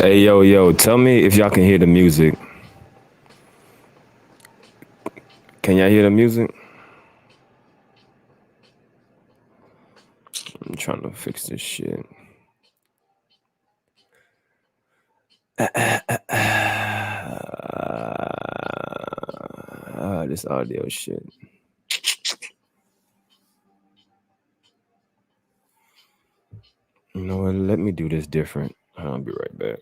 Hey, yo, tell me if y'all can hear the music. Can y'all hear the music? I'm trying to fix this shit. This audio shit. You know what? Let me do this different. I'll be right back.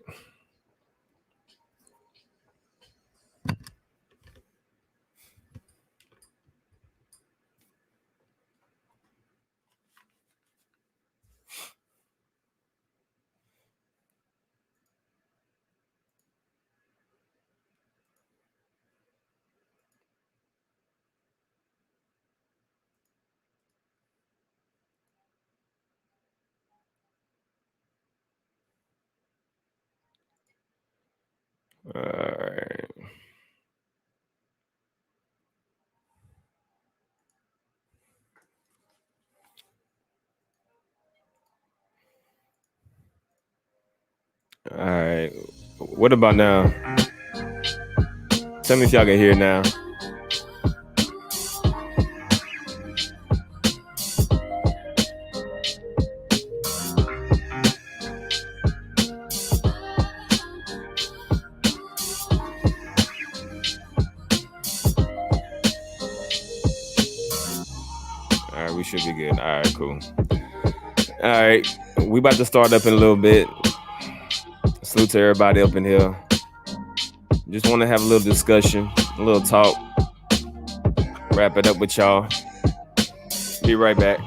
All right. All right. What about now? Tell me if y'all can hear now. All right, we should be good. All right, cool. All right, we about to start up in a little bit. Salute to everybody up in here. Just want to have a little discussion, a little talk. Wrap it up with y'all. Be right back.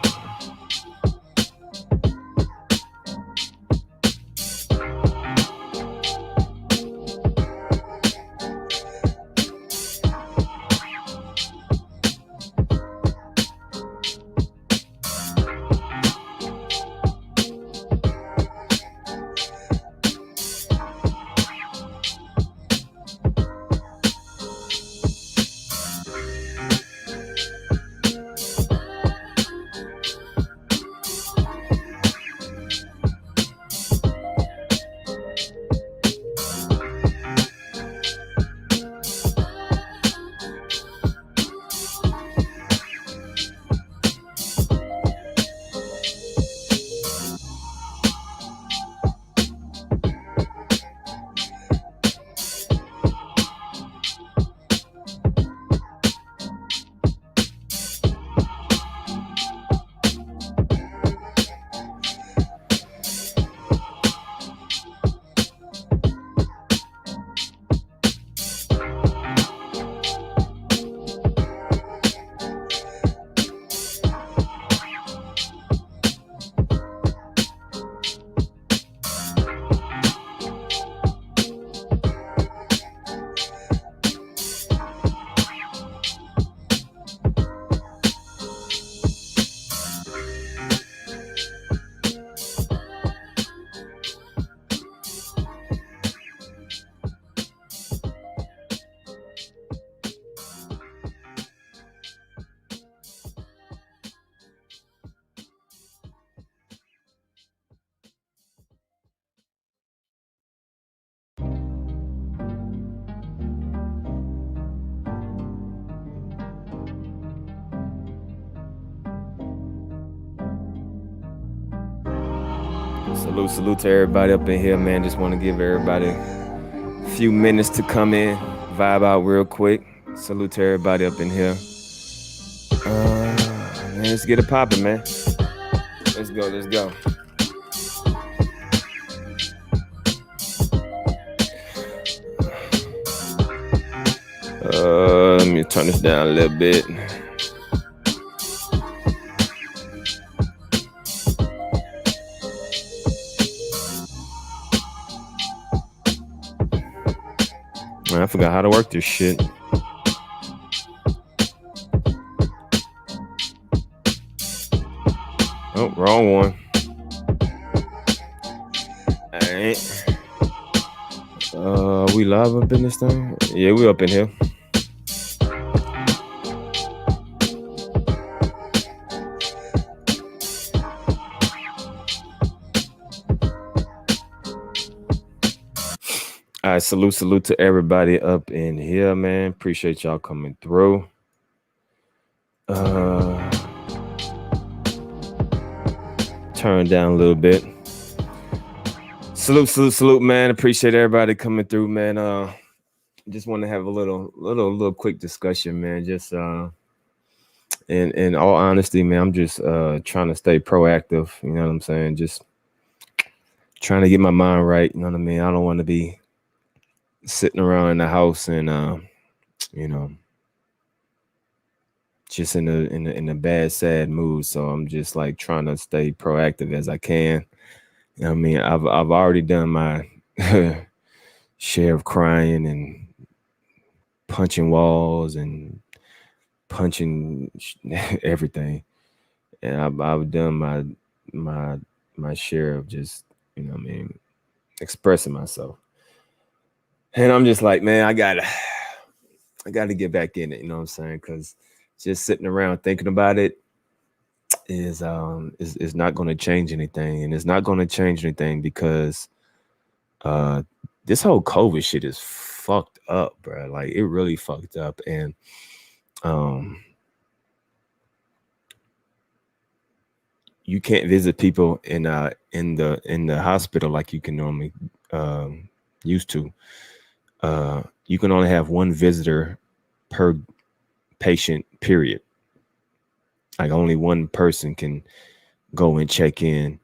Salute to everybody up in here, man. Just want to give everybody a few minutes to come in, vibe out real quick. Salute to everybody up in here. Man, let's get it popping, man. Let's go. Let me turn this down a little bit. Man, I forgot how to work this shit. Oh, wrong one. Alright. We live up in this thing? Yeah, we up in here. All right, salute to everybody up in here, man. Appreciate y'all coming through. Turn down a little bit. Salute, man. Appreciate everybody coming through, man. Just want to have a little quick discussion, man. Just in all honesty, man, I'm just trying to stay proactive. You know what I'm saying? Just trying to get my mind right. You know what I mean? I don't want to be sitting around in the house and you know, just in a bad, sad mood. So I'm just like trying to stay proactive as I can. You know what I mean? I've already done my share of crying and punching walls and punching everything, and I've done my share of just, you know what I mean, expressing myself. And I'm just like, man, I gotta get back in it, you know what I'm saying? Because just sitting around thinking about it is not going to change anything, and it's not going to change anything because this whole COVID shit is fucked up, bro. Like, it really fucked up. And you can't visit people in the hospital like you can normally used to. You can only have one visitor per patient, period. Like, only one person can go and check in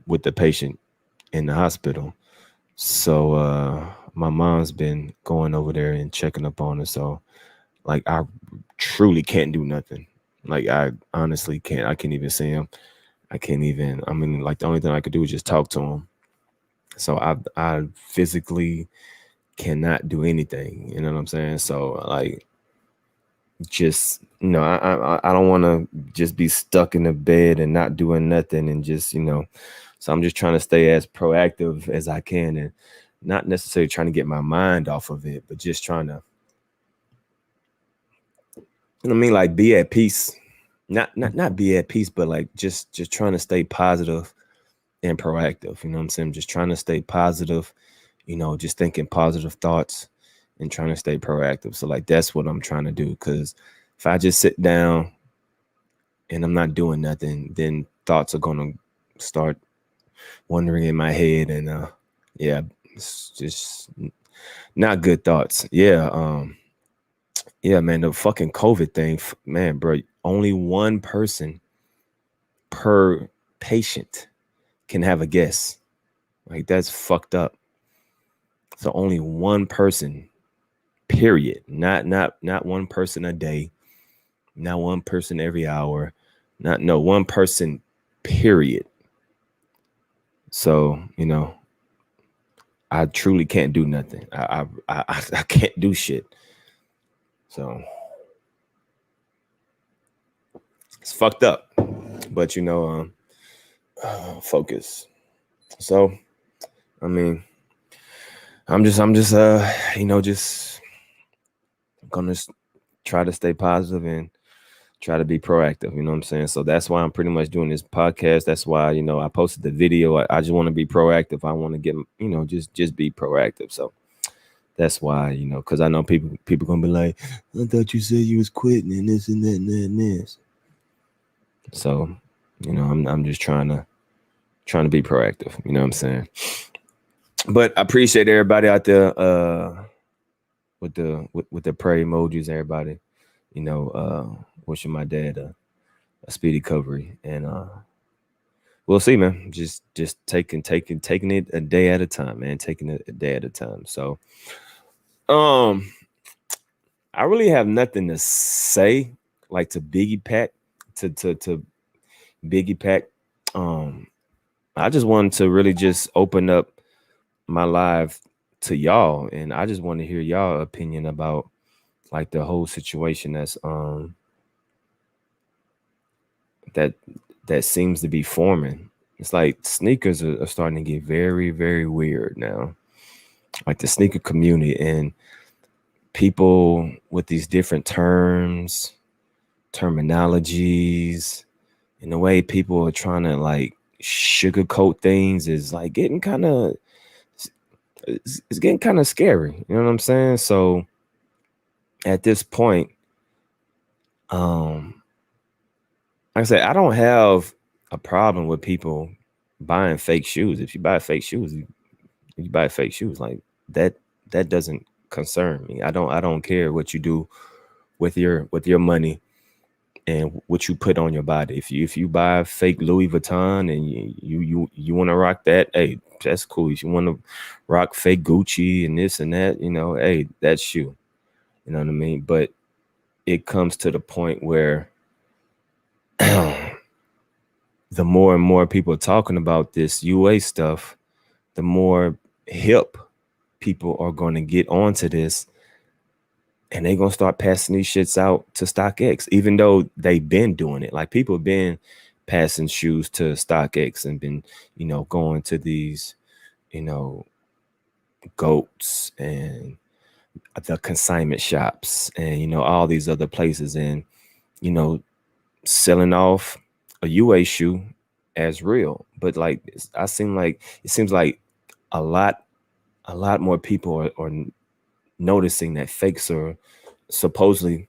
with the patient in the hospital. So my mom's been going over there and checking up on her. So, like, I truly can't do nothing. Like, I honestly can't. I can't even see him. I can't even. I mean, like, the only thing I could do is just talk to him. So I physically cannot do anything. You know what I'm saying? So, like, just, you know, I don't want to just be stuck in the bed and not doing nothing and just, you know. So I'm just trying to stay as proactive as I can, and not necessarily trying to get my mind off of it, but just trying to, you know what I mean, like, be at peace. Not be at peace, but like just trying to stay positive and proactive. You know what I'm saying? Just trying to stay positive, you know, just thinking positive thoughts and trying to stay proactive. So, like, that's what I'm trying to do. Because if I just sit down and I'm not doing nothing, then thoughts are going to start wandering in my head. And yeah, it's just not good thoughts. Yeah. Yeah, man, the fucking COVID thing, man, bro, only one person per patient can have a guest. Like, that's fucked up. So only one person, period. Not one person a day, not one person every hour, one person, period. So, you know, I truly can't do nothing. I can't do shit. So it's fucked up. But, you know, focus. So, I mean, I'm just you know, just gonna try to stay positive and try to be proactive. You know what I'm saying? So that's why I'm pretty much doing this podcast. That's why, you know, I posted the video. I just want to be proactive. I want to get, you know, just be proactive. So that's why, you know, because I know people gonna be like, I thought you said you was quitting and this and that and that and this. So, you know, I'm just trying to be proactive. You know what I'm saying? But I appreciate everybody out there with the prayer emojis. Everybody, you know, wishing my dad a speedy recovery, and we'll see, man. Just taking it a day at a time, man. Taking it a day at a time. So, I really have nothing to say, like, to Biggie Pack, to Biggie Pack. I just wanted to really just open up my live to y'all, and I just want to hear y'all opinion about, like, the whole situation that's that seems to be forming. It's like sneakers are starting to get very, very weird now. Like, the sneaker community and people with these different terminologies, and the way people are trying to, like, sugarcoat things is, like, getting kind of it's getting kind of scary. You know what I'm saying? So at this point, like I said, I don't have a problem with people buying fake shoes. If you buy fake shoes, you buy fake shoes. Like that doesn't concern me. I don't care what you do with your money and what you put on your body. If you buy fake Louis Vuitton and you want to rock that, hey, that's cool. If you want to rock fake Gucci and this and that, hey, that's you. You know what I mean? But it comes to the point where the more and more people are talking about this UA stuff, the more hip people are going to get onto this, and they're going to start passing these shits out to StockX, even though they've been doing it. Like people have been passing shoes to StockX and been, going to these, goats and the consignment shops and, all these other places and, selling off a UA shoe as real. But like, it seems like a lot more people are noticing that fakes are supposedly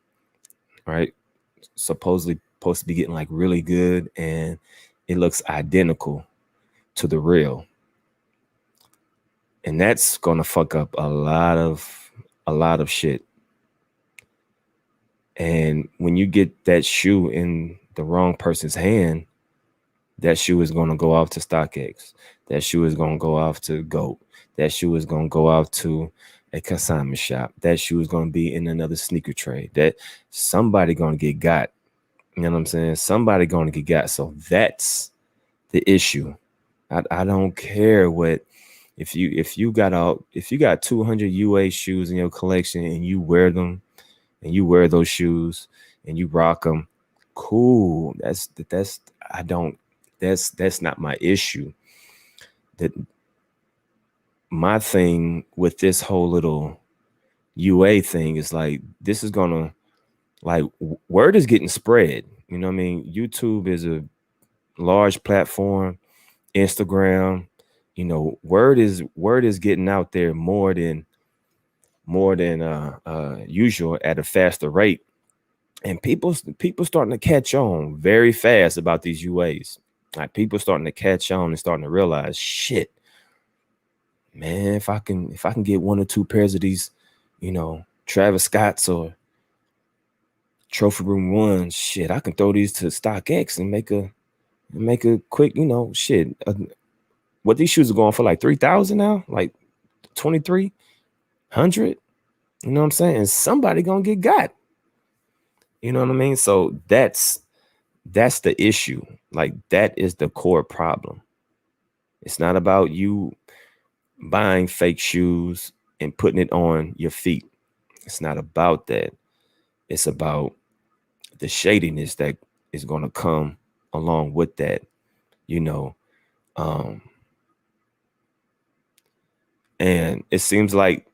supposed to be getting like really good, and it looks identical to the real. And that's gonna fuck up a lot of shit. And when you get that shoe in the wrong person's hand, that shoe is gonna go off to StockX. That shoe is gonna go off to GOAT. That shoe is gonna go off to a consignment shop. That shoe is gonna be in another sneaker trade. That somebody gonna get got. You know what I'm saying? Somebody gonna get got. So that's the issue. I don't care what if you got 200 UA shoes in your collection and you wear them and you wear those shoes and you rock them, cool. That's not my issue. That my thing with this whole little UA thing is like, this is gonna, like, word is getting spread. You know what I mean? YouTube is a large platform. Instagram, word is getting out there more than usual at a faster rate. And people starting to catch on very fast about these UAs. Like people starting to catch on and starting to realize, shit, man, if I can get one or two pairs of these, Travis Scott's or Trophy Room ones, shit, I can throw these to StockX and make a quick, shit. What these shoes are going for, like 3,000 now, like 2,300. You know what I'm saying? And somebody gonna get got. You know what I mean? So that's the issue. Like that is the core problem. It's not about you buying fake shoes and putting it on your feet. It's not about that. It's about the shadiness that is going to come along with that, and it seems like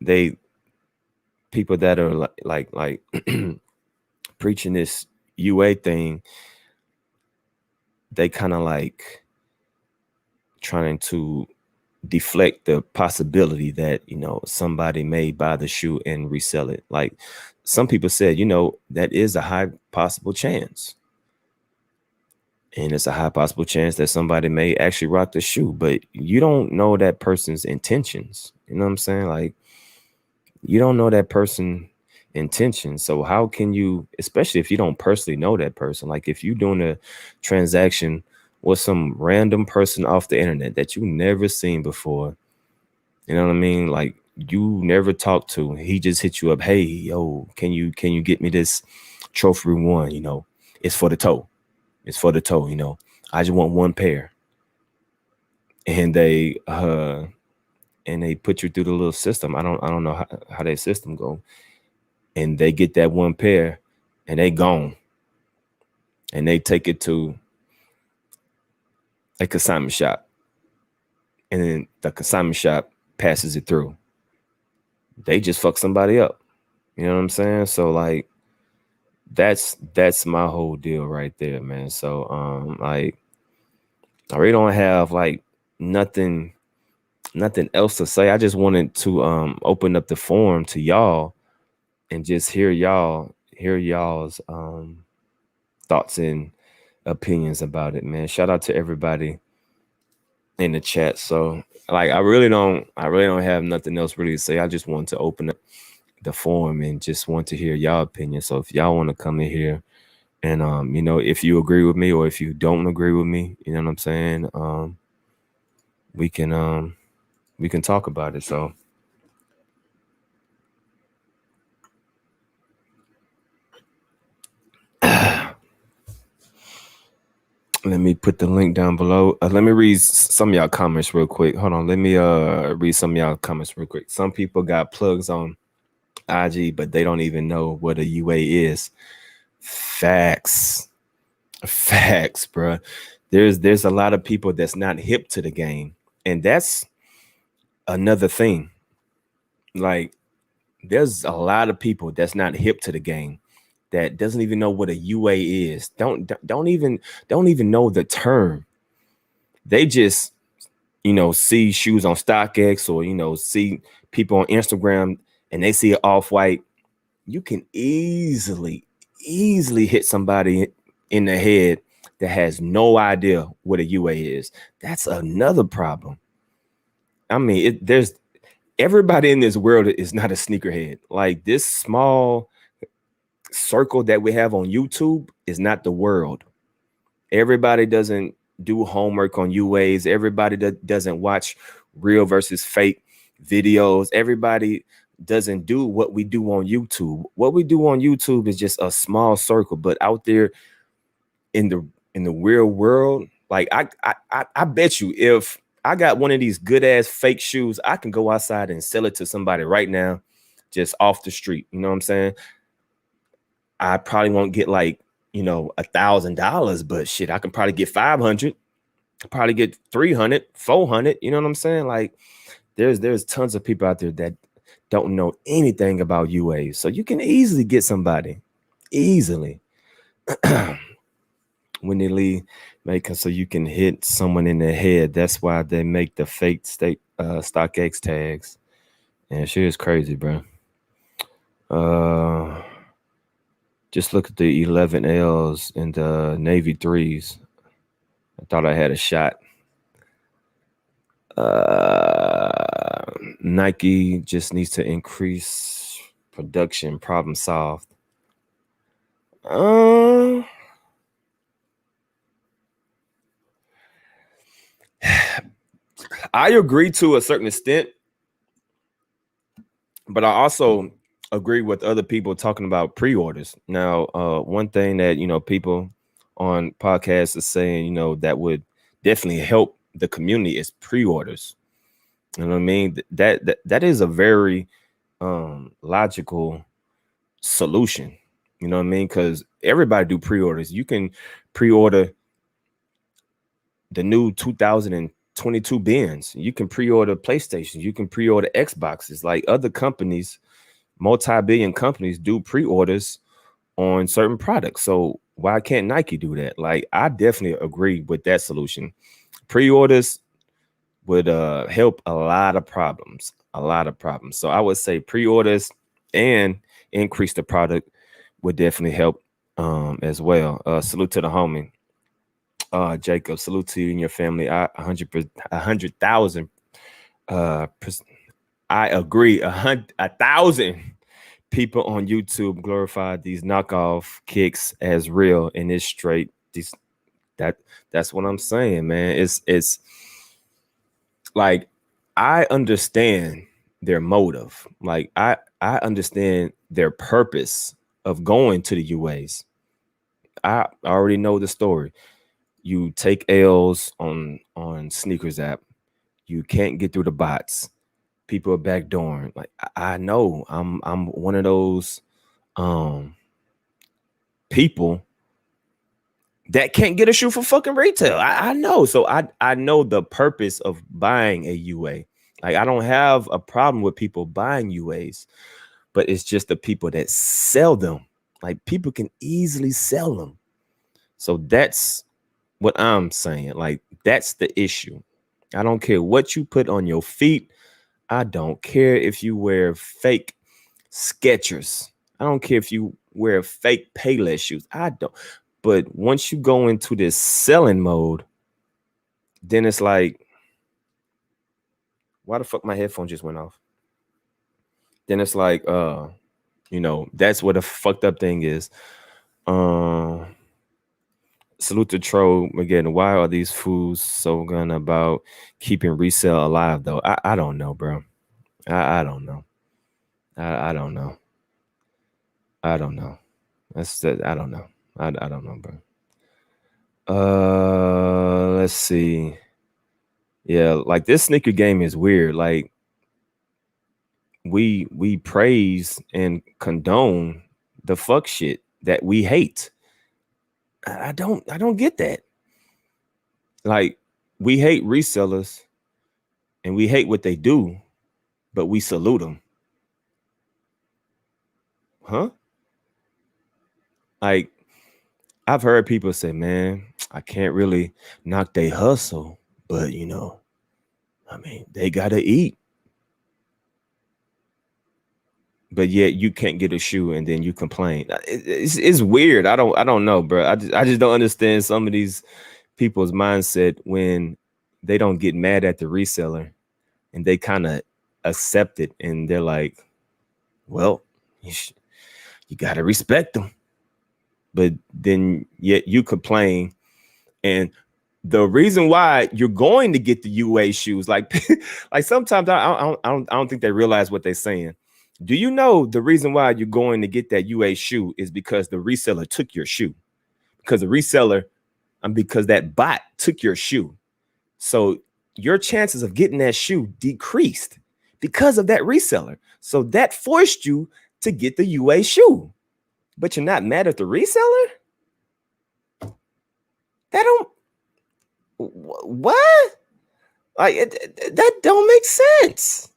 people that are like preaching this UA thing, they kind of like trying to deflect the possibility that, somebody may buy the shoe and resell it. Like some people said, that is a high possible chance. And it's a high possible chance that somebody may actually rock the shoe, but you don't know that person's intentions. You know what I'm saying? Like, you don't know that person's intentions. So how can you, especially if you don't personally know that person, like if you're doing a transaction with some random person off the internet that you never seen before, you know what I mean? Like you never talked to, he just hit you up. Hey, yo, can you get me this Trophy Room one? It's for the toe. It's for the toe, I just want one pair. And they put you through the little system. I don't know how that system go. And they get that one pair and they gone. And they take it to a consignment shop. And then the consignment shop passes it through. They just fuck somebody up. You know what I'm saying? So like that's my whole deal right there, man. So like I really don't have like nothing nothing else to say. I just wanted to open up the forum to y'all and just hear y'all's thoughts and opinions about it, man. Shout out to everybody in the chat. So like I really don't have nothing else really to say. I just want to open up the forum and just want to hear y'all opinion. So if y'all want to come in here and if you agree with me or if you don't agree with me, you know what I'm saying? We can talk about it. So let me put the link down below. Let me read some of y'all comments real quick. Hold on. Let me read some of y'all comments real quick. Some people got plugs on IG, but they don't even know what a UA is. Facts, bro. There's a lot of people that's not hip to the game, and that's another thing. Like, there's a lot of people that's not hip to the game that doesn't even know what a UA is. Don't even know the term. They just see shoes on StockX or see people on Instagram and they see it off-white. You can easily hit somebody in the head that has no idea what a UA is. That's another problem. I mean, there's everybody in this world is not a sneakerhead. Like, this small circle that we have on YouTube is not the world. Everybody doesn't do homework on UAs. Everybody doesn't watch real versus fake videos. Everybody doesn't do what we do on YouTube. What we do on YouTube is just a small circle, but out there in the real world, like I bet you if I got one of these good ass fake shoes, I can go outside and sell it to somebody right now, just off the street. You know what I'm saying? I probably won't get like $1,000, but shit, I can probably get 500, probably get 300, 400. You know what I'm saying? Like, there's tons of people out there that don't know anything about UAs, so you can easily get somebody easily when they leave, make so you can hit someone in the head. That's why they make the fake StockX tags, and shit is crazy, bro. Just look at the 11Ls and the Navy 3s. I thought I had a shot. Nike just needs to increase production. Problem solved. I agree to a certain extent, but I also agree with other people talking about pre-orders. Now, one thing that people on podcasts are saying, that would definitely help the community is pre-orders. You know what I mean? That is a very logical solution. You know what I mean? Because everybody do pre-orders. You can pre-order the new 2022 Benz. You can pre-order PlayStation. You can pre-order Xboxes. Like, other companies, multi-billion companies do pre-orders on certain products. So why can't Nike do that? Like, I definitely agree with that solution. Pre-orders would help a lot of problems. So I would say pre-orders and increase the product would definitely help as well. Salute to the homie. Jacob, salute to you and your family. 100,000. I agree. 1,000 people on YouTube glorify these knockoff kicks as real, and it's straight. That's what I'm saying, man. It's like, I understand their motive. Like, I understand their purpose of going to the UAs. I already know the story. You take L's on sneakers app. You can't get through the bots. People are backdooring. Like, I know I'm one of those people that can't get a shoe for fucking retail. I know. So I know the purpose of buying a UA. Like, I don't have a problem with people buying UAs, but it's just the people that sell them. Like, people can easily sell them. So that's what I'm saying. Like, that's the issue. I don't care what you put on your feet. I don't care if you wear fake Skechers. I don't care if you wear fake Payless shoes. I don't. But once you go into this selling mode, then it's like, why the fuck my headphone just went off? Then it's like, that's what the fucked up thing is. Salute to Troll again. Why are these fools so gun about keeping resale alive though? I don't know, bro. I don't know. I don't know. I don't know. That's that. I don't know. I don't know, bro. Let's see. Yeah, like this sneaker game is weird. Like we praise and condone the fuck shit that we hate. I don't get that. Like we hate resellers and we hate what they do, but we salute them. Huh? Like I've heard people say, man, I can't really knock they hustle, but I mean, they gotta eat. But yet you can't get a shoe and then you complain. It's weird. I don't know, bro. I just don't understand some of these people's mindset when they don't get mad at the reseller and they kind of accept it and they're like, well, you got to respect them. But then yet you complain. And the reason why you're going to get the UA shoes, like sometimes I don't think they realize what they're saying. Do you know the reason why you're going to get that UA shoe is because the reseller took your shoe? Because the reseller, because that bot took your shoe. So your chances of getting that shoe decreased because of that reseller. So that forced you to get the UA shoe. But you're not mad at the reseller? That don't, what? Like that don't make sense.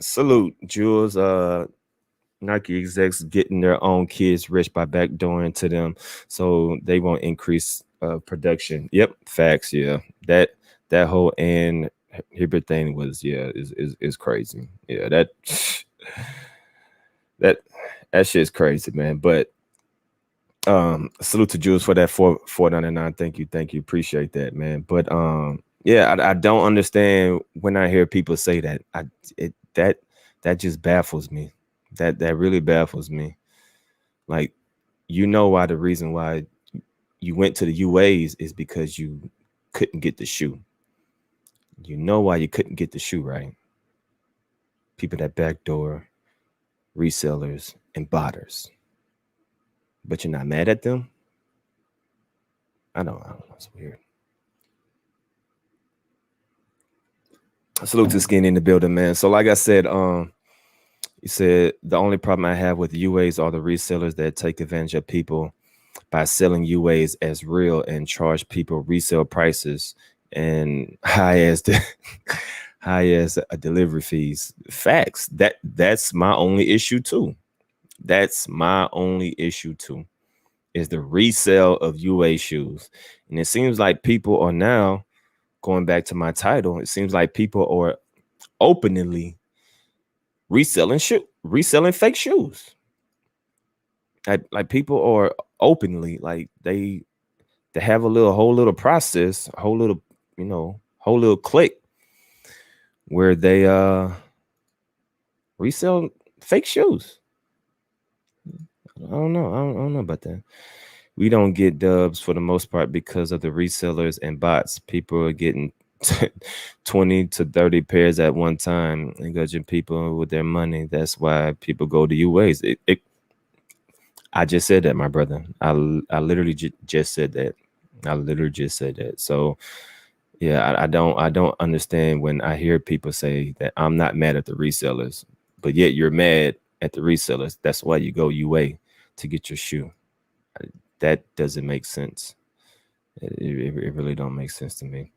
Salute, Jules. Nike execs getting their own kids rich by backdooring to them, so they won't increase production. Yep, facts. Yeah, that whole and Hibbert thing was is crazy. Yeah, that shit's crazy, man. But salute to Jules for that $4.99. Thank you, appreciate that, man. But yeah, I don't understand when I hear people say that. That just baffles me. That really baffles me. Like, why the reason why you went to the UAs is because you couldn't get the shoe. You know why you couldn't get the shoe, right? People that backdoor, resellers, and botters. But you're not mad at them? I don't know. It's weird. Salute to Skinny in the building, man. So like I said, you said the only problem I have with UAs are the resellers that take advantage of people by selling UAs as real and charge people resale prices and high as delivery fees. Facts. That's my only issue too. That's my only issue too, is the resale of UA shoes. And it seems like people are now, going back to my title, it seems like people are openly reselling fake shoes. Like people are openly, like they have a whole little process, a whole little click where they resell fake shoes. I don't know about that. We don't get dubs for the most part because of the resellers and bots. People are getting 20 to 30 pairs at one time and judging people with their money. That's why people go to UAs. I just said that, my brother. I literally just said that. I literally just said that. So yeah, I don't understand when I hear people say that I'm not mad at the resellers, but yet you're mad at the resellers. That's why you go UA to get your shoe. That doesn't make sense. It really don't make sense to me.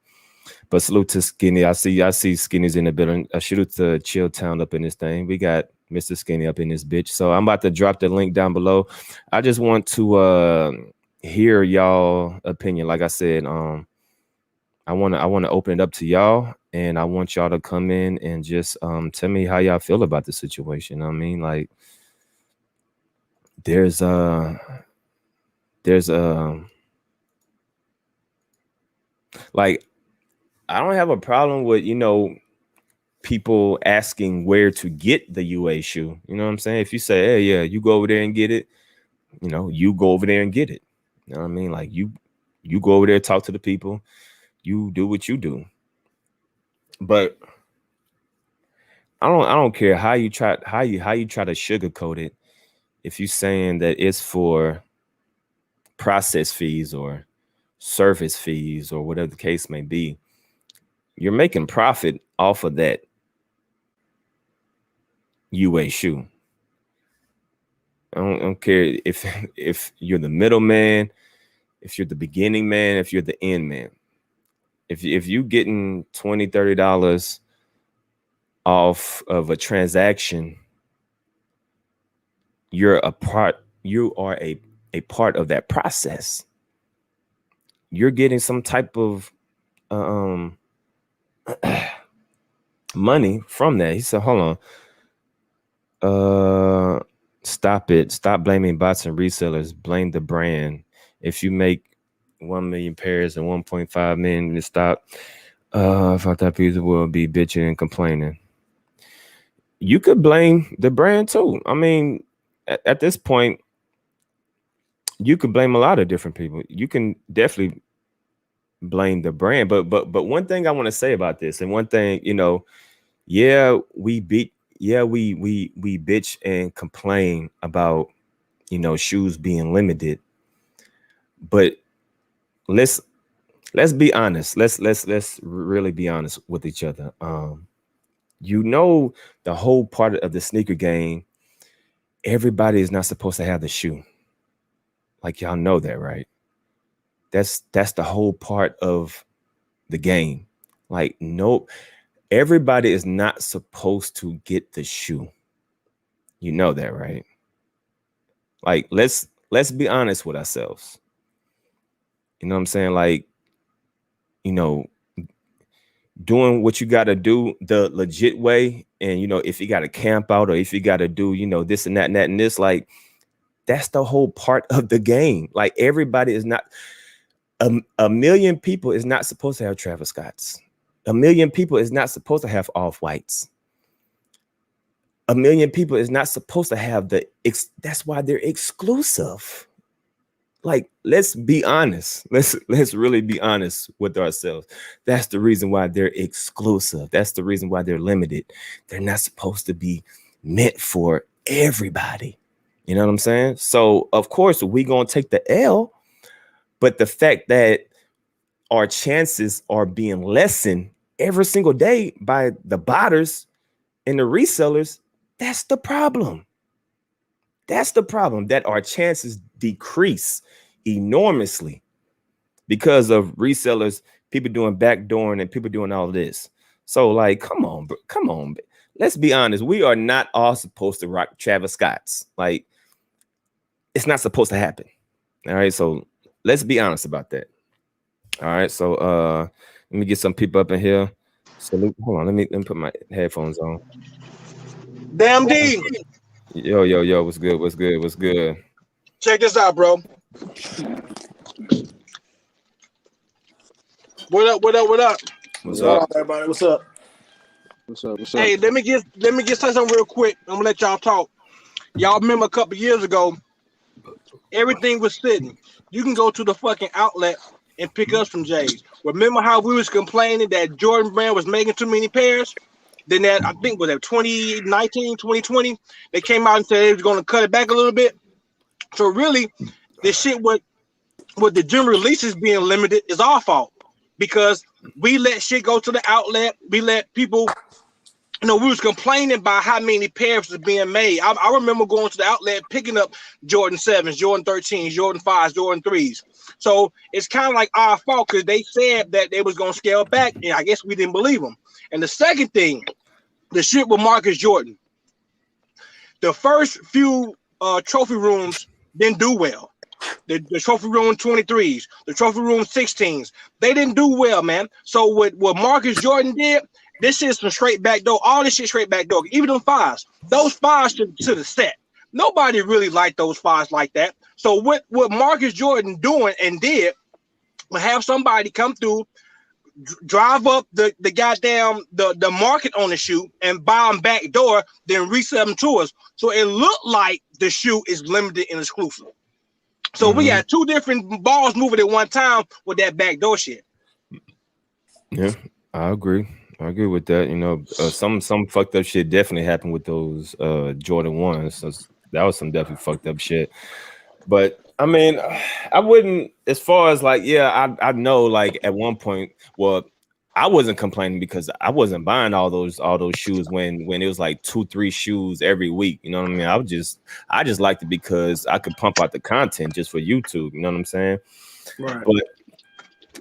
But salute to Skinny. I see Skinny's in the building. I shoot to Chill Town up in this thing. We got Mr. Skinny up in this bitch. So I'm about to drop the link down below. I just want to hear y'all opinion. Like I said, I wanna open it up to y'all, and I want y'all to come in and just tell me how y'all feel about the situation. I mean, like, there's like, I don't have a problem with, you know, people asking where to get the UA shoe. You know what I'm saying? If you say, hey, yeah, you go over there and get it, you know, you go over there and get it. You know what I mean? Like, you go over there, talk to the people, you do what you do. But I don't care how you try to sugarcoat it. If you're saying that it's for process fees or service fees or whatever the case may be, you're making profit off of that UA shoe. I don't care if you're the middleman, if you're the beginning man, if you're the end man. If you getting $20, $30 off of a transaction, you are a part of that process. You're getting some type of money from that. He said, hold on. Stop it. Stop blaming bots and resellers. Blame the brand. If you make 1 million pairs and 1.5 million to stop, I thought that people will be bitching and complaining. You could blame the brand too. I mean, at this point, you could blame a lot of different people. You can definitely blame the brand, but one thing I want to say about this, and one thing, you know, we bitch and complain about, you know, shoes being limited, but let's be honest. Let's really be honest with each other. You know, the whole part of the sneaker game, everybody is not supposed to have the shoe. Like, y'all know that, right? That's the whole part of the game. Like, nope, everybody is not supposed to get the shoe. You know that, right? Like, let's be honest with ourselves. You know what I'm saying? Like, you know, doing what you got to do the legit way. And, you know, if you got to camp out, or if you got to do, you know, this and that and that and this, like, that's the whole part of the game. Like, everybody is not, a million people is not supposed to have Travis Scotts. A million people is not supposed to have Off-Whites. A million people is not supposed to have that's why they're exclusive. Like, let's be honest. Let's really be honest with ourselves. That's the reason why they're exclusive. That's the reason why they're limited. They're not supposed to be meant for everybody. You know what I'm saying? So of course we gonna take the L, but the fact that our chances are being lessened every single day by the botters and the resellers, that's the problem. That's the problem, that our chances decrease enormously because of resellers, people doing backdooring and people doing all this. So, like, come on, bro. Come on. Let's be honest. We are not all supposed to rock Travis Scott's. Like, it's not supposed to happen. All right. So let's be honest about that. All right. So let me get some people up in here. Salute. Hold on. Let me put my headphones on. DammnDee. Yo. What's good? Check this out, bro. What up? What's up, everybody? What's up? Hey, let me get say something real quick. I'm gonna let y'all talk. Y'all remember a couple years ago, everything was sitting. You can go to the fucking outlet and pick up some J's. Remember how we was complaining that Jordan brand was making too many pairs? Then that, I think, was that 2019, 2020, they came out and said they was going to cut it back a little bit. So really, this shit with the gym releases being limited is our fault, because we let shit go to the outlet. We let people, you know, we was complaining about how many pairs was being made. I remember going to the outlet, picking up Jordan 7s, Jordan 13s, Jordan 5s, Jordan 3s. So it's kind of like our fault, because they said that they was going to scale back, and I guess we didn't believe them. And the second thing, the shit with Marcus Jordan. The first few trophy rooms didn't do well. the trophy room 23s, the trophy room 16s. They didn't do well, man. So what Marcus Jordan did, this is some straight back door. All this shit straight back door. Even them fives. Those fives to the set. Nobody really liked those fives like that. So what Marcus Jordan doing and did was have somebody come through, drive up the goddamn the market on the shoe and buy them back door, then resell them to us. So it looked like the shoe is limited and exclusive. So we got two different balls moving at one time with that backdoor shit. Yeah, I agree. I agree with that. You know, some fucked up shit definitely happened with those Jordan 1s. So that was some definitely fucked up shit. But I mean, I wouldn't, as far as like, yeah, I know like at one point, well, I wasn't complaining because I wasn't buying all those shoes when it was like 2-3 shoes every week. You know what I mean? I just liked it because I could pump out the content just for YouTube. You know what I'm saying? Right.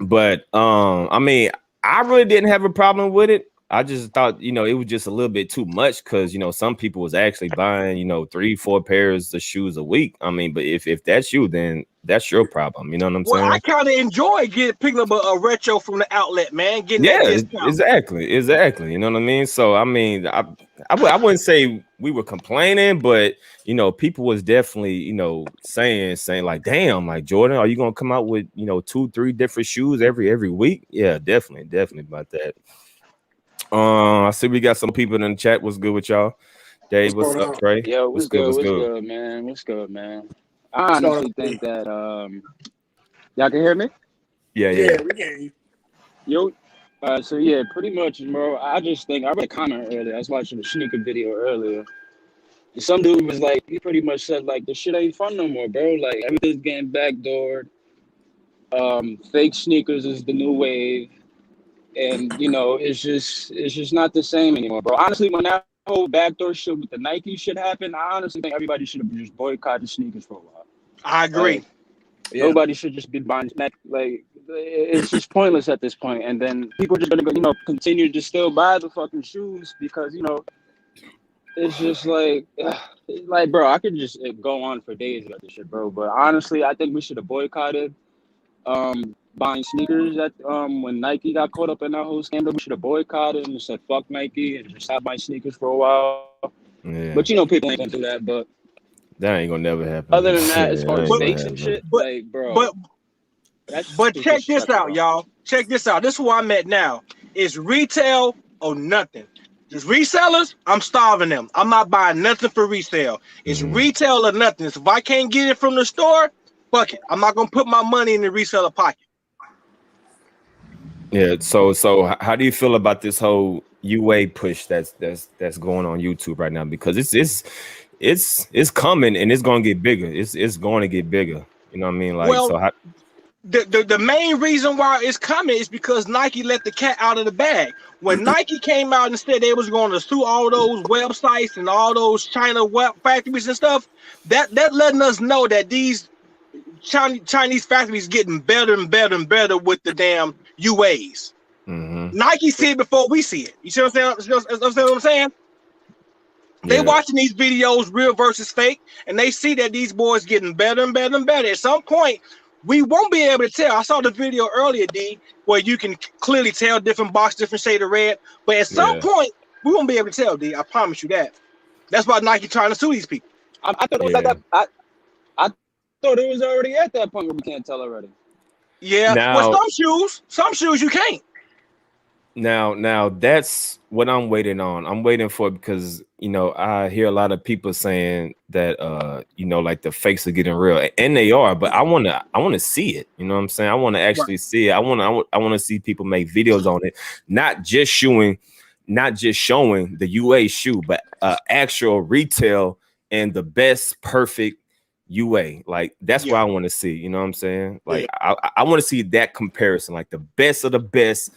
But I mean, I really didn't have a problem with it. I just thought, you know, it was just a little bit too much because, you know, some people was actually buying, you know, 3-4 pairs of shoes a week. I mean, but if that's you, then that's your problem. You know what I'm saying? I kind of enjoy picking up a retro from the outlet, man. Getting that discount. Exactly. You know what I mean? So, I mean, I wouldn't say we were complaining, but, you know, people was definitely, you know, saying like, damn, like, Jordan, are you going to come out with, you know, 2-3 different shoes every week? Yeah, definitely about that. I see we got some people in the chat. What's good with y'all? Dave, what's up, Trey? Yo, what's good, man? What's good, man? I honestly think that y'all can hear me? Yeah, we can hear you. Yo, so yeah, pretty much, bro. I just think I read a comment earlier. I was watching a sneaker video earlier. And some dude was like, he pretty much said like, this shit ain't fun no more, bro. Like everything's getting backdoored. Fake sneakers is the new wave. And you know, it's just not the same anymore, bro. Honestly, when that whole backdoor shit with the Nike shit happened, I honestly think everybody should have just boycotted sneakers for a while. I agree. Like, nobody should just be buying like it's just pointless at this point. And then people are just gonna go, you know, continue to still buy the fucking shoes because, you know, it's just like bro, I could just go on for days about this shit, bro. But honestly, I think we should have boycotted buying sneakers at when Nike got caught up in that whole scandal. We should have boycotted and said fuck Nike and just stopped buying sneakers for a while. Yeah. But you know, people ain't gonna do that. But that ain't gonna never happen. Other than that, as far as fakes and shit, like, bro. But check this out, y'all. Check this out. This is where I'm at now. It's retail or nothing. Just resellers, I'm starving them. I'm not buying nothing for resale. It's retail or nothing. So if I can't get it from the store, fuck it. I'm not gonna put my money in the reseller pocket. Yeah. So how do you feel about this whole UA push that's going on YouTube right now? Because it's coming and it's gonna get bigger. It's going to get bigger. You know what I mean? Like, well, so how. The main reason why it's coming is because Nike let the cat out of the bag. When Nike came out and said they was going to sue all those websites and all those China web factories and stuff, that letting us know that these Chinese factories getting better and better and better with the damn UAs. Nike see it before we see it. You see what I'm saying? What I'm saying? They watching these videos, real versus fake, and they see that these boys getting better and better and better. At some point, we won't be able to tell. I saw the video earlier, D, where you can clearly tell different box, different shade of red. But at some point, we won't be able to tell, D. I promise you that. That's why Nike trying to sue these people. I thought it was like that. I thought it was already at that point where we can't tell already. Yeah. Now, well, some shoes you can't. Now that's what I'm waiting on. I'm waiting for, because, you know, I hear a lot of people saying that you know, like the fakes are getting real, and they are, but I want to see it. You know what I'm saying? I want to actually see it. I want to see people make videos on it, not just showing the UA shoe, but actual retail and the best perfect UA. Like, that's what I want to see. You know what I'm saying? Like, I want to see that comparison, like the best of the best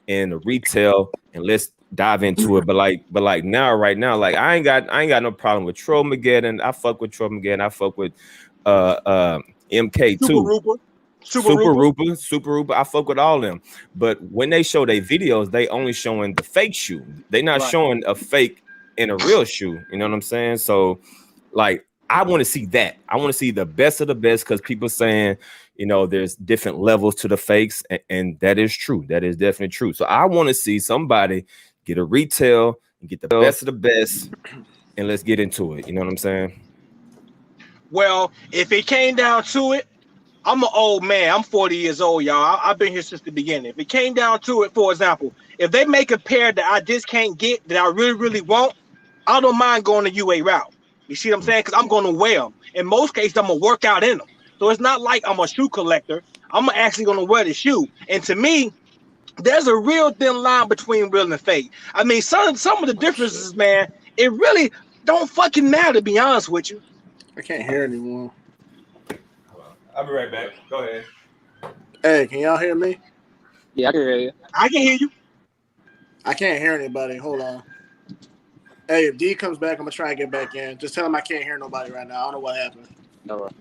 in the retail, and let's dive into it. But right now, like I ain't got no problem with Trollmageddon. I fuck with Trollmageddon. I fuck with MK too. Super Rooper. I fuck with all of them. But when they show their videos, they only showing the fake shoe. They not showing a fake and a real shoe. You know what I'm saying? So, like, I want to see that. I want to see the best of the best because people saying, you know, there's different levels to the fakes, and that is true. That is definitely true. So I want to see somebody get a retail and get the best of the best, and let's get into it. You know what I'm saying? Well, if it came down to it, I'm an old man. I'm 40 years old, y'all. I've been here since the beginning. If it came down to it, for example, if they make a pair that I just can't get, that I really, really want, I don't mind going the UA route. You see what I'm saying? Because I'm going to wear them. In most cases, I'm going to work out in them. So it's not like I'm a shoe collector. I'm actually going to wear the shoe. And to me, there's a real thin line between real and fake. I mean, some of the differences, man, it really don't fucking matter, to be honest with you. I can't hear anymore. I'll be right back. Go ahead. Hey, can y'all hear me? Yeah, I can hear you. I can hear you. I can't hear anybody. Hold on. Hey, if D comes back, I'm going to try and get back in. Just tell him I can't hear nobody right now. I don't know what happened. All right.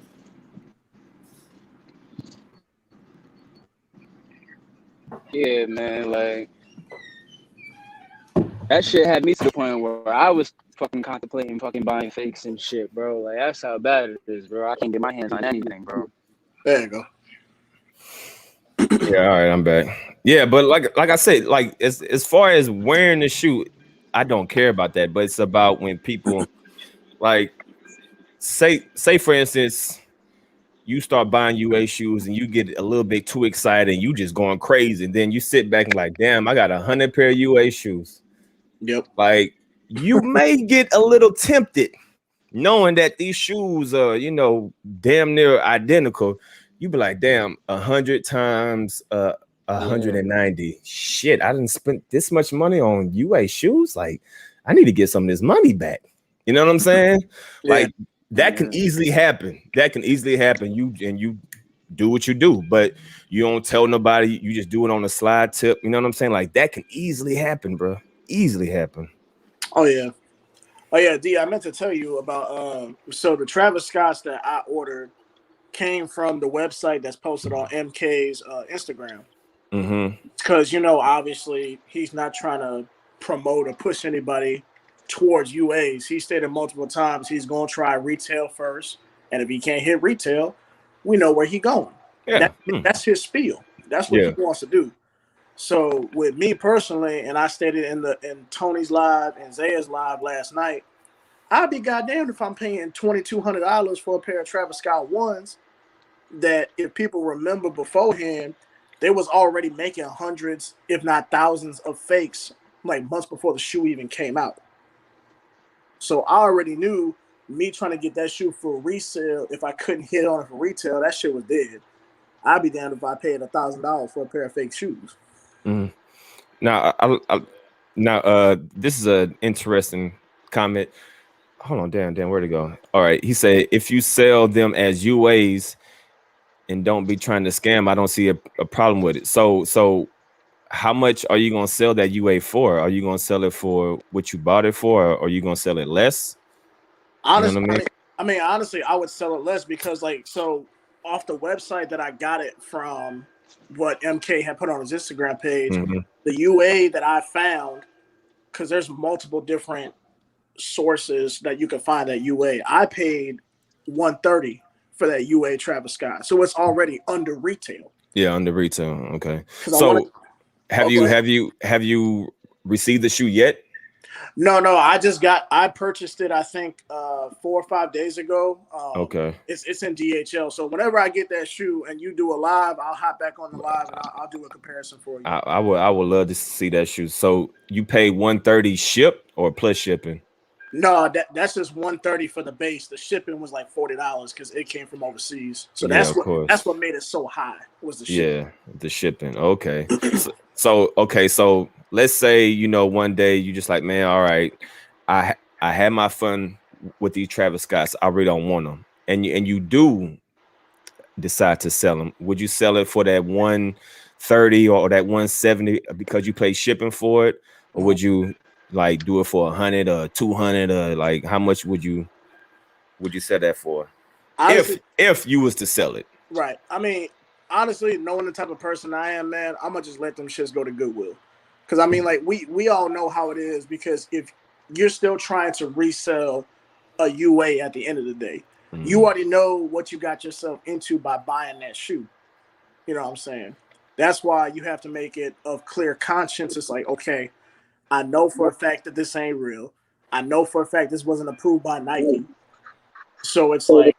Yeah, man, like that shit had me to the point where I was fucking contemplating fucking buying fakes and shit, bro. Like that's how bad it is, bro. I can't get my hands on anything, bro. There you go. Yeah, all right, I'm back. Yeah, but like I said, like as far as wearing the shoe, I don't care about that. But it's about when people like say for instance, you start buying UA shoes and you get a little bit too excited and you just going crazy, and then you sit back and like, damn, I got 100 pair of UA shoes. Yep. Like you may get a little tempted, knowing that these shoes are, you know, damn near identical. You be like, damn, 100 times 190. Shit, I didn't spend this much money on UA shoes. Like, I need to get some of this money back. You know what I'm saying? Like that can easily happen. That can easily happen. You do what you do, but you don't tell nobody. You just do it on a slide tip. You know what I'm saying? Like that can easily happen, bro. Easily happen. Oh yeah, D. I meant to tell you about so the Travis Scotts that I ordered came from the website that's posted on MK's Instagram. Because you know, obviously, he's not trying to promote or push anybody towards UAs. He stated multiple times he's gonna try retail first, and if he can't hit retail, we know where he's going. Yeah, that's his spiel. That's what he wants to do. So with me personally, and I stated in Tony's live and Zaya's live last night, I'd be goddamn if I'm paying $2,200 for a pair of Travis Scott ones that, if people remember beforehand, they was already making hundreds, if not thousands, of fakes like months before the shoe even came out. So I already knew me trying to get that shoe for resale, if I couldn't hit on it for retail, that shit was dead. I'd be damned if I paid $1,000 for a pair of fake shoes. Now, this is an interesting comment. Hold on, damn, where'd it go? All right, he said if you sell them as UAs and don't be trying to scam, I don't see a problem with it. So how much are you gonna sell that UA for? Are you gonna sell it for what you bought it for, or are you gonna sell it less? Honestly, you know what I mean, honestly, I would sell it less because, like, so off the website that I got it from, what MK had put on his Instagram page, the UA that I found, because there's multiple different sources that you can find that UA. I paid $130 for that UA Travis Scott, so it's already under retail. Yeah, under retail. Okay. So have you received the shoe yet? No, I purchased it, I think 4 or 5 days ago. Okay. It's in DHL. So whenever I get that shoe and you do a live, I'll hop back on the live and I'll do a comparison for you. I would love to see that shoe. So you pay $130 ship or plus shipping? No, that's just $130 for the base. The shipping was like $40 because it came from overseas. So that's what made it so high, was the shipping. Yeah, the shipping. Okay. So let's say, you know, one day you just like, man, all right, I had my fun with these Travis Scotts. I really don't want them, and you do decide to sell them. Would you sell it for that $130 or that $170 because you pay shipping for it, or would you like do it for $100 or $200, or like how much would you sell that for? Honestly, if you was to sell it, right? I mean, honestly, knowing the type of person I am, man, I'm gonna just let them shits go to Goodwill. Because I mean, like we all know how it is. Because if you're still trying to resell a UA at the end of the day. Mm-hmm. You already know what you got yourself into by buying that shoe. You know what I'm saying? That's why you have to make it of clear conscience. It's like, okay, I know for a fact that this ain't real. I know for a fact this wasn't approved by Nike. So it's like,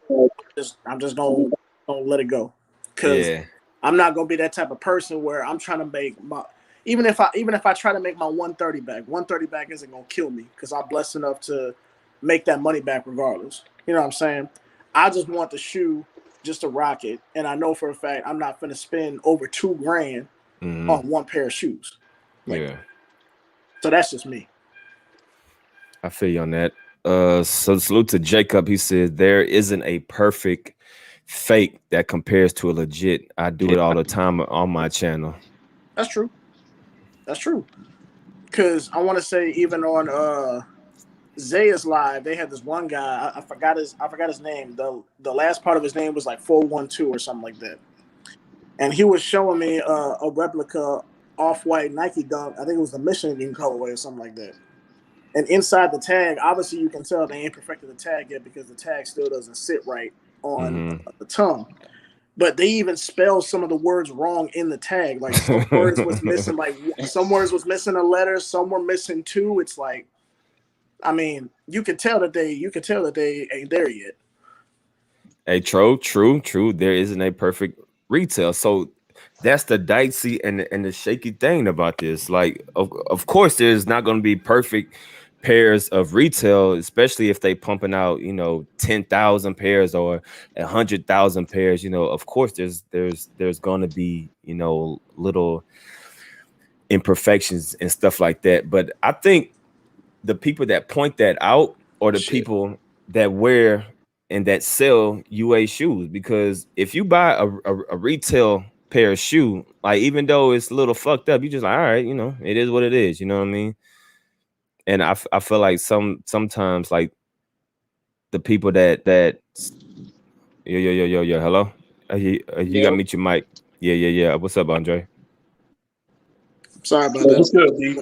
I'm just gonna let it go, because I'm not gonna be that type of person where I'm trying to make my even if I try to make my 130 back, 130 back isn't gonna kill me because I'm blessed enough to make that money back regardless. You know what I'm saying? I just want the shoe just to rock it, and I know for a fact I'm not gonna spend over $2,000 on one pair of shoes. So that's just me. I feel you on that. So salute to Jacob. He says there isn't a perfect fake that compares to a legit. I do it all the time on my channel. That's true. That's true. Because I want to say even on Zaya's live, they had this one guy. I forgot his name. The last part of his name was like 412 or something like that. And he was showing me a replica off-white Nike Dunk. I think it was the Michigan colorway or something like that. And inside the tag, obviously you can tell they ain't perfected the tag yet because the tag still doesn't sit right on the tongue. But they even spelled some of the words wrong in the tag. Like some words was missing, some words was missing a letter, some were missing two. It's like, I mean, you can tell that they ain't there yet. Hey, true. There isn't a perfect retail. So that's the dicey and the shaky thing about this. Like, of course, there's not going to be perfect pairs of retail, especially if they pumping out 10,000 pairs or 100,000 pairs. Of course there's going to be little imperfections and stuff like that. But I think the people that point that out are the people that wear and that sell UA shoes, because if you buy a retail pair of shoe, like even though it's a little fucked up, you just like, all right, it is what it is, you know what I mean? And I feel like sometimes like the people that yo hello, you got to mute your mic. Yeah. What's up, Andre? Sorry about that. What's good, D?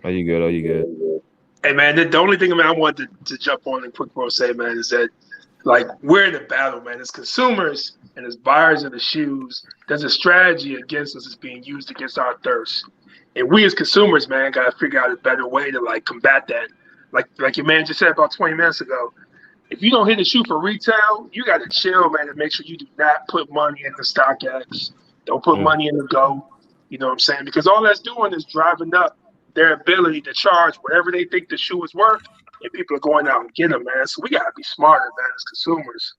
Are you good? Hey man, the only thing, man, I wanted to jump on and quick say, man, is that like we're in the battle, man. As consumers and as buyers of the shoes, there's a strategy against us that's being used against our thirst. And we as consumers, man, gotta figure out a better way to like combat that. Like your man just said about 20 minutes ago. If you don't hit a shoe for retail, you gotta chill, man, and make sure you do not put money in the StockX. Don't put money in the Go. You know what I'm saying? Because all that's doing is driving up their ability to charge whatever they think the shoe is worth, and people are going out and getting them, man. So we gotta be smarter, man, as consumers.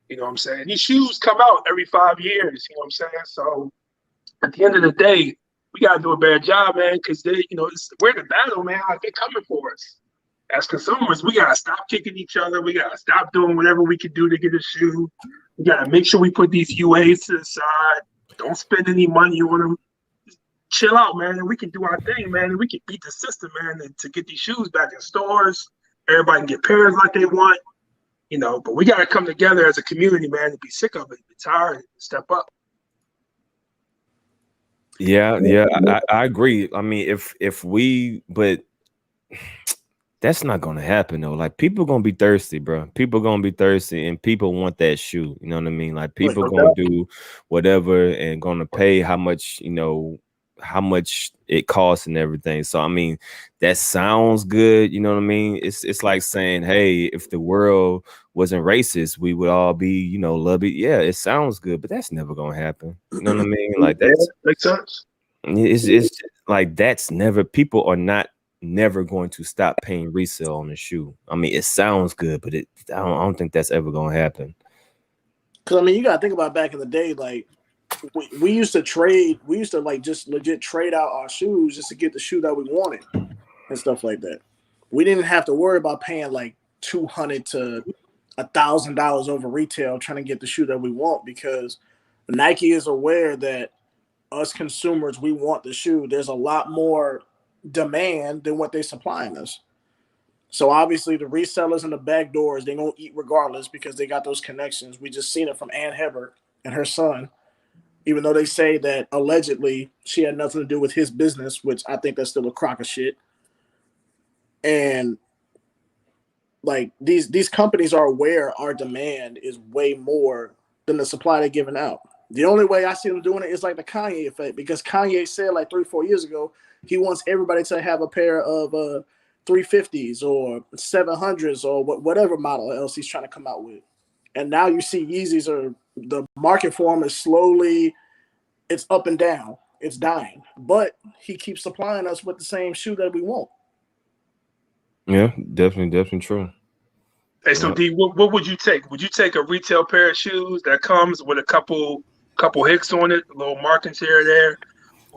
You know what I'm saying? These shoes come out every 5 years. You know what I'm saying? So at the end of the day, we gotta do a better job, man, because we're in the battle, man. Like they're coming for us. As consumers, we gotta stop kicking each other. We gotta stop doing whatever we can do to get a shoe. We gotta make sure we put these UAs to the side. Don't spend any money on them. Chill out, man, and we can do our thing, man, and we can beat the system, man, and to get these shoes back in stores. Everybody can get pairs like they want, but we got to come together as a community, man, and be sick of it, be tired, and step up. Yeah, I agree. I mean, but that's not gonna happen though. Like people gonna be thirsty, bro. People gonna be thirsty, and people want that shoe. You know what I mean? Like people gonna do whatever and gonna pay how much it costs and everything. So I mean, that sounds good. You know what I mean? It's like saying, hey, if the world wasn't racist, we would all be, love it. Yeah, it sounds good, but that's never gonna happen. You know what I mean? Like makes sense. It's like that's never. People are never going to stop paying resale on a shoe. I mean, it sounds good, but I don't think that's ever gonna happen. Because I mean, you gotta think about back in the day, like. We used to trade. We used to like just legit trade out our shoes just to get the shoe that we wanted and stuff like that. We didn't have to worry about paying like $200 to $1,000 over retail trying to get the shoe that we want, because Nike is aware that us consumers, we want the shoe. There's a lot more demand than what they're supplying us. So obviously the resellers and the backdoors, they're gonna eat regardless because they got those connections. We just seen it from Ann Hebert and her son. Even though they say that allegedly she had nothing to do with his business, which I think that's still a crock of shit. And like these companies are aware our demand is way more than the supply they're giving out. The only way I see them doing it is like the Kanye effect, because Kanye said like 3-4 years ago he wants everybody to have a pair of 350s or 700s or whatever model else he's trying to come out with. And now you see Yeezys are the market for them is slowly, it's up and down, it's dying, but he keeps supplying us with the same shoe that we want. Yeah, definitely true. Hey, so D, what would you take? Would you take a retail pair of shoes that comes with a couple hicks on it, a little markings here or there,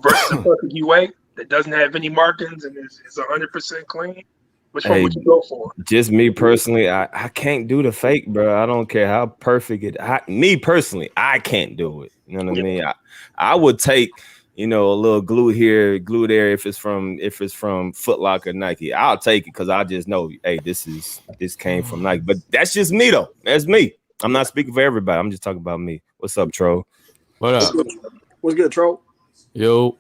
versus a perfect UA that doesn't have any markings and is 100% clean? Which one would you go for? Just me personally, I can't do the fake, bro. I don't care how perfect it. Me personally, I can't do it. You know what I mean? I would take, a little glue here, glue there. If it's from Foot Locker, Nike, I'll take it because I just know, hey, this came from Nike. But that's just me though. That's me. I'm not speaking for everybody. I'm just talking about me. What's up, Tro? What up? What's good, Tro? Yo.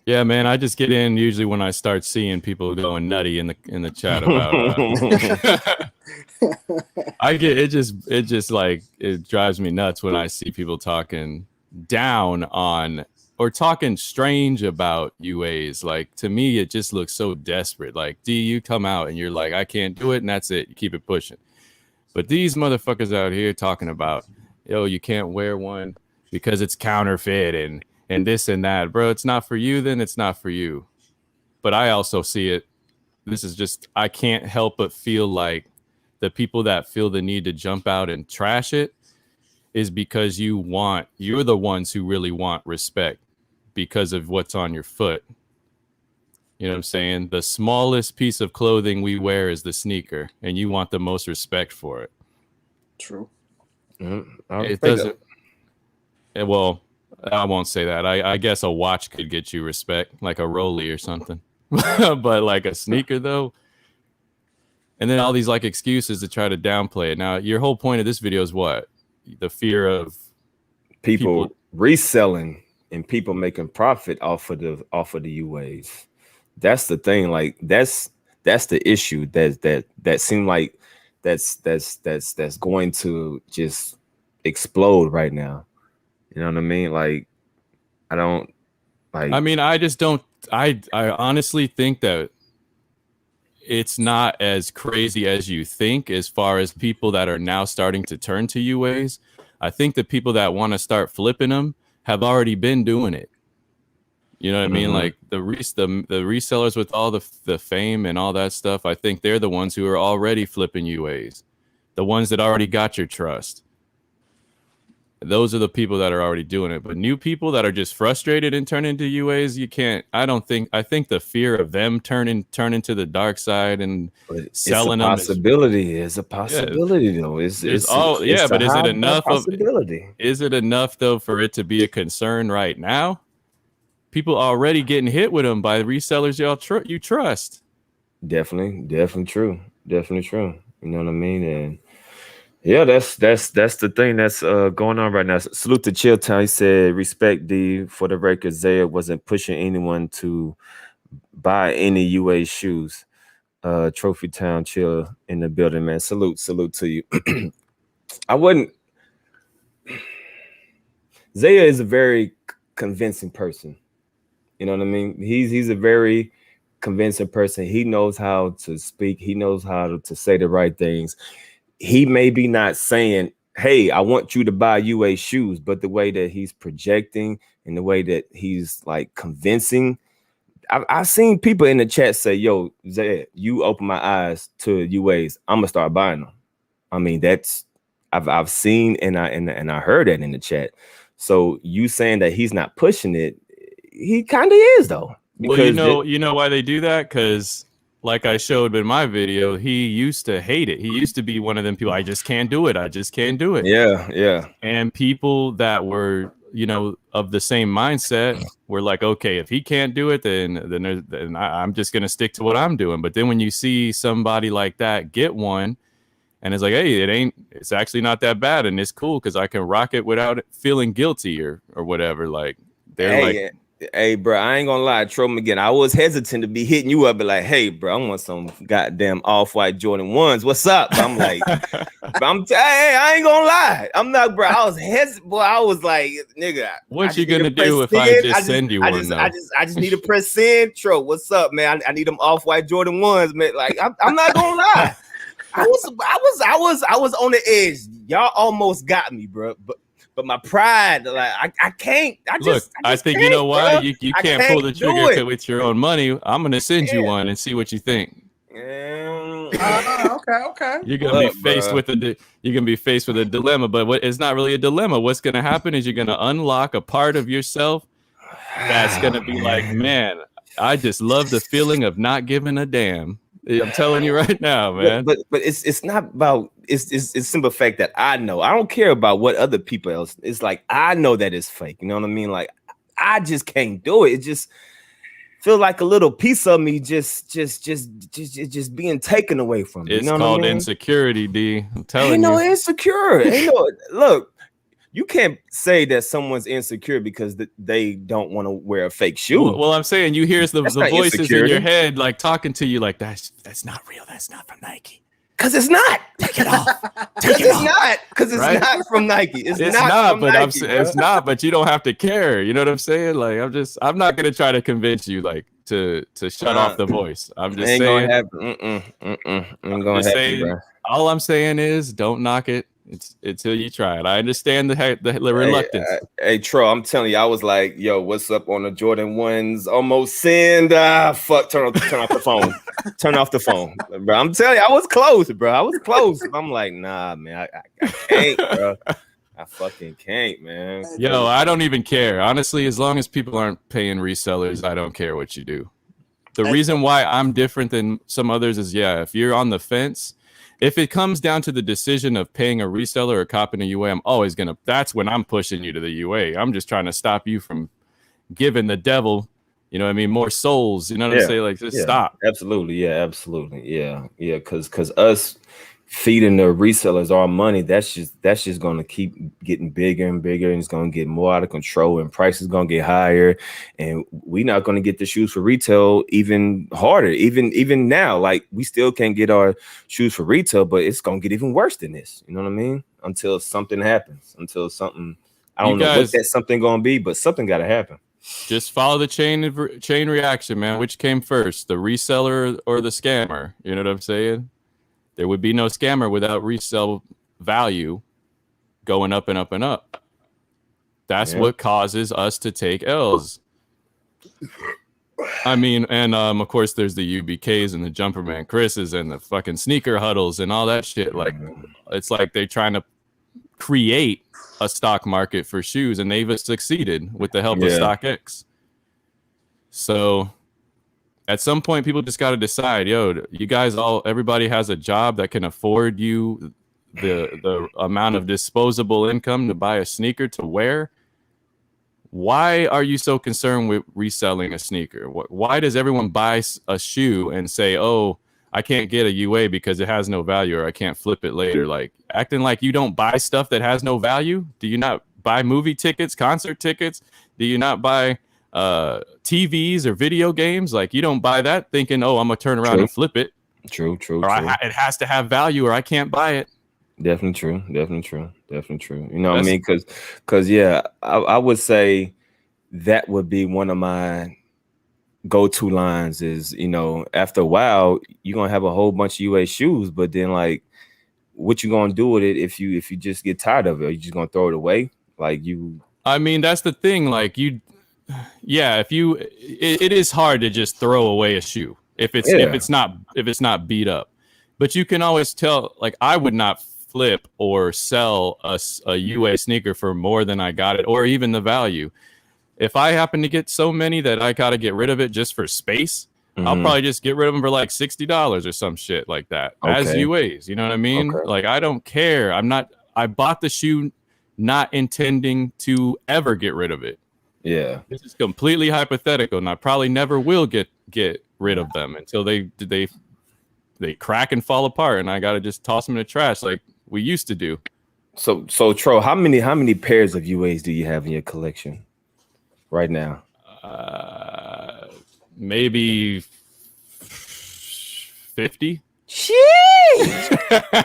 Yeah, man. I just get in usually when I start seeing people going nutty in the chat about. I get it. Just like it drives me nuts when I see people talking down on or talking strange about UAs. Like, to me, it just looks so desperate. Like, D, you come out and you're like, I can't do it, and that's it. You keep it pushing. But these motherfuckers out here talking about, yo, you can't wear one because it's counterfeit and this and that. Bro, it's not for you, then it's not for you. But I also see it. This is just, I can't help but feel like the people that feel the need to jump out and trash it is because you're the ones who really want respect because of what's on your foot. You know what I'm saying? The smallest piece of clothing we wear is the sneaker, and you want the most respect for it. True. It doesn't. Well, I won't say that. I guess a watch could get you respect, like a Rollie or something. But like a sneaker, though. And then all these like excuses to try to downplay it. Now, your whole point of this video is what? The fear of people reselling and people making profit off of the UAs. That's the thing. Like that's the issue that seemed like that's going to just explode right now. You know what I mean? Like I just don't. I honestly think that it's not as crazy as you think as far as people that are now starting to turn to UAs. I think the people that want to start flipping them have already been doing it. You know what I mean? Like the resellers with all the fame and all that stuff, I think they're the ones who are already flipping UAs. The ones that already got your trust. Those are the people that are already doing it. But new people that are just frustrated and turn into UAs, you can't. I think the fear of them turn into the dark side and selling them is a possibility though. But is it enough is it enough though for it to be a concern right now? People already getting hit with them by resellers you trust. Definitely true. You know what I mean? And yeah, that's the thing that's going on right now. Salute to Chilltown. He said, respect D. For the record, Zaya wasn't pushing anyone to buy any UA shoes. Trophy Town Chill in the building, man. Salute to you. I wouldn't. Zaya is a very convincing person. You know what I mean? He's a very convincing person. He knows how to speak. He knows how to say the right things. He may be not saying, hey, I want you to buy UA shoes, but the way that he's projecting and the way that he's like convincing, I've seen people in the chat say, yo, Zed, you open my eyes to UAs. I'm gonna start buying them. I mean, that's I've seen and I heard that in the chat. So you saying that he's not pushing it, he kind of is though. Well, you know why they do that? Because like I showed in my video, he used to hate it. He used to be one of them people, I just can't do it. Yeah. And people that were, of the same mindset were like, okay, if he can't do it, then I'm just going to stick to what I'm doing. But then when you see somebody like that get one and it's like, hey, it's actually not that bad. And it's cool because I can rock it without feeling guilty or whatever. Like they're Hey, bro, I ain't gonna lie, Trom again. I was hesitant to be hitting you up, but like, hey, bro, I want some goddamn off-white Jordan 1s. What's up? But I'm like, hey, I ain't gonna lie. I'm not, bro. I was hesitant, boy. I was like, nigga, what you gonna do if I just send you one? I just need to press send. Tro, what's up, man? I need them off-white Jordan 1s, man. Like, I'm not gonna lie. I was on the edge. Y'all almost got me, bro. But my pride, like I can't. I think you know why you can't pull the trigger with your own money. I'm gonna send you one and see what you think. Okay. You're gonna be faced with a dilemma, but it's not really a dilemma. What's gonna happen is you're gonna unlock a part of yourself that's gonna be like, man, I just love the feeling of not giving a damn. I'm telling you right now, man. But it's not about it's simple fact that I know. I don't care about what other people else. It's like I know that it's fake. You know what I mean? Like I just can't do it. It just feel like a little piece of me just being taken away from me. It's you know called what I mean? Insecurity, D. I'm telling ain't you. No insecure. Look. You can't say that someone's insecure because they don't want to wear a fake shoe. Well, I'm saying you hear the voices in your head like talking to you like that's not real. That's not from Nike. Because it's not. Take it off. Because it's not from Nike. It's not. But Nike, it's not. But you don't have to care. You know what I'm saying? Like I'm not gonna try to convince you like to shut off the voice. I'm just saying. Gonna happen. Ain't gonna happen, bro. All I'm saying is don't knock it. It's until you try it. I understand the reluctance. Hey, Tro, I'm telling you, I was like, yo, what's up on the Jordan 1s? Almost send. Fuck, turn off the phone. Turn off the phone. Bro, I'm telling you, I was close, bro. I was close. I'm like, nah, man, I can't, bro. I fucking can't, man. Yo, I don't even care. Honestly, as long as people aren't paying resellers, I don't care what you do. The reason why I'm different than some others is, if you're on the fence, if it comes down to the decision of paying a reseller or copying a UA, I'm always that's when I'm pushing you to the UA. I'm just trying to stop you from giving the devil, you know what I mean, more souls. You know what I'm saying? Like, just stop. Absolutely. Yeah, absolutely. Yeah. Because us feeding the resellers our money, that's just going to keep getting bigger and bigger, and it's going to get more out of control, and prices going to get higher, and we're not going to get the shoes for retail even harder. Even now, like we still can't get our shoes for retail, but it's going to get even worse than this. You know what I mean? Until something happens, I don't know what that something going to be, but something got to happen. Just follow the chain reaction, man. Which came first, the reseller or the scammer? You know what I'm saying? There would be no scammer without resale value going up and up and up. That's what causes us to take L's. I mean, and of course, there's the UBKs and the Jumperman Chris's and the fucking sneaker huddles and all that shit. Like, it's like they're trying to create a stock market for shoes, and they've succeeded with the help of StockX. So at some point, people just got to decide, you guys everybody has a job that can afford you the amount of disposable income to buy a sneaker to wear. Why are you so concerned with reselling a sneaker? Why does everyone buy a shoe and say, oh, I can't get a UA because it has no value, or I can't flip it later? Like, acting like you don't buy stuff that has no value. Do you not buy movie tickets, concert tickets? Do you not buy TVs or video games? Like, you don't buy that thinking, oh, I'm gonna turn around and flip it. True. It has to have value, or I can't buy it. Definitely true. You know what I mean? Because I would say that would be one of my go-to lines is, after a while you're gonna have a whole bunch of UA shoes, but then like, what you gonna do with it if you just get tired of it? Are you just gonna throw it away? Like, I mean, that's the thing. Like, it is hard to just throw away a shoe if it's not beat up, but you can always tell. Like, I would not flip or sell a UA sneaker for more than I got it, or even the value. If I happen to get so many that I got to get rid of it just for space, I'll probably just get rid of them for like $60 or some shit like that as UAs. You know what I mean? Okay. Like, I don't care. I bought the shoe not intending to ever get rid of it. Yeah. This is completely hypothetical, and I probably never will get rid of them until they crack and fall apart, and I got to just toss them in the trash like we used to do. So Tro, how many pairs of UAs do you have in your collection right now? Maybe 50. Jeez,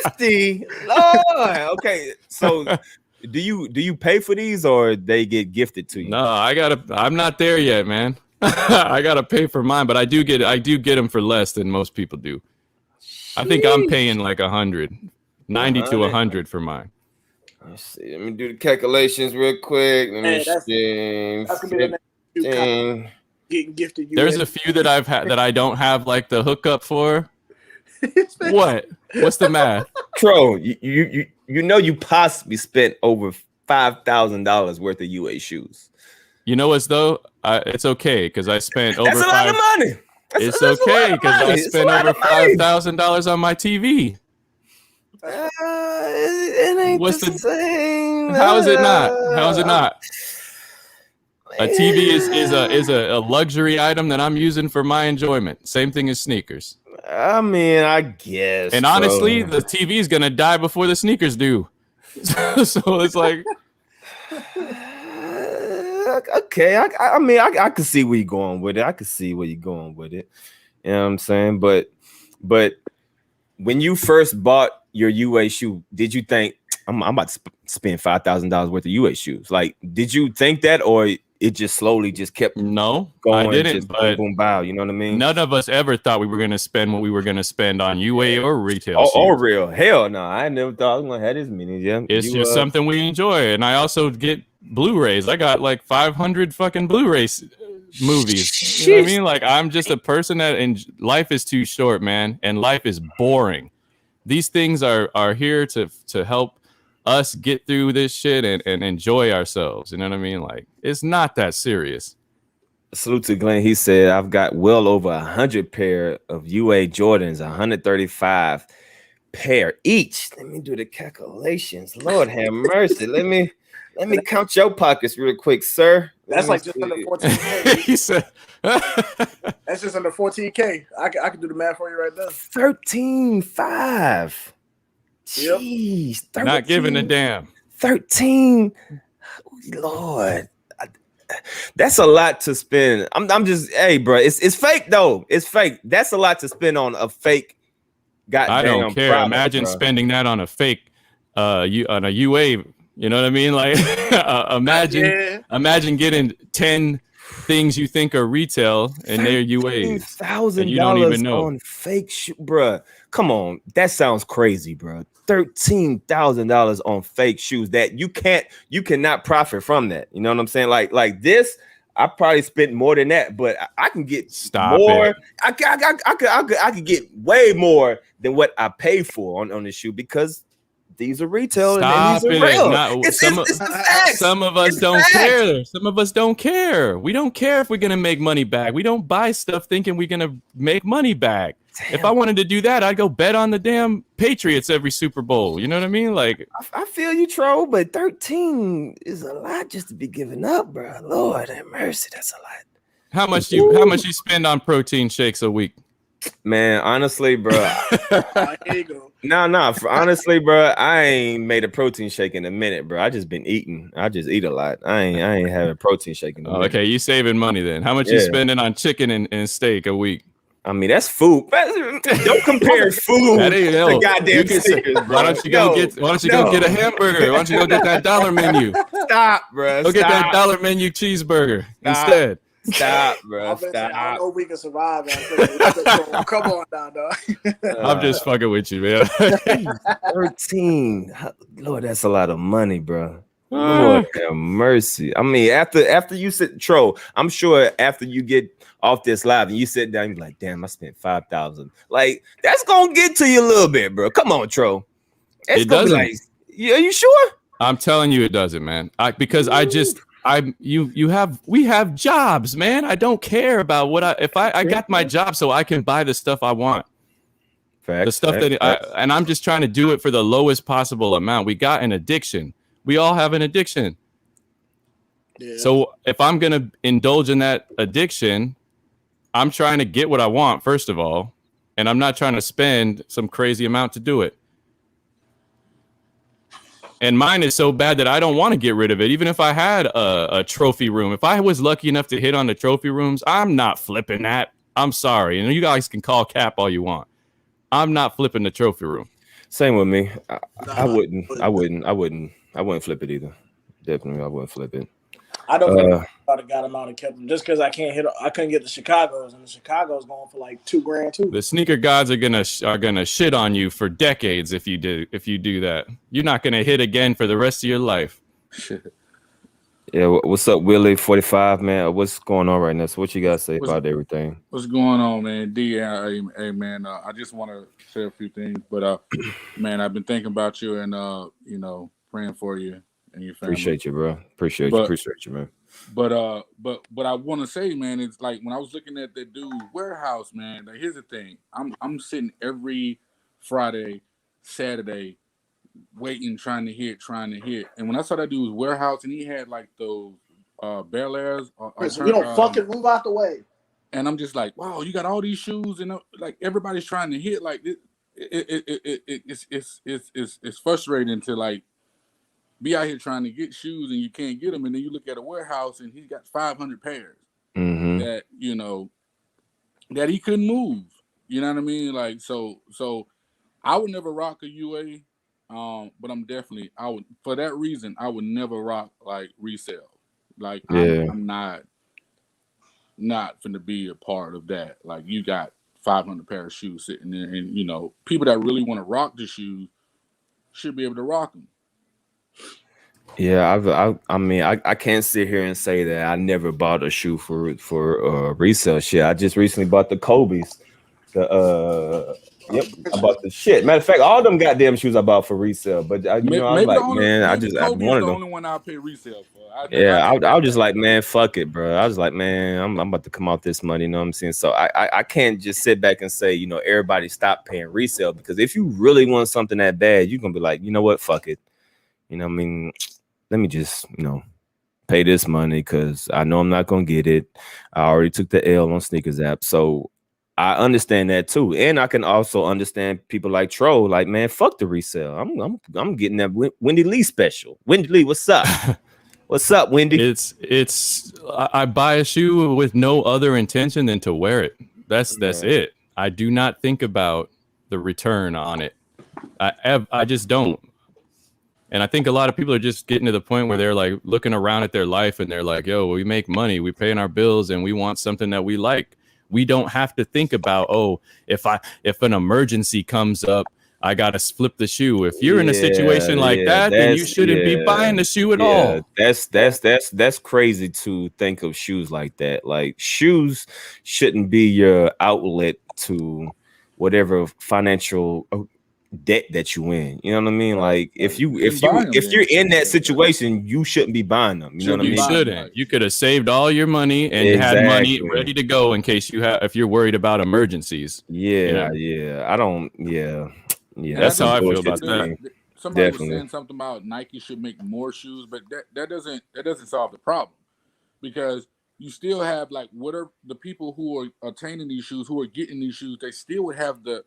50. Lord. Okay, so do you pay for these or they get gifted to you? No, I'm not there yet, man. I gotta pay for mine, but I do get them for less than most people do. I think I'm paying like 90 to 100 for mine. Let's see. Let me do the calculations real quick. Let me see. That's gonna be the next getting gifted. There's a few that I've had that I don't have like the hookup for. What? What's the math? Tro, you know you possibly spent over $5,000 worth of UA shoes. You know what though? It's okay because I spent over. That's a lot of money. It's okay because I spent over $5,000 on my TV. It ain't What's the same. How is it not? How is it not? A TV is a luxury item that I'm using for my enjoyment. Same thing as sneakers. I mean, I guess. And honestly, the TV is gonna die before the sneakers do. So it's like, okay. I mean, I can see where you're going with it. I can see where you're going with it. You know what I'm saying? But when you first bought your UA shoe, did you think I'm about to spend $5,000 worth of UA shoes? Like, did you think that, or it just slowly just kept going? I didn't. But boom, bow. You know what I mean? None of us ever thought we were going to spend what we were going to spend on UA or retail. Or real. Hell no. I never thought I was going to have this many. Yeah. It's just something we enjoy. And I also get Blu-rays. I got like 500 fucking Blu-rays movies. You know what I mean? Like, I'm just a person that life is too short, man. And life is boring. These things are here to help us get through this shit and enjoy ourselves. You know what I mean? Like, it's not that serious. Salute to Glenn. He said, I've got well over 100 pair of UA Jordans, 135 pair each. Let me do the calculations. Lord have mercy. Let me count your pockets real quick, sir. That's like just under 14K. He said, that's just under 14K. I can do the math for you right now. 13.5. Yep. Jeez, 13, not giving a damn. 13. Lord, that's a lot to spend. I'm just, hey, bro, it's fake though. It's fake. That's a lot to spend on a fake. Goddamn, I don't care. product, imagine bro. Spending that on a fake, on a UA. You know what I mean? Like, imagine getting 10 things you think are retail and they're UAs. $13,000 you don't even know on fake shoe, bro. Come on, that sounds crazy, bro. $13,000 on fake shoes that you cannot profit from that. You know what I'm saying? Like this, I probably spent more than that, but I can get more. It. I could get way more than what I pay for on the shoe because these are retail and these are real. It's the facts. Some of us don't care. Some of us don't care. We don't care if we're gonna make money back. We don't buy stuff thinking we're gonna make money back. Damn. If I wanted to do that, I'd go bet on the damn Patriots every Super Bowl. You know what I mean? Like, I feel you, Tro, but 13 is a lot just to be giving up, bro. Lord have mercy, that's a lot. How much you spend on protein shakes a week? Man, honestly, bro. Here you go. Honestly, bro, I ain't made a protein shake in a minute, bro. I just been eating. I just eat a lot. I ain't having a protein shake in a minute. Okay, you saving money then. How much you spending on chicken and steak a week? I mean, that's food. Don't compare food to goddamn stickers, bro. Why don't you go get a hamburger? Why don't you go get that dollar menu? Stop, bro. Go get that dollar menu cheeseburger instead. Stop, bro. Stop. Stop. I know we can survive. Come on now, dog. I'm just fucking with you, man. 13. Lord, that's a lot of money, bro. Lord have mercy. I mean, after you sit, Tro, I'm sure after you get off this live and you sit down, you're like, damn, I spent 5,000. Like, that's gonna get to you a little bit, bro. Come on, Tro. It doesn't. Like, yeah, you sure? I'm telling you, it doesn't, man. We have jobs, man. I don't care about I got my job so I can buy the stuff I want. Facts, the stuff and I'm just trying to do it for the lowest possible amount. We got an addiction. We all have an addiction. Yeah. So if I'm going to indulge in that addiction, I'm trying to get what I want, first of all, and I'm not trying to spend some crazy amount to do it. And mine is so bad that I don't want to get rid of it. Even if I had a trophy room, if I was lucky enough to hit on the trophy rooms, I'm not flipping that. I'm sorry. And you guys can call cap all you want. I'm not flipping the trophy room. Same with me. I wouldn't flip it either. Definitely, I wouldn't flip it. I don't think I would have got them out and kept them just because I couldn't get the Chicago's, and the Chicago's going for like $2,000 too. The sneaker gods are gonna shit on you for decades if you do that. You're not gonna hit again for the rest of your life. Yeah, what's up, Willie 45, man? What's going on right now? So what you guys say about everything? What's going on, man? D, hey man, I just want to say a few things, but man, I've been thinking about you and you know, praying for you and your family. Appreciate you, bro. Appreciate you, man. But I want to say, man, it's like when I was looking at that dude's warehouse, man. Like, here's the thing: I'm sitting every Friday, Saturday, waiting, trying to hit. And when I saw that dude's warehouse, and he had like those Bel Airs, we don't fucking move out the way. And I'm just like, wow, you got all these shoes, and like everybody's trying to hit. Like it's frustrating to like be out here trying to get shoes and you can't get them, and then you look at a warehouse and he's got 500 pairs that you know that he couldn't move. You know what I mean? Like so I would never rock a UA, but I would for that reason I would never rock like resale. Like I'm not finna be a part of that. Like you got 500 pair of shoes sitting there, and you know people that really want to rock the shoes should be able to rock them. Yeah, I mean, I can't sit here and say that I never bought a shoe for resale. Shit, I just recently bought the Kobe's. I bought the shit. Matter of fact, all them goddamn shoes I bought for resale. But I was like, man, I wanted the only one I pay resale for. I was just like, man, fuck it, bro. I was like, man, I'm about to come out this money. You know what I'm saying? So I can't just sit back and say, you know, everybody stop paying resale, because if you really want something that bad, you're gonna be like, you know what, fuck it. You know what I mean? Let me just, you know, pay this money because I know I'm not gonna get it. I already took the L on Sneakers app, so I understand that too. And I can also understand people like Tro, like, man, fuck the resale. I'm getting that Wendy Lee special. Wendy Lee, what's up? What's up, Wendy? I buy a shoe with no other intention than to wear it. That's it. I do not think about the return on it. I just don't. And I think a lot of people are just getting to the point where they're like looking around at their life and they're like, yo, we make money, we paying our bills, and we want something that we like. We don't have to think about, oh, if an emergency comes up, I gotta flip the shoe. If you're in a situation like that, then you shouldn't be buying the shoe at all. That's crazy to think of shoes like that. Like, shoes shouldn't be your outlet to whatever financial debt that you in. You know what I mean? Like, if you're in that situation, you shouldn't be buying them. You know what I mean? You shouldn't. You could have saved all your money and had money ready to go in case if you're worried about emergencies. Yeah. That's how I feel about that. Somebody was saying something about Nike should make more shoes, but that doesn't solve the problem, because you still have, like, what are the people who are obtaining these shoes, who are getting these shoes, they still would have the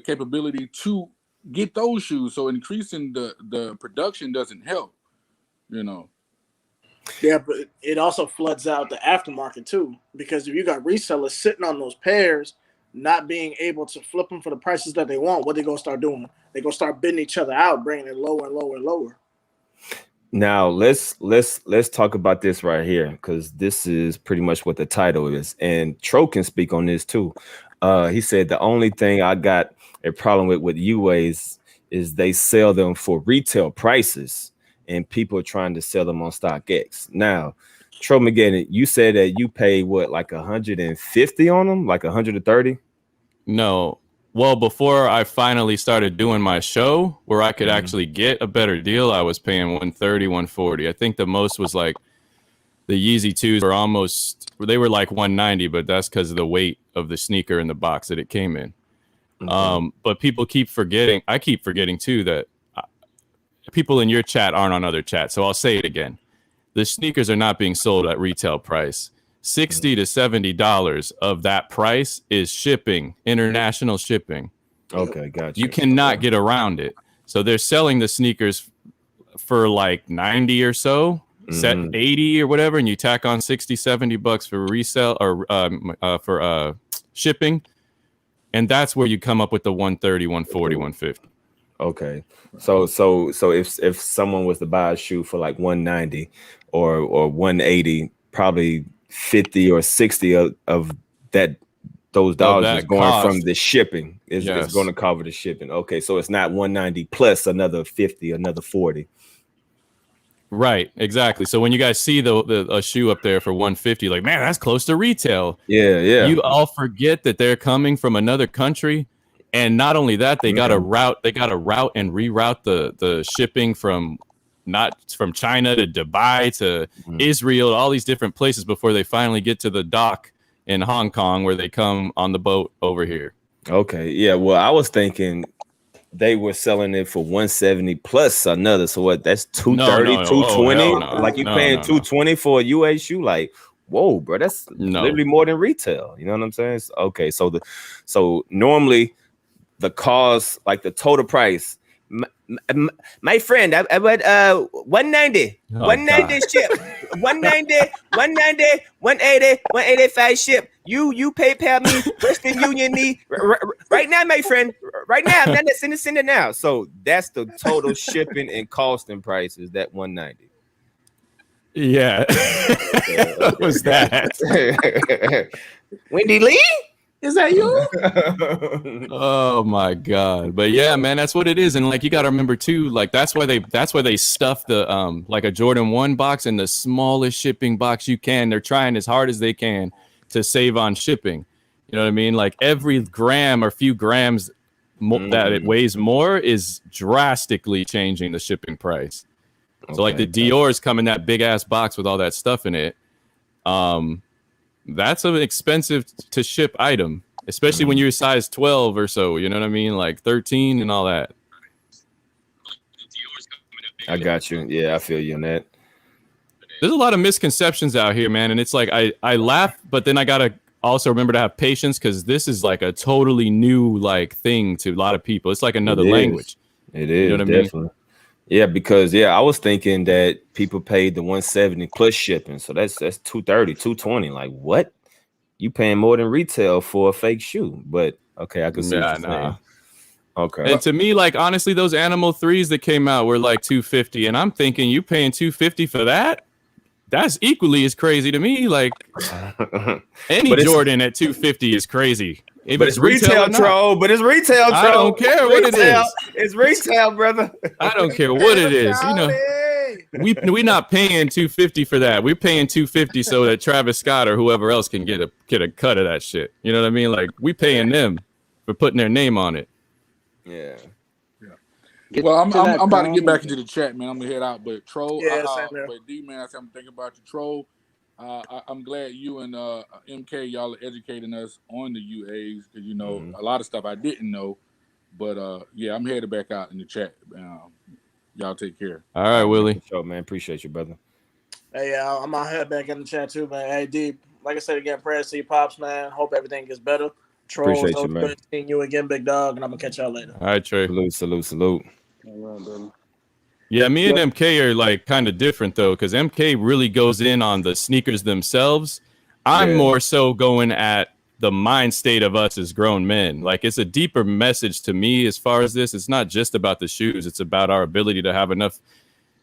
capability to get those shoes. So increasing the production doesn't help, you know. Yeah, but it also floods out the aftermarket too, because if you got resellers sitting on those pairs, not being able to flip them for the prices that they want, what they gonna start doing? They gonna start bidding each other out, bringing it lower and lower and lower. Now let's talk about this right here, because this is pretty much what the title is, and Tro can speak on this too. He said the only thing I got a problem with UAs is they sell them for retail prices, and people are trying to sell them on StockX. Now, Tro McGinn, you said that you paid what, like 150 on them, like 130? No. Well, before I finally started doing my show where I could actually get a better deal, I was paying 130, 140. I think the most was like the Yeezy 2s they were like 190, but that's because of the weight of the sneaker in the box that it came in. But people keep forgetting. I keep forgetting too that people in your chat aren't on other chats. So I'll say it again. The sneakers are not being sold at retail price. $60 to $70 of that price is shipping, international shipping. Okay, gotcha. You cannot get around it. So they're selling the sneakers for like 90 or so, set 80 or whatever, and you tack on 60, $70 for resale or for shipping. And that's where you come up with the 130, 140, 150. Okay. So if someone was to buy a shoe for like 190 or 180, probably 50 or 60 of that those dollars is going cost from the shipping. It's going to cover the shipping. Okay, so it's not 190 plus another 50, another 40. Right, exactly. So when you guys see a shoe up there for 150, like, man, that's close to retail. Yeah. You all forget that they're coming from another country, and not only that, they got to route and reroute the shipping from China to Dubai to Israel, all these different places before they finally get to the dock in Hong Kong where they come on the boat over here. Okay, yeah. Well, I was thinking they were selling it for 170 plus another. So what? That's 230, 220. Like you paying 220 for a UA shoe? Like, whoa, bro, that's literally more than retail. You know what I'm saying? Okay, so normally the cost, like the total price. My friend, I went 190, 190 ship, 190, 190, 180, 185 ship. You PayPal me, Western Union me right now, my friend. Right now, I'm not send it now. So that's the total shipping and costing prices. That 190. Yeah, what was that? Wendy Lee? Is that you? Oh my God. But yeah, man, that's what it is. And like, you got to remember too, like that's why they stuff the like a Jordan 1 box in the smallest shipping box you can. They're trying as hard as they can to save on shipping. You know what I mean? Like every gram or few grams that it weighs more is drastically changing the shipping price. So like the Dior's come in that big ass box with all that stuff in it. That's an expensive to ship item, especially when you're size 12 or so, you know what I mean? Like 13 and all that. I got you. Yeah, I feel you on that. There's a lot of misconceptions out here, man. And it's like, I laugh, but then I got to also remember to have patience because this is like a totally new like thing to a lot of people. It's like another language. It is, you know what definitely. I mean? Yeah, because I was thinking that people paid the 170 plus shipping. So that's 230, 220. Like what? You paying more than retail for a fake shoe. But okay, I can see what you're saying. Okay. And to me, like honestly, those Animal 3s that came out were like 250. And I'm thinking you paying 250 for that? That's equally as crazy to me. Like any Jordan at 250 is crazy. But it's retail, troll. But it's retail, troll. I don't care what it is. It's retail, brother. I don't care what it is. You know, we not paying $250 for that. We're paying $250 so that Travis Scott or whoever else can get a cut of that shit. You know what I mean? Like we paying them for putting their name on it. Yeah. Well, I'm about to get back into the chat, man. I'm gonna head out, but Troll, but D man, I'm thinking about you, Troll. I'm glad you and MK y'all are educating us on the UAs because you know a lot of stuff I didn't know. But yeah, I'm headed back out in the chat. Y'all take care. All right, Willie. Sure, man. Appreciate you, brother. Hey, I'm out head back in the chat too, man. Hey, D, like I said again, prayers to you, pops, man. Hope everything gets better. Troll, appreciate you, man. Good seeing you again, big dog, and I'm gonna catch y'all later. All right, Trey. Salute. All right, brother. Yeah, me and MK are like kind of different though, because MK really goes in on the sneakers themselves. I'm more so going at the mind state of us as grown men. Like it's a deeper message to me as far as this. It's not just about the shoes. It's about our ability to have enough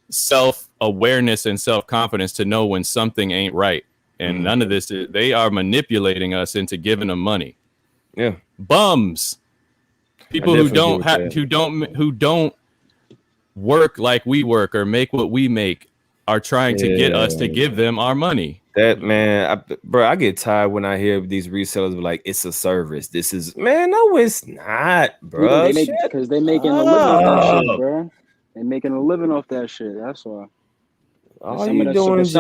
self-awareness and self-confidence to know when something ain't right. And none of this, they are manipulating us into giving them money. Yeah. Bums. People who don't work like we work or make what we make are trying to get us to give them our money. That man, I get tired when I hear these resellers be like, it's a service. This is, man, no, it's not, bro. Because they making a living off that shit, bro. They making a living off that shit. That's why. All you doing is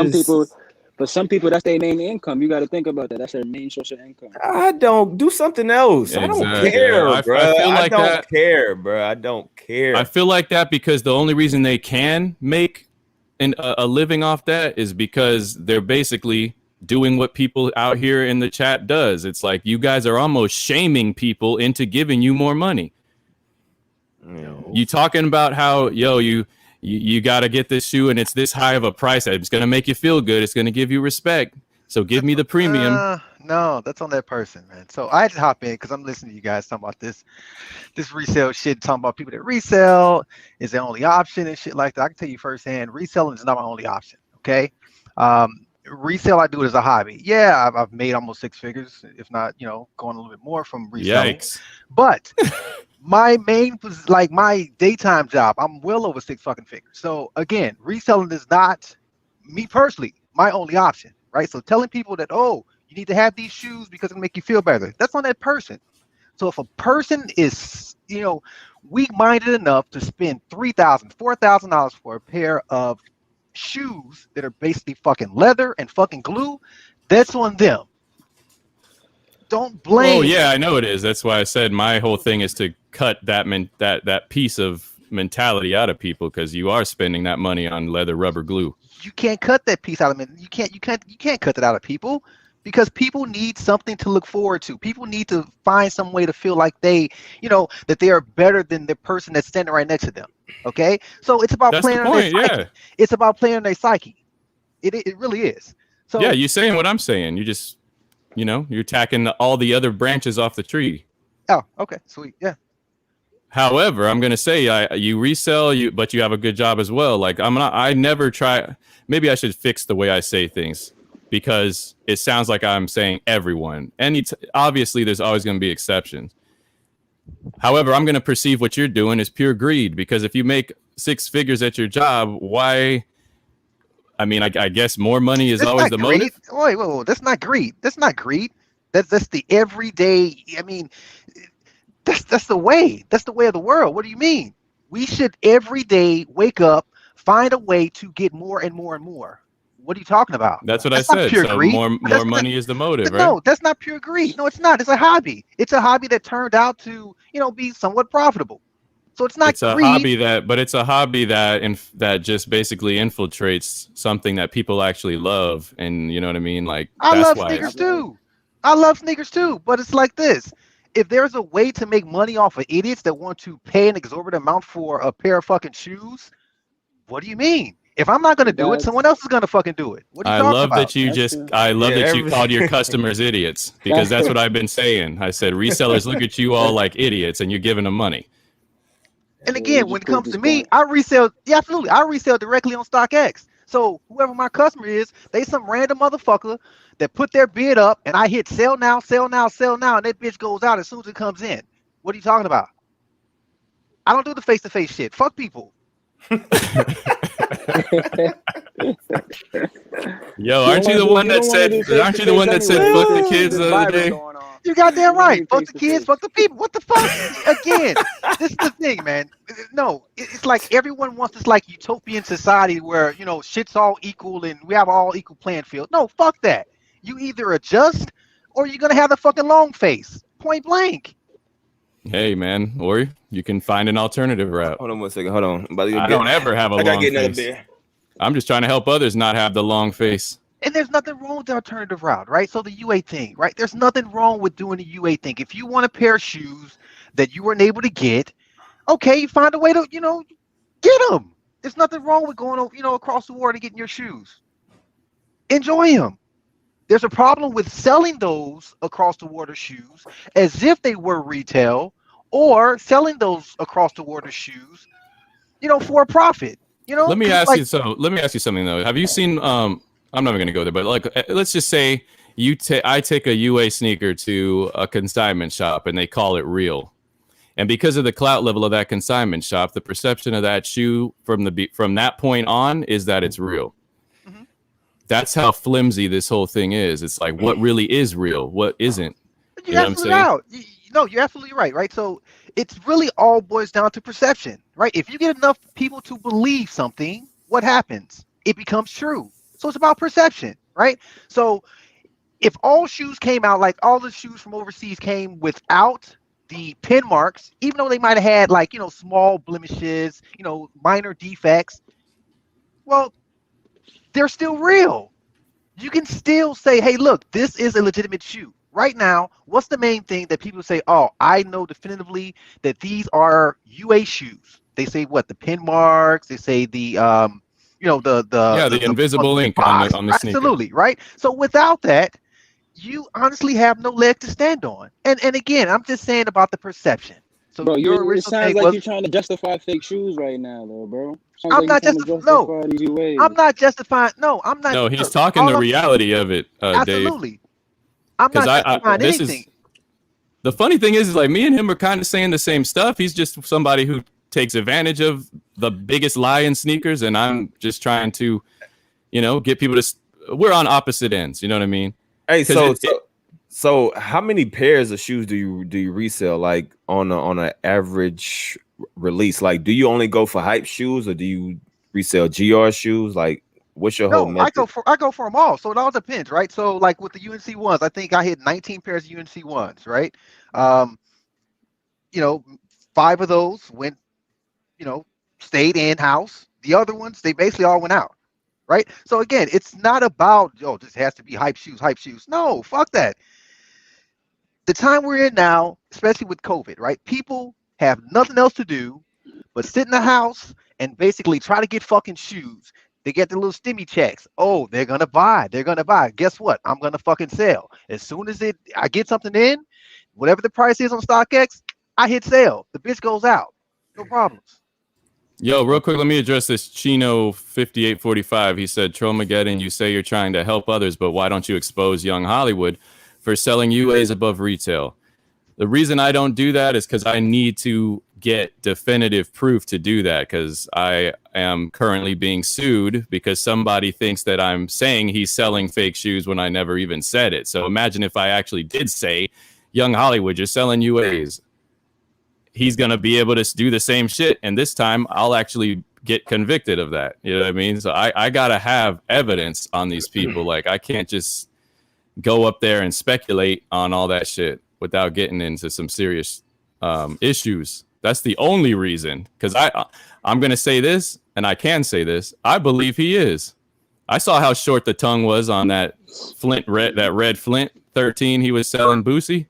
For some people, that's their main income. You got to think about that. That's their main source of income. I don't do something else. Exactly. I don't care, bro. I don't care, bro. I don't care. I feel like that because the only reason they can make a living off that is because they're basically doing what people out here in the chat does. It's like you guys are almost shaming people into giving you more money. You talking about how you you got to get this shoe and it's this high of a price. It's going to make you feel good. It's going to give you respect. So give me the premium. No, that's on that person, man. So I had to hop in because I'm listening to you guys talking about this resale shit, talking about people that resell is the only option and shit like that. I can tell you firsthand, reselling is not my only option. Okay. Resale, I do it as a hobby. Yeah, I've made almost 6 figures, if not, going a little bit more from reselling. Yikes. But my main was like my daytime job. I'm well over 6 fucking figures. So again, reselling is not, me personally, my only option, right? So telling people that, oh, you need to have these shoes because it'll make you feel better, that's on that person. So if a person is, weak-minded enough to spend $3,000, $4,000 for a pair of shoes that are basically fucking leather and fucking glue, that's on them. Don't blame. Oh yeah, I know it is. That's why I said my whole thing is to cut that piece of mentality out of people, because you are spending that money on leather, rubber, glue. You can't cut that piece out of them. You can't cut that out of people, because people need something to look forward to. People need to find some way to feel like they, that they are better than the person that's standing right next to them. Okay, so it's about playing on their psyche. Yeah. It's about playing on their psyche. It really is. So yeah, you're saying what I'm saying. You just, you're attacking all the other branches off the tree. Oh, okay, sweet, yeah. However, I'm gonna say you resell, but you have a good job as well. Like I never try. Maybe I should fix the way I say things, because it sounds like I'm saying everyone. Obviously, there's always going to be exceptions. However, I'm going to perceive what you're doing as pure greed, because if you make 6 figures at your job, why? I mean, I guess more money is always the motive. Wait, that's not greed. That's not greed. That's the everyday. I mean, that's the way. That's the way of the world. What do you mean? We should every day wake up, find a way to get more and more and more. What are you talking about? That's what I said. So more money is the motive, right? No, that's not pure greed. No, it's not. It's a hobby. It's a hobby that turned out to, be somewhat profitable. So it's not. It's a hobby that just basically infiltrates something that people actually love, and you know what I mean. Like I love sneakers too. I love sneakers too, but it's like this. If there's a way to make money off of idiots that want to pay an exorbitant amount for a pair of fucking shoes, what do you mean? If I'm not going to do it, someone else is going to fucking do it. What are you talking about? I love that you called your customers idiots, because that's what I've been saying. I said resellers look at you all like idiots and you're giving them money. And again, when it comes to me, I resell. Yeah, absolutely. I resell directly on StockX. So whoever my customer is, they some random motherfucker that put their bid up and I hit sell now, sell now, sell now, and that bitch goes out as soon as it comes in. What are you talking about? I don't do the face-to-face shit. Fuck people. Yo, aren't you the one that said fuck the kids the other day? You goddamn right. Fuck the kids, fuck the people. What the fuck? Again, this is the thing, man. No, it's like everyone wants this like utopian society where, shit's all equal and we have all equal playing field. No, fuck that. You either adjust or you're gonna have the fucking long face. Point blank. Hey, man, or you can find an alternative route. Hold on 1 second. Hold on. I don't ever have a long face. I'm just trying to help others not have the long face. And there's nothing wrong with the alternative route, right? So the UA thing, right? There's nothing wrong with doing the UA thing. If you want a pair of shoes that you weren't able to get, okay, you find a way to, get them. There's nothing wrong with going, across the water and getting your shoes. Enjoy them. There's a problem with selling those across the water shoes as if they were retail, or selling those across the water shoes, for a profit. Let me ask you something though. Have you seen? I'm not even going to go there, but like, let's just say I take a UA sneaker to a consignment shop and they call it real, and because of the clout level of that consignment shop, the perception of that shoe from that point on is that it's real. That's how flimsy this whole thing is. It's like, what really is real? What isn't? You know what I'm saying? No, you're absolutely right? So it's really all boils down to perception, right? If you get enough people to believe something, what happens? It becomes true. So it's about perception, right? So if all shoes came out, like all the shoes from overseas came without the pin marks, even though they might have had like, small blemishes, minor defects, well, they're still real. You can still say, hey, look, this is a legitimate shoe. Right now, what's the main thing that people say, oh, I know definitively that these are UA shoes? They say what, the pin marks. They say the the invisible ink on the sneaker. Absolutely, right. So without that, you honestly have no leg to stand on. And again, I'm just saying about the perception. So bro, your it sounds take like was, you're trying to justify fake shoes right now, though, bro. I'm not justifying. No, I'm not justifying. No, I'm not. No, he's look, talking the reality of it, Dave. absolutely. I'm not justifying anything. The funny thing is like me and him are kind of saying the same stuff. He's just somebody who takes advantage of the biggest lie in sneakers, and I'm just trying to, get people to. We're on opposite ends. You know what I mean? Hey, so how many pairs of shoes do you resell, like on an average release? Like, do you only go for hype shoes, or do you resell GR shoes? Like, what's your whole method? I go for them all. So it all depends, right? So like with the UNC ones, I think I hit 19 pairs of UNC ones, right? 5 of those went, stayed in house. The other ones, they basically all went out, right? So again, it's not about, this has to be hype shoes. No, fuck that. The time we're in now, especially with COVID, right? People have nothing else to do but sit in the house and basically try to get fucking shoes. They get the little stimmy checks. Oh, they're gonna buy. Guess what? I'm gonna fucking sell. As soon as I get something in, whatever the price is on StockX, I hit sale. The bitch goes out. No problems. Yo, real quick, let me address this Chino 5845. He said, Tromageddon, you say you're trying to help others, but why don't you expose young Hollywood for selling UAs above retail? The reason I don't do that is because I need to get definitive proof to do that, because I am currently being sued because somebody thinks that I'm saying he's selling fake shoes when I never even said it. So imagine if I actually did say, young Hollywood, you're selling UAs. He's going to be able to do the same shit. And this time I'll actually get convicted of that. You know what I mean? So I got to have evidence on these people. Like, I can't just go up there and speculate on all that shit without getting into some serious issues. That's the only reason. Because I'm going to say this, and I can say this. I believe he is. I saw how short the tongue was on that red Flint 13 he was selling Boosie.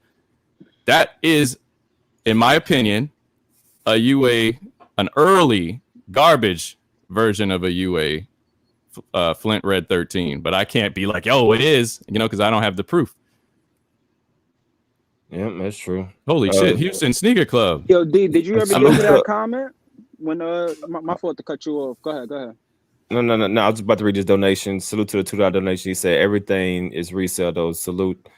That is, in my opinion, a UA, an early garbage version of a UA Flint Red 13. But I can't be like, it is, because I don't have the proof. Yeah, that's true. Holy shit, Houston Sneaker Club. Yo, D, did you ever get to that comment? When my fault to cut you off. Go ahead. No. I was about to read this donation. Salute to the $2 donation. He said everything is resale though. Salute,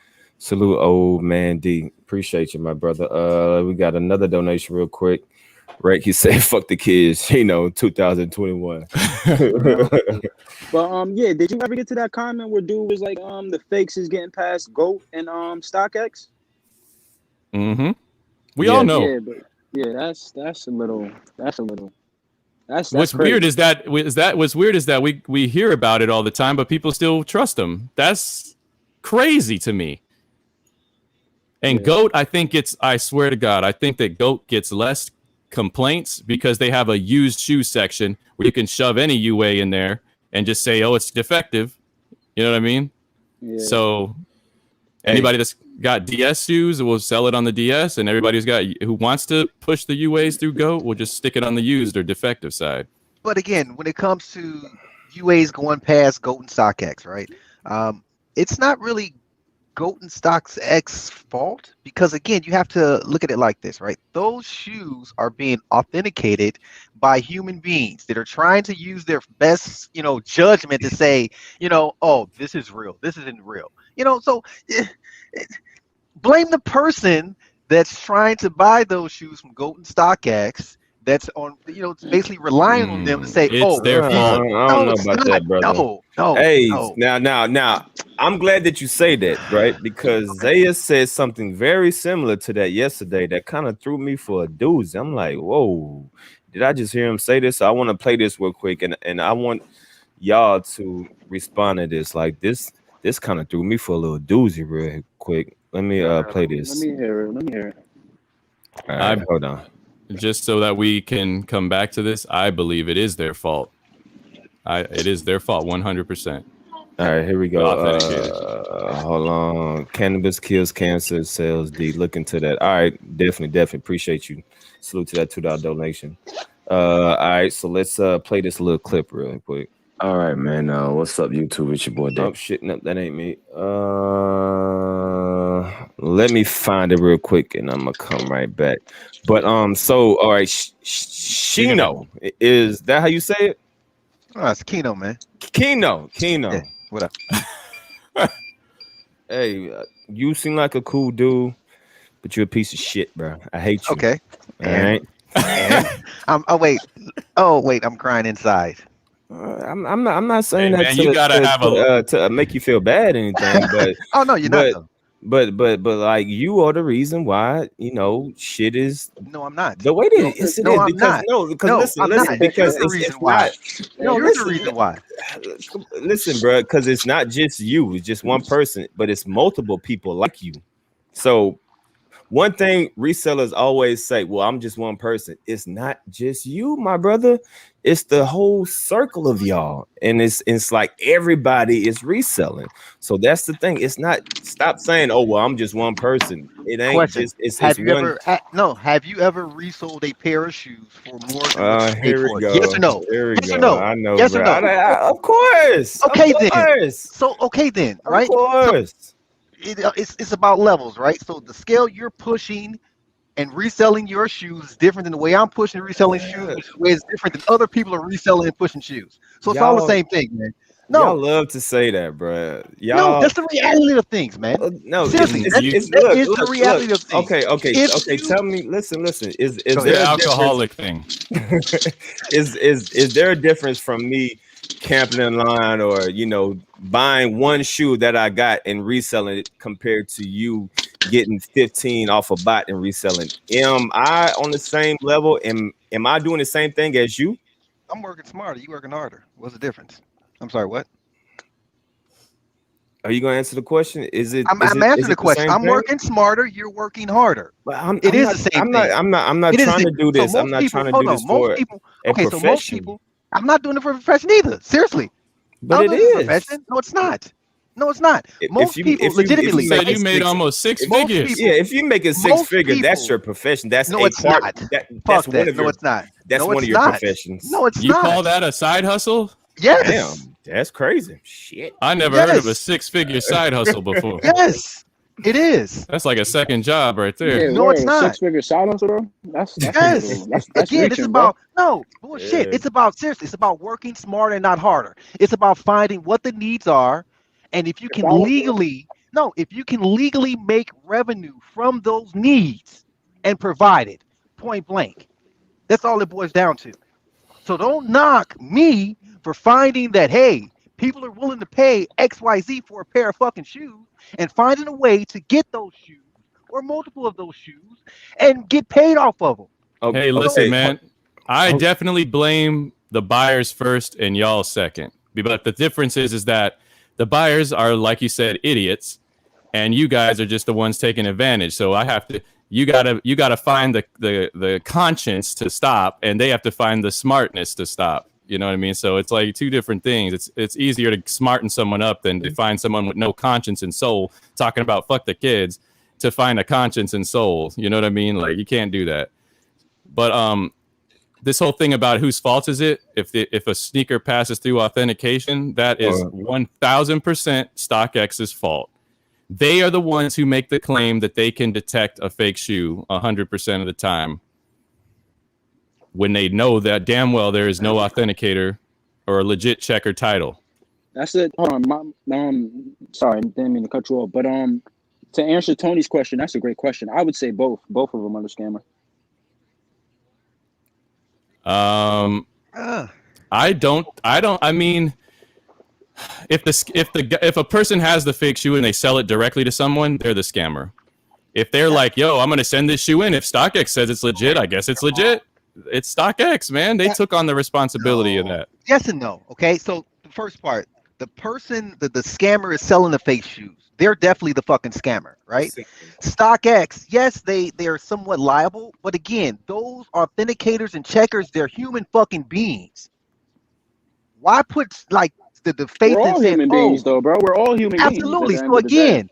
old man D. Appreciate you, my brother. We got another donation real quick. Right, he said, "Fuck the kids," 2021. But yeah, did you ever get to that comment where dude was like, the fakes is getting past GOAT and StockX? Mm-hmm. We all know. Yeah, but that's a little. That's what's crazy. weird is that we hear about it all the time, but people still trust them. That's crazy to me. And GOAT, I swear to God, I think that GOAT gets less complaints because they have a used shoe section where you can shove any UA in there and just say, it's defective. You know what I mean? Yeah. So anybody that's got DS shoes will sell it on the DS, and everybody who wants to push the UAs through GOAT will just stick it on the used or defective side. But again, when it comes to UAs going past GOAT and StockX, right? It's not really GOAT and StockX fault, because again, you have to look at it like this, right? Those shoes are being authenticated by human beings that are trying to use their best, judgment to say, this is real, this isn't real. So blame the person that's trying to buy those shoes from GOAT and StockX. That's on, basically relying on them to say, it's their fault. I don't know about that, brother. No. Hey, now, I'm glad that you say that, right? Because Zaya said something very similar to that yesterday that kind of threw me for a doozy. I'm like, whoa, did I just hear him say this? So I want to play this real quick, and I want y'all to respond to this. Like, this kind of threw me for a little doozy real quick. Let me play this. Let me hear it. All right, hold on. Just so that we can come back to this, I believe it is their fault. It is their fault, 100%. All right, here we go. Hold on. Cannabis kills cancer, sells D. Look into that. All right, definitely appreciate you. Salute to that $2 donation. All right, so let's play this little clip real quick. All right, man. What's up, YouTube? It's your boy Dave. Oh shit, no, that ain't me. Let me find it real quick, and I'm gonna come right back. But so all right, Shino, is that how you say it? Oh, it's Kino, man. Kino. Yeah, what up? Hey, you seem like a cool dude, but you're a piece of shit, bro. I hate you. Okay. All right. Oh wait, I'm crying inside. I'm not saying Hey, that man, you gotta have to make you feel bad or anything, but Oh no, you're not. Though. but like you are the reason why shit is No, I'm not. the way it is. Yes, it No, is I'm because not. listen, No, listen, I'm listen, not. because You're the it's reason not. why. No, You're the reason why. Listen, bro, because it's not just you. It's just one person, but it's multiple people like you. So one thing resellers always say, well, I'm just one person. It's not just you, my brother. It's the whole circle of y'all. And it's like everybody is reselling. So that's the thing. It's not, stop saying, oh, well, I'm just one person. It ain't Question: just, it's Have you one. have you ever resold a pair of shoes for more than what you paid Here we for it? go. Yes or no? Here we Yes or go. no? I know, Yes bro. or no? Of course. Okay Of then. course. So okay then, Of right? course. So it's about levels, right? So the scale you're pushing and reselling your shoes is different than the way I'm pushing and reselling shoes, which is the way it's different than other people are reselling and pushing shoes. So it's all the same thing, man. Y'all No, love to say that, bro. no, Y'all that's the reality of things, man. no, Seriously, it's that is the look. reality of things. Okay. If you Tell me, listen. Is go there the ahead. a difference? alcoholic thing. is there a difference from me camping in line or buying one shoe that I got and reselling it compared to you getting 15 off a bot and reselling? Am I on the same level? Am I doing the same thing as you? I'm working smarter, you working harder. What's the difference? I'm sorry, what? Are you gonna answer the question? Is it I'm is answering the it the question. same I'm thing? working smarter, you're working harder. But It is the same thing. I'm not It is the trying to same. do So this. I'm most not people, trying to hold do on, this most for people, a okay, so most profession. people, I'm not doing it for a profession either. Seriously. I But don't it do this for a is. profession. No, it's not. No, it's not. If Most people, you You legitimately, said make you it made six, almost six most figures. people, if you make it six most figure, that's people, your profession. That's no, a it's part. not. That's Fuck one that. of No, your it's not. that's No, one of it's your not. professions. No, it's You not. call that a side hustle? Yes. Damn, that's crazy. Shit. I never heard of a Yes. 6-figure side hustle before. Yes. It is. That's like a second job right there. Yeah, No, it's word. not. 6-figure silence, bro. That's a Yes. little. That's Again, it's reaching, bro. about no bullshit. Yeah. It's about seriously. It's about working smarter and not harder. It's about finding what the needs are, and if you can legally make revenue from those needs and provide it, point blank. That's all it boils down to. So don't knock me for finding that hey, people are willing to pay XYZ for a pair of fucking shoes and finding a way to get those shoes or multiple of those shoes and get paid off of them. Hey, listen, man. I definitely blame the buyers first and y'all second. But the difference is that the buyers are, like you said, idiots, and you guys are just the ones taking advantage. So you gotta find the conscience to stop, and they have to find the smartness to stop. You know what I mean? So it's like two different things. It's easier to smarten someone up than to find someone with no conscience and soul talking about fuck the kids to find a conscience and soul. You know what I mean? Like you can't do that. But this whole thing about whose fault is it? If a sneaker passes through authentication, that is 1000% StockX's fault. They are the ones who make the claim that they can detect a fake shoe 100% of the time, when they know that damn well there is no authenticator or a legit checker title. That's it. Hold on, sorry, didn't mean to cut you off, but to answer Tony's question, that's a great question. I would say both of them are the scammer. I mean, if a person has the fake shoe and they sell it directly to someone, they're the scammer. If they're like, yo, I'm going to send this shoe in. If StockX says it's legit, I guess it's legit. It's StockX, man. They took on the responsibility of that. Yes and no. Okay. So the first part, the person, the scammer is selling the fake shoes. They're definitely the fucking scammer, right? StockX, yes, they're somewhat liable, but again, those authenticators and checkers, they're human fucking beings. Why put like the faith We're all in saying, human beings, though, bro? We're all human beings. Absolutely. So again,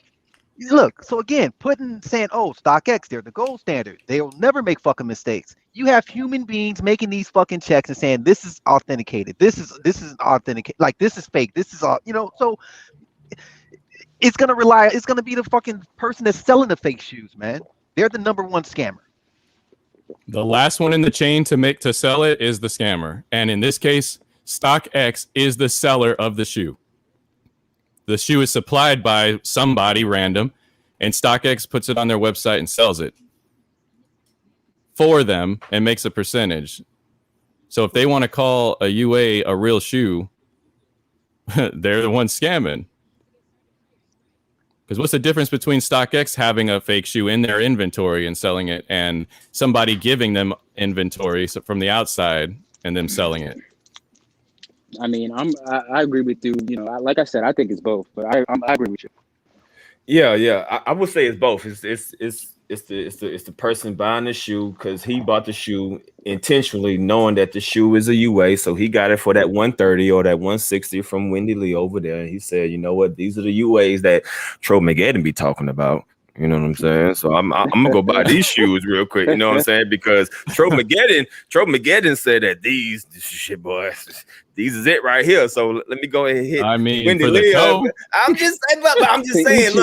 Look, so again, saying, oh, StockX, they're the gold standard. They'll never make fucking mistakes. You have human beings making these fucking checks and saying this is authenticated. This is authenticated. Like this is fake. This is all, so it's gonna be the fucking person that's selling the fake shoes, man. They're the number one scammer. The last one in the chain to sell it is the scammer. And in this case, StockX is the seller of the shoe. The shoe is supplied by somebody random, and StockX puts it on their website and sells it for them and makes a percentage. So if they want to call a UA a real shoe, they're the ones scamming. Because what's the difference between StockX having a fake shoe in their inventory and selling it, and somebody giving them inventory from the outside and them selling it? I mean, I agree with you. Like I said, I think it's both, but I agree with you. Yeah. I would say it's both. It's the person buying the shoe because he bought the shoe intentionally, knowing that the shoe is a UA, so he got it for that 130 or that 160 from Wendy Lee over there. And he said, you know what, these are the UAs that Tromageddon be talking about. You know what I'm saying? So I'm gonna go buy these shoes real quick. You know what I'm saying? Because Tromageddon said that these shit, boys, these is it right here. So let me go ahead and hit. I mean, Wendy for Lee. the toe. I'm just saying.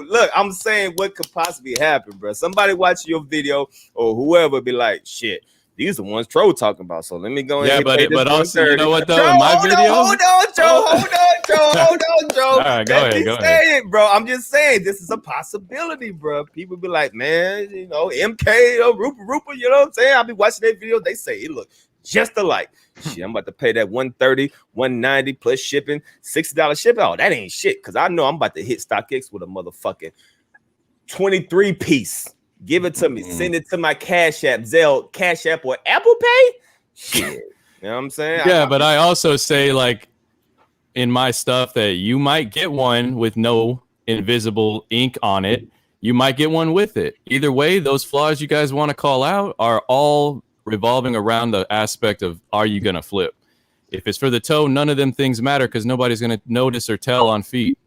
Look. I'm saying what could possibly happen, bro. Somebody watching your video or whoever be like, shit. These are the ones Tro talking about. So let me go ahead. Yeah, but also, you know what though? Tro, in my videos, hold on, Tro. All right, go ahead. Bro, I'm just saying this is a possibility, bro. People be like, man, MK or Rupa, you know what I'm saying? I'll be watching their videos. They say it look just alike. Shit, I'm about to pay that 130, 190 plus shipping, $60 shipping. Oh, that ain't shit. Cause I know I'm about to hit StockX with a motherfucking 23 piece. Give it to me. Send it to my Cash App, Zelle, Cash App, or Apple Pay. Shit. You know what I'm saying? Yeah, but I also say, like, in my stuff that you might get one with no invisible ink on it. You might get one with it. Either way, those flaws you guys want to call out are all revolving around the aspect of, are you going to flip? If it's for the toe, none of them things matter because nobody's going to notice or tell on feet.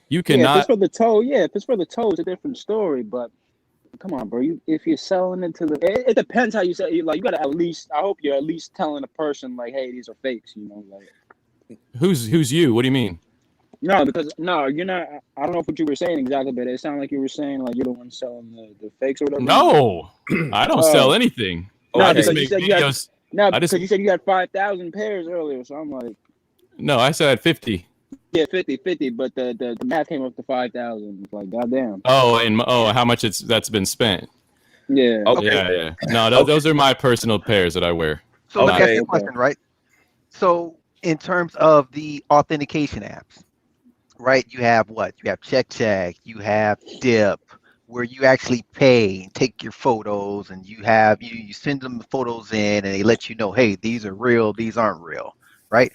You cannot. If it's for the toe, it's a different story, but come on, bro. If you're selling it to it depends how you sell. You gotta at least. I hope you're at least telling a person like, "Hey, these are fakes." Like who's you? What do you mean? No, because you're not. I don't know what you were saying exactly, but it sounded like you were saying like you're the one selling the fakes or whatever. No, I don't sell anything. No, I just because make you said videos. because you said you had 5,000 pairs earlier, so I'm like. No, I said 50. Yeah, 50, but the math came up to 5,000. Like, goddamn. How much that's been spent? Yeah. Okay. Yeah. No, those are my personal pairs that I wear. So let me ask you a question, right? So in terms of the authentication apps, right? You have what? You have Check, you have Dip, where you actually pay and take your photos, and you send them the photos in, and they let you know, hey, these are real, these aren't real, right?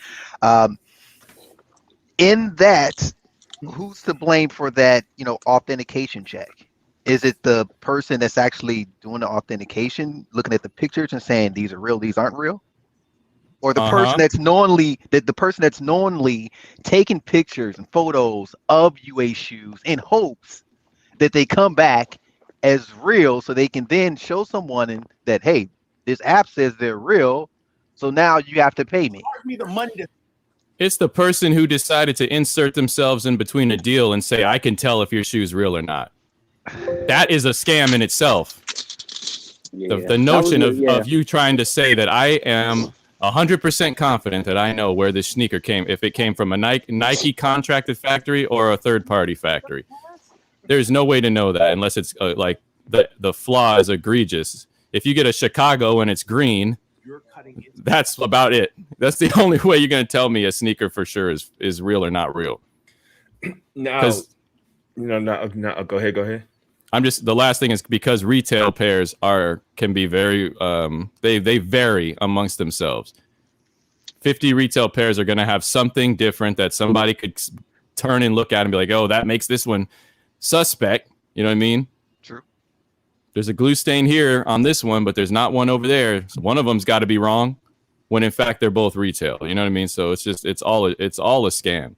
In that, who's to blame for that, authentication check? Is it the person that's actually doing the authentication, looking at the pictures and saying these are real, these aren't real? Or the person that's knowingly taking pictures and photos of UA shoes in hopes that they come back as real so they can then show someone that, hey, this app says they're real, so now you have to pay me. It's the person who decided to insert themselves in between a deal and say, I can tell if your shoe's real or not. That is a scam in itself. Yeah, the notion of you trying to say that I am 100% confident that I know where this sneaker came, if it came from a Nike contracted factory or a third-party factory. There's no way to know that unless it's like the flaw is egregious. If you get a Chicago and it's green, that's about it. That's the only way you're going to tell me a sneaker for sure is real or not real. No, go ahead. I'm just, the last thing is because retail pairs can be very, they vary amongst themselves. 50 retail pairs are going to have something different that somebody could turn and look at and be like, oh, that makes this one suspect. You know what I mean? True. There's a glue stain here on this one, but there's not one over there. So one of them's got to be wrong when in fact they're both retail. You know what I mean? So it's all a scam.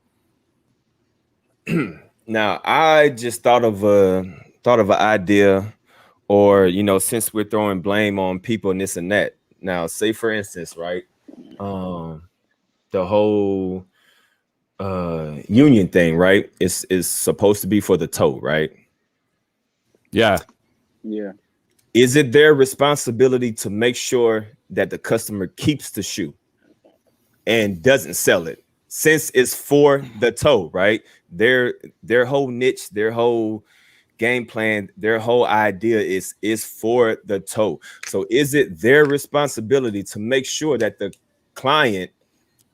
Now, I just thought of an idea, or since we're throwing blame on people and this and that. Now, say for instance, right, the whole union thing, right, is supposed to be for the toe, right? Yeah. Is it their responsibility to make sure that the customer keeps the shoe and doesn't sell it, since it's for the toe, right? Their whole niche, their whole game plan, their whole idea is for the toe. So is it their responsibility to make sure that the client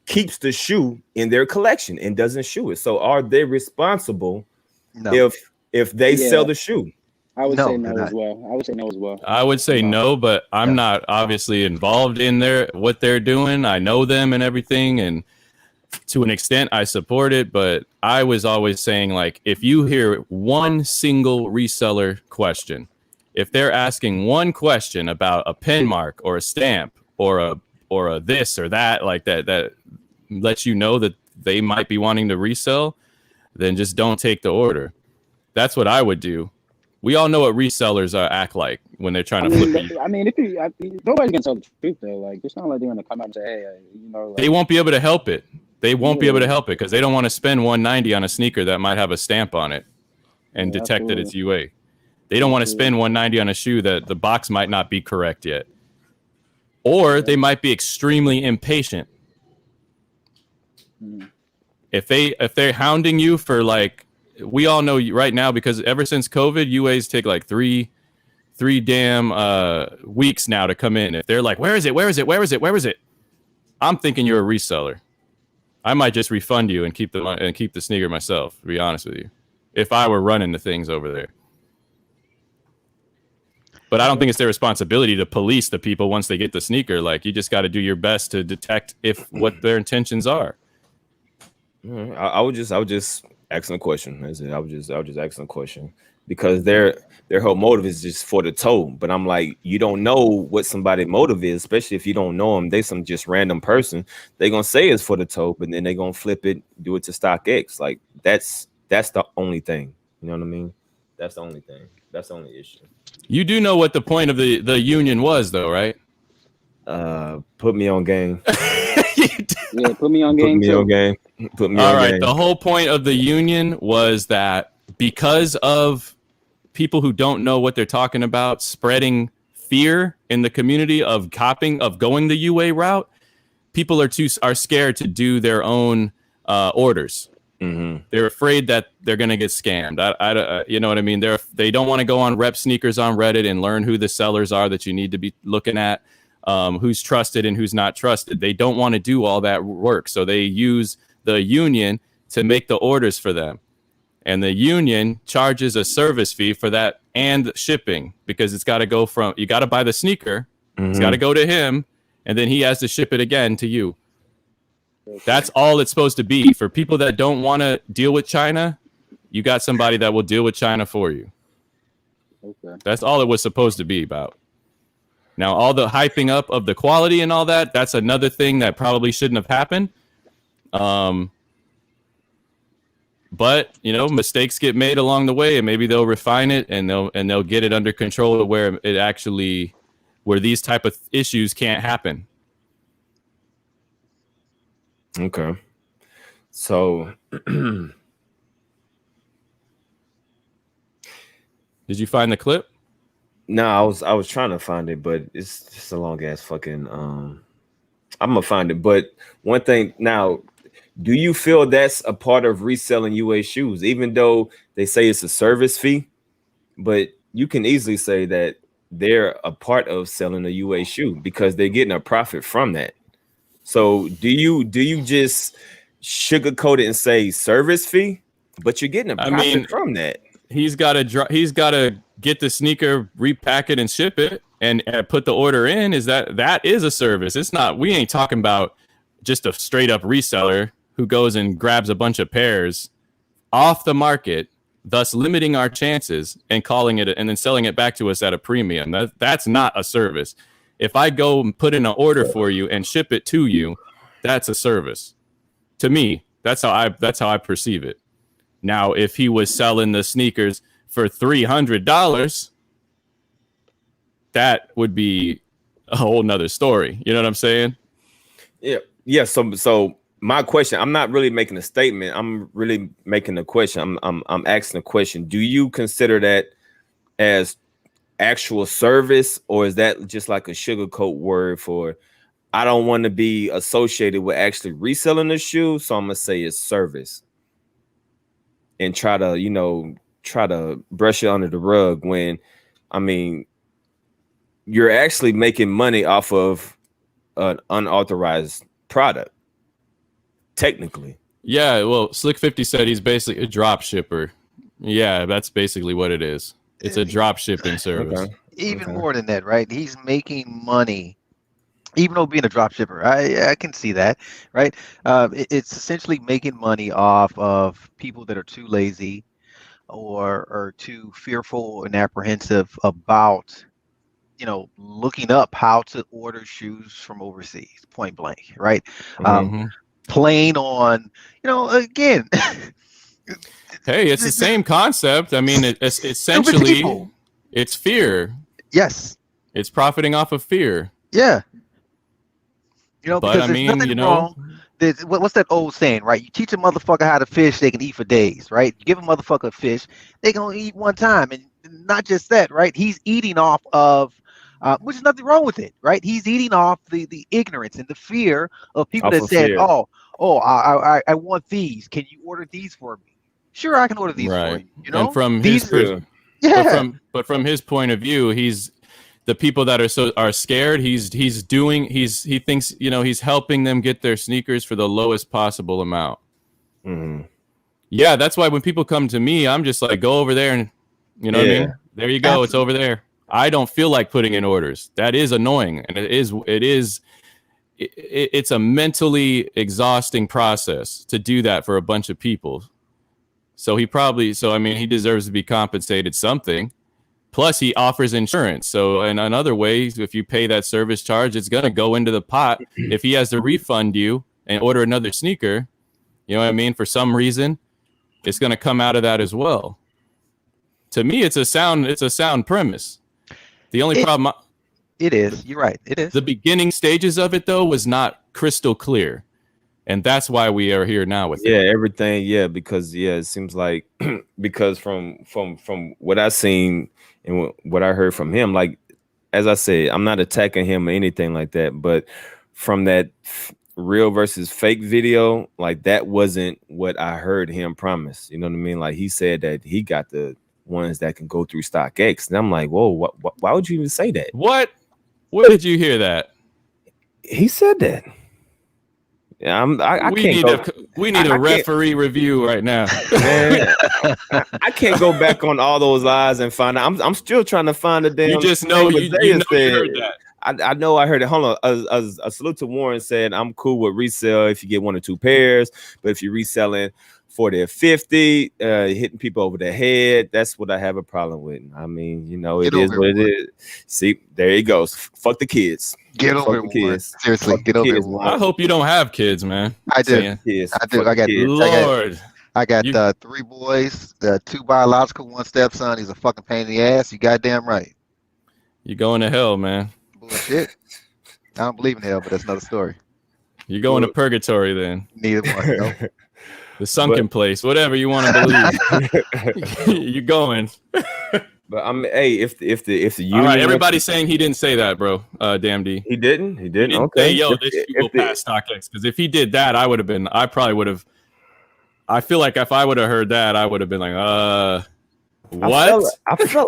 keeps the shoe in their collection and doesn't shoe it? So are they responsible if they sell the shoe? I would say no as well. I would say no as well. I would say no, but I'm not obviously involved in what they're doing. I know them and everything, and to an extent I support it, but I was always saying, like, if you hear one single reseller question, if they're asking one question about a pin mark or a stamp or a this or that, like that lets you know that they might be wanting to resell, then just don't take the order. That's what I would do. We all know what resellers act like when they're trying to flip you. I mean, nobody's gonna tell the truth though. Like, it's not like they're gonna come out and say, "Hey, like, they won't be able to help it. They won't be able to help it because they don't want to spend $190 on a sneaker that might have a stamp on it and detect that it's UA. They don't want to spend $190 on a shoe that the box might not be correct yet, or they might be extremely impatient. If they're hounding you for, like, we all know right now, because ever since COVID, UAs take like three damn weeks now to come in. If they're like, where is it? I'm thinking you're a reseller. I might just refund you and keep the sneaker myself, to be honest with you, if I were running the things over there. But I don't think it's their responsibility to police the people once they get the sneaker. Like, you just got to do your best to detect what their intentions are. I would just ask them a question. That's it. I would just ask them a question, because their whole motive is just for the toe. But I'm like, you don't know what somebody's motive is, especially if you don't know them. They some just random person. They're gonna say it's for the toe, but then they're gonna flip it, do it to StockX. Like, that's the only thing. You know what I mean? That's the only thing. That's the only issue. You do know what the point of the union was, though, right? Put me on game. Yeah, put me on game. All right. The whole point of the union was that because of people who don't know what they're talking about spreading fear in the community of going the UA route, people are scared to do their own orders. Mm-hmm. They're afraid that they're going to get scammed. You know what I mean? They don't want to go on rep sneakers on Reddit and learn who the sellers are that you need to be looking at. Who's trusted and who's not trusted. They don't want to do all that work. So they use the union to make the orders for them. And the union charges a service fee for that and shipping, because it's got to go you got to buy the sneaker. Mm-hmm. It's got to go to him. And then he has to ship it again to you. That's all it's supposed to be. For people that don't want to deal with China, you got somebody that will deal with China for you. Okay. That's all it was supposed to be about. Now, all the hyping up of the quality and all that, that's another thing that probably shouldn't have happened. But, mistakes get made along the way, and maybe they'll refine it and they'll get it under control to where these type of issues can't happen. Okay. So did you find the clip? No, I was trying to find it, but it's just a long ass fucking. I'm gonna find it. But one thing now, do you feel that's a part of reselling UA shoes, even though they say it's a service fee? But you can easily say that they're a part of selling a UA shoe because they're getting a profit from that. So do you just sugarcoat it and say service fee, but you're getting a profit from that? He's got to get the sneaker, repack it, and ship it, and put the order in. That is a service? It's not. We ain't talking about just a straight up reseller who goes and grabs a bunch of pairs off the market, thus limiting our chances and calling it and then selling it back to us at a premium. That's not a service. If I go and put in an order for you and ship it to you, that's a service. To me, that's how I perceive it. Now, if he was selling the sneakers for $300, that would be a whole nother story. You know what I'm saying? Yeah. So my question, I'm not really making a statement. I'm really making a question. I'm asking a question. Do you consider that as actual service, or is that just like a sugarcoat word for I don't want to be associated with actually reselling the shoe, so I'm gonna say it's service and try to brush it under the rug when I mean you're actually making money off of an unauthorized product, technically. Yeah, well, Slick 50 said he's basically a drop shipper. Yeah, that's basically what it is. It's a drop shipping service. Okay. Even more than that, right? He's making money, even though being a drop shipper. I can see that, right? It's essentially making money off of people that are too lazy or too fearful and apprehensive about, looking up how to order shoes from overseas, point blank, right? Playing on, again. Hey, it's the same concept. I mean, it's essentially, it's fear. Yes. It's profiting off of fear. Yeah. But because I mean, nothing wrong. What's that old saying, right? You teach a motherfucker how to fish, they can eat for days, right? You give a motherfucker a fish, they can only eat one time. And not just that, right? He's eating off of, which is nothing wrong with it, right? He's eating off the ignorance and the fear of people that said, I want these. Can you order these for me? Sure, I can order these for you. And from but from his point of view, he's the people that are scared. He thinks he's helping them get their sneakers for the lowest possible amount. Yeah, that's why when people come to me, I'm just like, go over there and what I mean. There you go, it's over there. I don't feel like putting in orders. That is annoying, and it's a mentally exhausting process to do that for a bunch of people. So he deserves to be compensated something. Plus, he offers insurance. So in other ways, if you pay that service charge, it's going to go into the pot. If he has to refund you and order another sneaker, you know what I mean? For some reason, it's going to come out of that as well. To me, it's a sound premise. The only problem... It is. You're right. It is. The beginning stages of it, though, was not crystal clear. And that's why we are here now with everything. Yeah, because it seems like because from what I seen and what I heard from him, like as I said, I'm not attacking him or anything like that, but from that real versus fake video, like that wasn't what I heard him promise. You know what I mean? Like he said that he got the ones that can go through StockX, and I'm like, whoa, why would you even say that? What? Where did you hear that? He said that. Yeah, we need a referee review right now. Man, I can't go back on all those lies and find out. I'm still trying to find the damn. You just know you heard that. I know I heard it. Hold on. A salute to Warren said, I'm cool with resale if you get 1 or 2 pairs, but if you're reselling 40 or 50, hitting people over the head, that's what I have a problem with. I mean, it is what it is. See, there he goes. Fuck the kids. Get over it, kids. Seriously, get over it. I hope you don't have kids, man. I do. I got 3 boys, 2 biological, 1 stepson. He's a fucking pain in the ass. You goddamn right. You're going to hell, man. Bullshit. I don't believe in hell, but that's another story. You're going to purgatory then. Neither one. No. The sunken place, whatever you want to believe. You're going. But if the union, all right, everybody's saying he didn't say that, bro. DammnDee. He didn't. Okay. Say, this should go past StockX, because if he did that, I probably would have. I feel like if I would have heard that, I would have been like, what? I felt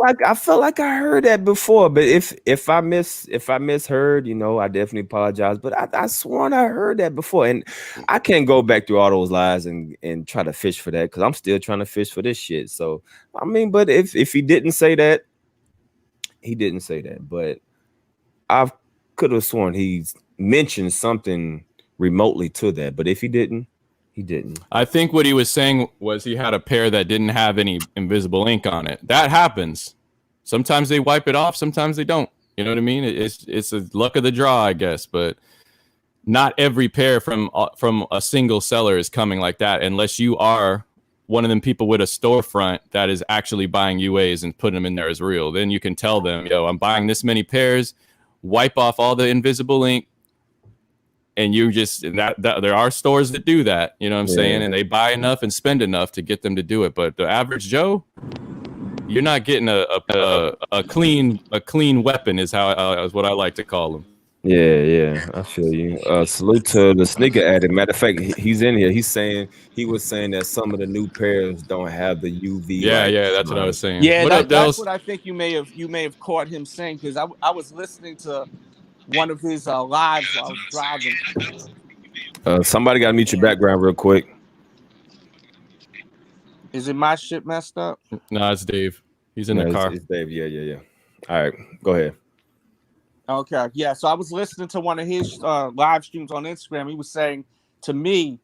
like I heard that before, but if I misheard, I definitely apologize. But I sworn I heard that before, and I can't go back through all those lies and try to fish for that, because I'm still trying to fish for this shit. So I mean, but if he didn't say that, he didn't say that. But I could have sworn he mentioned something remotely to that. But if he didn't. He didn't. I think what he was saying was he had a pair that didn't have any invisible ink on it. That happens. Sometimes they wipe it off. Sometimes they don't. You know what I mean? It's a luck of the draw, I guess. But not every pair from a single seller is coming like that, unless you are one of them people with a storefront that is actually buying UAs and putting them in there as real. Then you can tell them, yo, I'm buying this many pairs, wipe off all the invisible ink. And you just that there are stores that do that, you know what I'm saying? And they buy enough and spend enough to get them to do it. But the average Joe, you're not getting a clean weapon is what I like to call them. Yeah, I feel you. Salute to the sneaker addict. Matter of fact, he's in here. He was saying that some of the new pairs don't have the UV. Yeah, that's what I was saying. Yeah, what up, that's what I think you may have caught him saying, because I was listening to one of his lives while I was driving. Somebody got to mute your background real quick. Is it my shit messed up? No, it's Dave. He's in the car. It's Dave. Yeah. All right, go ahead. Okay, yeah. So I was listening to one of his live streams on Instagram. He was saying to me,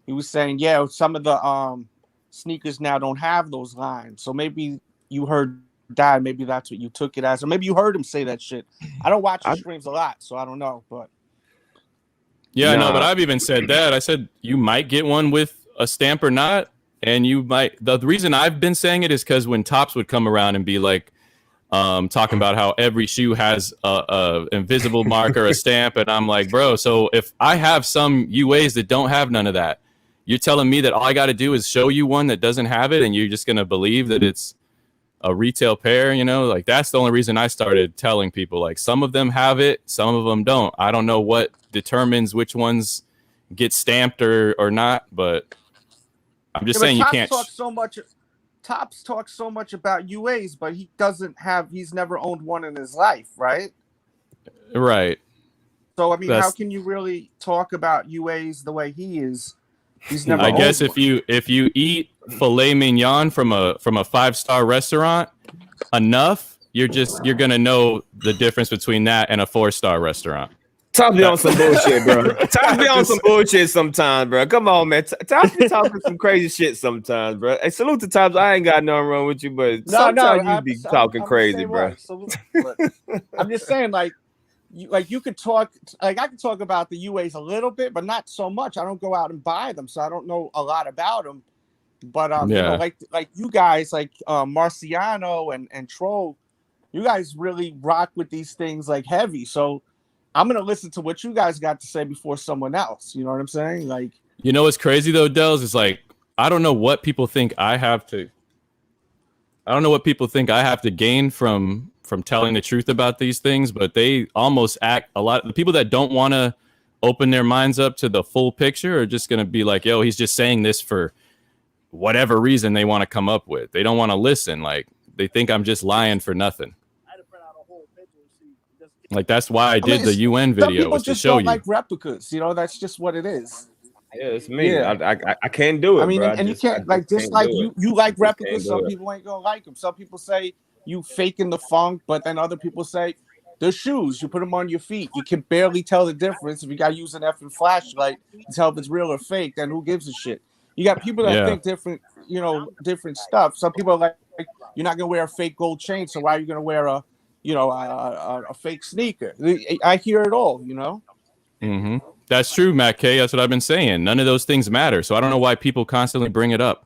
yeah, some of the sneakers now don't have those lines. So maybe you heard that. Maybe that's what you took it as, or maybe you heard him say that shit. I don't watch his streams a lot, so I don't know. But yeah, no, but I've even said that. I said you might get one with a stamp or not, and you might. The reason I've been saying it is because when Topps would come around and be like, talking about how every shoe has a invisible mark or a stamp, and I'm like, bro, so if I have some UAs that don't have none of that, you're telling me that all I got to do is show you one that doesn't have it, and you're just gonna believe that it's a retail pair? You know, like that's the only reason I started telling people, like, some of them have it, some of them don't. I don't know what determines which ones get stamped or not, but I'm just saying you can't. Topps talks so much about UAs, but he's never owned one in his life, right? Right. So I mean, how can you really talk about UAs the way he is? He's never. I guess if you eat filet mignon from a 5-star restaurant enough, you're gonna know the difference between that and a 4-star restaurant. Topps be on some bullshit, bro. Topps be on some bullshit sometimes, bro. Come on, man. Topps be talking some crazy shit sometimes, bro. Hey, salute to Topps. I ain't got nothing wrong with you, but sometimes you be talking crazy, bro. I'm just saying, you could talk, I could talk about the UAs a little bit, but not so much. I don't go out and buy them, so I don't know a lot about them. But you know, like you guys, like Marciano and Troll, you guys really rock with these things like heavy. So I'm gonna listen to what you guys got to say before someone else. You know what I'm saying? Like, you know what's crazy though, Dels, is like I don't know what people think I have to gain from telling the truth about these things, but they almost act a lot. The people that don't want to open their minds up to the full picture are just gonna be like, yo, he's just saying this for whatever reason they want to come up with. They don't want to listen. Like, they think I'm just lying for nothing. Like, that's why I did the UN video, was to show you. Like replicas, you know, that's just what it is. Yeah, it's me. Yeah. I can't do it. I mean, bro. you can't, like, just like you like replicas. Some people ain't gonna like them. Some people say you faking the funk, but then other people say the shoes, you put them on your feet, you can barely tell the difference. If you got to use an effing flashlight to tell if it's real or fake, then who gives a shit? You got people that think different, you know, different stuff. Some people are like, you're not gonna wear a fake gold chain, so why are you gonna wear a fake sneaker? I hear it all, you know. Mm-hmm. That's true, Matt K. That's what I've been saying. None of those things matter. So I don't know why people constantly bring it up.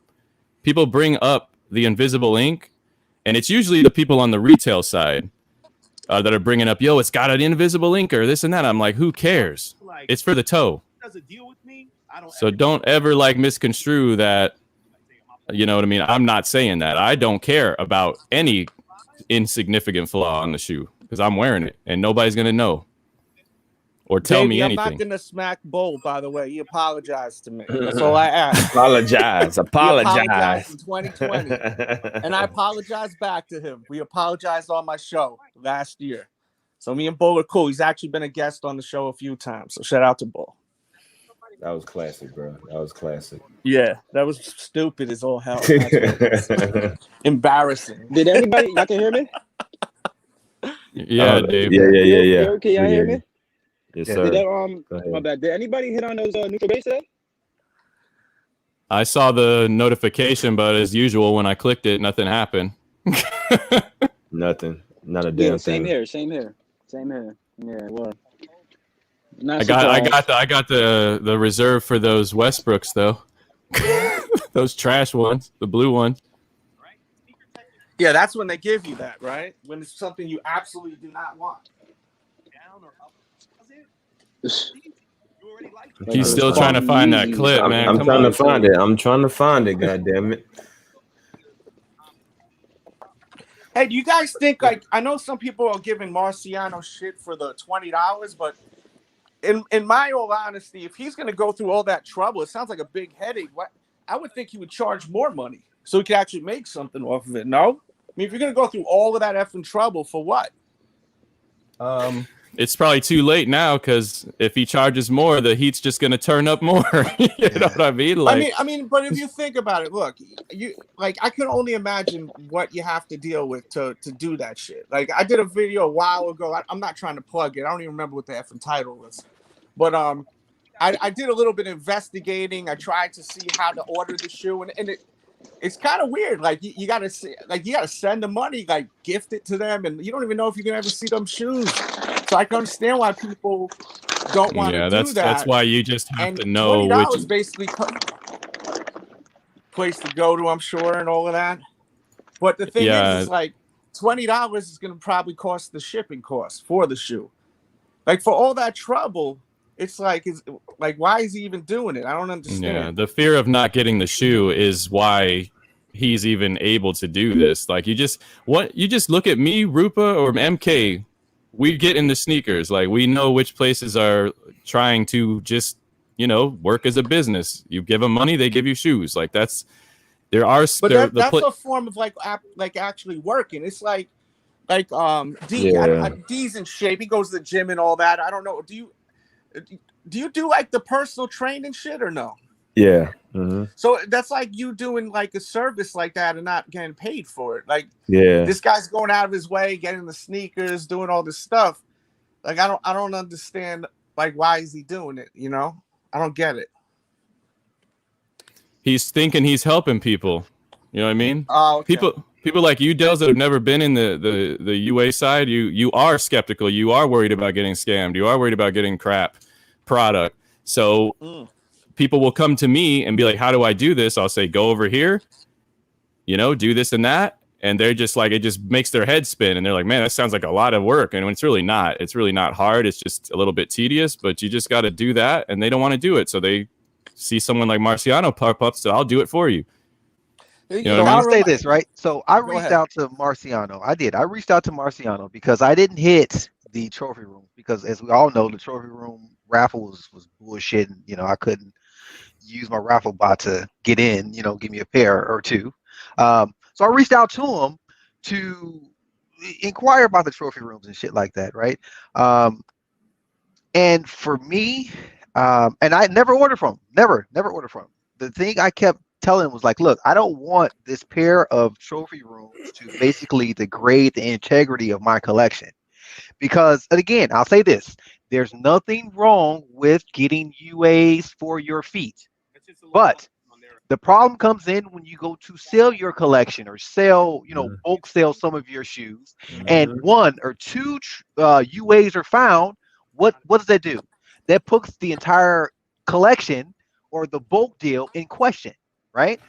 People bring up the invisible ink, and it's usually the people on the retail side that are bringing up, yo, it's got an invisible ink or this and that. I'm like, who cares? It's for the toe. So don't ever like misconstrue that. You know what I mean? I'm not saying that. I don't care about any insignificant flaw on the shoe because I'm wearing it and nobody's gonna know or tell me anything. I'm not gonna smack Bull, by the way. He apologized to me. That's all I asked. Apologize in 2020, and I apologized back to him. We apologized on my show last year, so me and Bull are cool. He's actually been a guest on the show a few times, so shout out to Bull. That was classic, bro. That was classic. Yeah, that was stupid as all hell. Embarrassing. Did anybody? Y'all can hear me? Yeah, Dave. Yeah. Can y'all hear me? Yes, sir. My bad. Did anybody hit on those neutral base today? I saw the notification, but as usual, when I clicked it, nothing happened. Nothing. Not a damn thing. Same here. Yeah, well. I got the reserve for those Westbrooks though. Those trash ones, the blue ones. Yeah, that's when they give you that, right? When it's something you absolutely do not want. He's still trying to find that clip, man. I'm trying to find it. I'm trying to find it. God damn it. Hey, do you guys think, like, I know some people are giving Marciano shit for the $20, but in my all honesty, if he's going to go through all that trouble, it sounds like a big headache. I would think he would charge more money so he could actually make something off of it, no? I mean, if you're going to go through all of that effing trouble, for what? It's probably too late now, because if he charges more, the heat's just going to turn up more. You know what I mean? Like, I mean, but if you think about it, look, I can only imagine what you have to deal with to do that shit. Like, I did a video a while ago. I'm not trying to plug it. I don't even remember what the effing title was, but I did a little bit of investigating. I tried to see how to order the shoe, and it's kind of weird. Like, you gotta send the money, like, gift it to them, and you don't even know if you can ever see them shoes. So I can understand why people don't want to do that. That's why you just have to know $20 which basically place to go to, I'm sure, and all of that. But the thing is like $20 is going to probably cost the shipping cost for the shoe. Like, for all that trouble, it's like why is he even doing it? I don't understand. Yeah, the fear of not getting the shoe is why he's even able to do this. Like, you just look at me, Rupa, or MK. We get in the sneakers. Like, we know which places are trying to just, work as a business. You give them money, they give you shoes. Like, that's a form of like actually working. It's like D's in shape. He goes to the gym and all that. I don't know. Do you do like the personal training shit or no? Yeah. Mm-hmm. So that's like you doing like a service like that and not getting paid for it. Like, this guy's going out of his way, getting the sneakers, doing all this stuff. Like, I don't understand, like, why is he doing it? I don't get it. He's thinking he's helping people. You know what I mean? Oh, okay. People like you, Dels, that have never been in the UA side, you are skeptical. You are worried about getting scammed. You are worried about getting crap product. So people will come to me and be like, how do I do this? I'll say, go over here, do this and that. And they're just like, it just makes their head spin. And they're like, man, that sounds like a lot of work. And it's really not. It's really not hard. It's just a little bit tedious, but you just got to do that. And they don't want to do it. So they see someone like Marciano pop up, so I'll do it for you. I'll say this, right? So I reached out to Marciano. I reached out to Marciano because I didn't hit the trophy room, because as we all know, the trophy room raffle was bullshit. And, I couldn't use my raffle bot to get in, give me a pair or two. So I reached out to him to inquire about the trophy rooms and shit like that, right? And for me, and I never ordered from him. Never ordered from him. The thing I kept telling him was like, look, I don't want this pair of trophy rooms to basically degrade the integrity of my collection. Because, and again, I'll say this, there's nothing wrong with getting UAs for your feet. But the problem comes in when you go to sell your collection or sell, bulk sell some of your shoes, and one or two UAs are found. What does that do? That puts the entire collection or the bulk deal in question, right?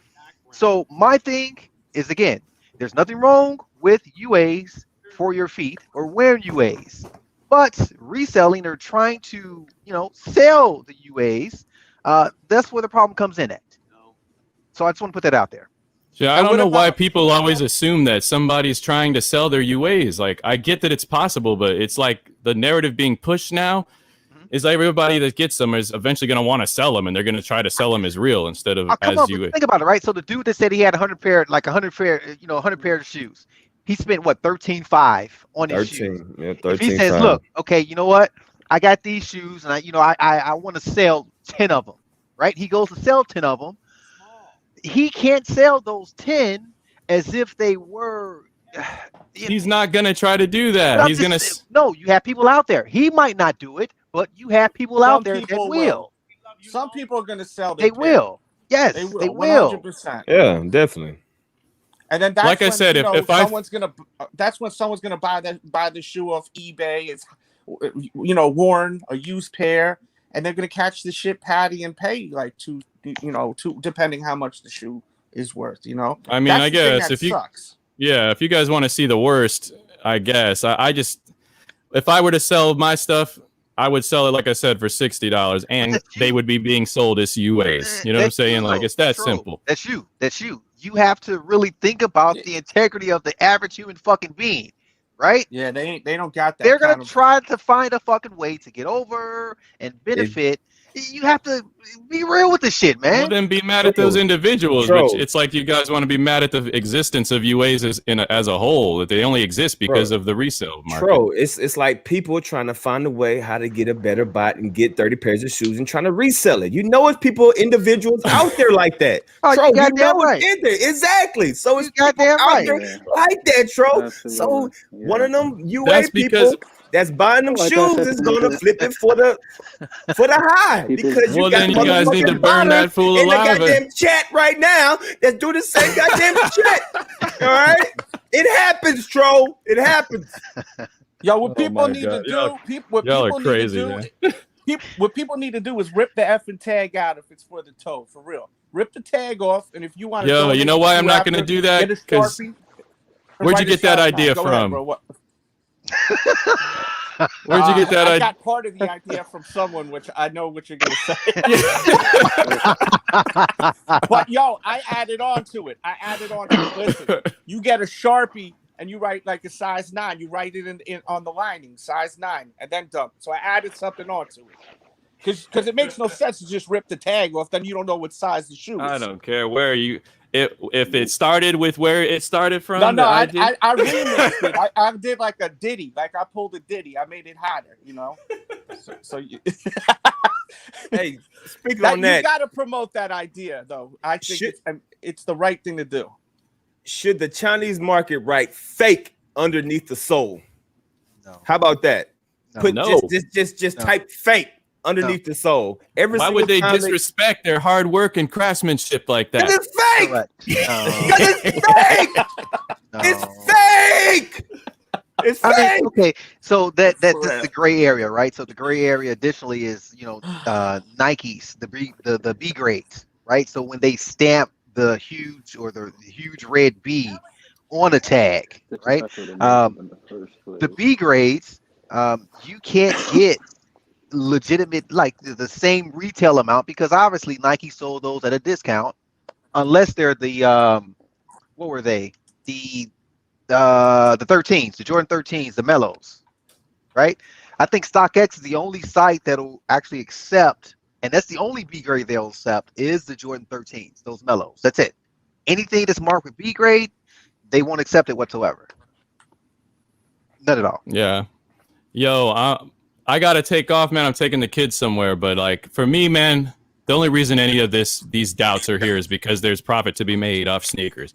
So my thing is, again, there's nothing wrong with UAs for your feet or wearing UAs, but reselling or trying to, sell the UAs, that's where the problem comes in at. So I just want to put that out there. Yeah, I don't know why people always assume that somebody's trying to sell their UAs. Like, I get that it's possible, but it's like the narrative being pushed now is like everybody that gets them is eventually going to want to sell them, and they're going to try to sell them as real instead of as UA. Think about it, right? So the dude that said he had 100 pair of shoes, he spent what, $13,500 on his shoes. Yeah, if he says, look, okay, you know what? I got these shoes, and I want to sell 10 of them, right? He goes to sell 10 of them. He can't sell those 10 as if they were. He's not going to try to do that. He's going to. No, you have people out there. He might not do it, but you have people out there that will. Some people are going to sell. They will. Yes, they will. 100%. Yeah, definitely. And then that's like when, I said, that's when someone's gonna buy the shoe off eBay. It's worn, a used pair, and they're gonna catch the shit patty and pay like depending how much the shoe is worth. I mean, that's I guess if sucks. if you guys want to see the worst, I guess I just, if I were to sell my stuff, I would sell it, like I said, for $60, and they would be being sold as UAs. You know what I'm saying? Like, it's that simple. That's you. You have to really think about the integrity of the average human fucking being, right? Yeah, they don't got that. They're gonna try to find a fucking way to get over and benefit. You have to be real with the shit, man. Well, then be mad at those individuals. But it's like you guys want to be mad at the existence of UAs as a whole. That they only exist because of the resale market. It's like people trying to find a way how to get a better bot and get 30 pairs of shoes and trying to resell it. It's people, individuals out there like that. You goddamn right. It's in there. Exactly. So it's goddamn right like that, Tro. So one of them UA people that's buying them shoes is gonna flip it for the high, because you guys need to burn that fool alive. In the goddamn chat right now, that's doing the same goddamn shit. All right, it happens, Tro. It happens. Yo, what people need to do, what people need to do is rip the effing tag out if it's for the toe, for real. Rip the tag off, and if you want to, you know why I'm not going to do that? Because where'd you get that idea from? Where'd you get that idea? I got part of the idea from someone, which I know what you're gonna say. But I added on to it. Listen, you get a Sharpie and you write like a size 9. You write it in on the lining, size 9, and then dump. So I added something onto it. Because it makes no sense to just rip the tag off, then you don't know what size the shoe is. I don't care where you. If it started with where it started from. No, I remixed it. I did like a ditty. Like I pulled a ditty. I made it hotter, So you hey, speaking on that, you got to promote that idea, though. I think it's the right thing to do. Should the Chinese market write fake underneath the sole? No. How about that? No. Just type fake underneath the sole. Why would they disrespect their hard work and craftsmanship like that? It's fake. It's fake. It's fake. It's fake. I mean, okay, so that's the gray area, right? So the gray area additionally is Nikes, the B grades, right? So when they stamp the huge red B on a tag, right? The B grades, you can't get legitimate, like the same retail amount, because obviously Nike sold those at a discount, unless they're the what were they, the 13s, the Jordan 13s, the Mellows, right? I think StockX is the only site that'll actually accept, and that's the only B grade they'll accept, is the Jordan 13s, those Mellows. That's it. Anything that's marked with B grade, they won't accept it whatsoever. None at all. Yeah. I gotta take off, man. I'm taking the kids somewhere, but like for me, man, the only reason any of these doubts are here is because there's profit to be made off sneakers.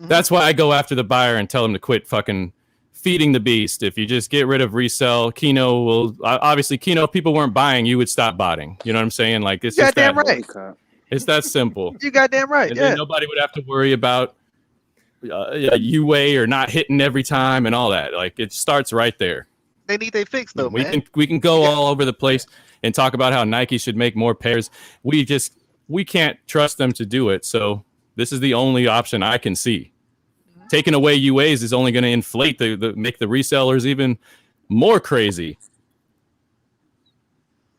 That's why I go after the buyer and tell them to quit fucking feeding the beast. If you just get rid of resell, Kino will obviously Kino. If people weren't buying, you would stop botting. You know what I'm saying? Like it's just that right. It's that simple. You goddamn right. And then nobody would have to worry about UA or not hitting every time and all that. Like it starts right there. They need their fix though, man. We can go all over the place and talk about how Nike should make more pairs. We can't trust them to do it. So this is the only option I can see. Taking away UAs is only going to inflate make the resellers even more crazy.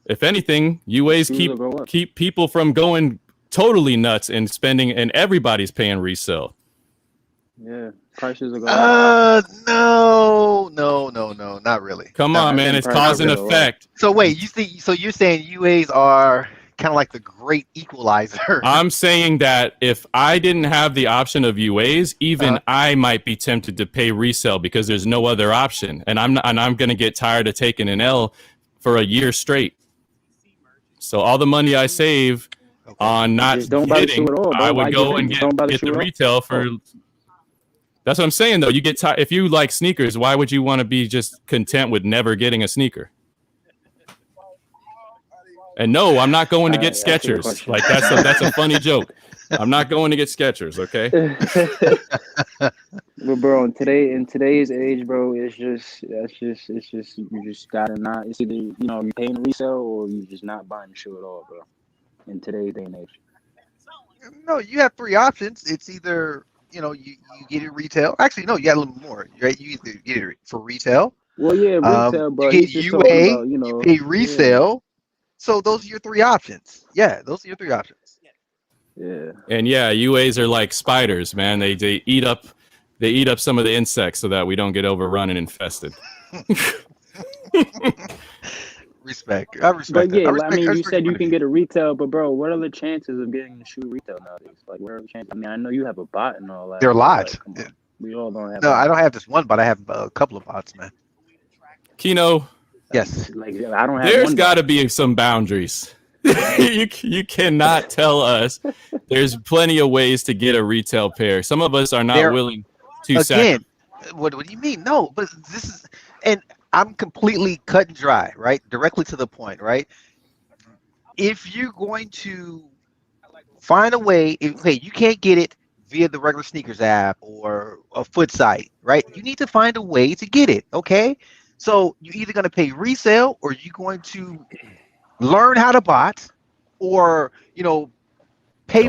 If anything, UAs keep people from going totally nuts and spending, and everybody's paying resell. Yeah, prices are going no, not really. Come on, man, it's cause and effect. So wait, you're saying UAs are kind of like the great equalizer? I'm saying that if I didn't have the option of UAs, even I might be tempted to pay resell because there's no other option, and I'm going to get tired of taking an L for a year straight. So all the money I save on not hitting, I would go and get the retail for. That's what I'm saying, though. You get tired if you like sneakers. Why would you want to be just content with never getting a sneaker? And no, I'm not going to get Skechers. Like that's a funny joke. I'm not going to get Skechers, okay? But bro, in today's age, bro, it's just you just gotta not. It's either you're paying resale or you're just not buying the shoe at all, bro. in today's day and age? No, you have three options. It's either you get it retail. Actually, no, you got a little more. Right? You either get it for retail. Well, yeah, retail, but you he's get just UA, talking about you pay resale. Yeah. So those are your three options. Yeah, those are your three options. Yeah. And yeah, UAs are like spiders, man. They eat up some of the insects so that we don't get overrun and infested. Respect. I respect. But yeah, that. you said you can get a retail, but bro, what are the chances of getting the shoe retail nowadays? Like, what are the chances? I mean, I know you have a bot and all that. They're live. Like, we all don't have. No, I don't have just one bot. I have a couple of bots, man. Kino. Yes. Like, I don't have. There's got to be some boundaries. you cannot tell us. There's plenty of ways to get a retail pair. Some of us are not willing to sacrifice. What do you mean? No, but this is, and I'm completely cut and dry, right? Directly to the point, right? If you're going to find a way, okay, you can't get it via the regular sneakers app or a foot site, right? You need to find a way to get it, okay? So you're either going to pay resale or you're going to learn how to bot or, pay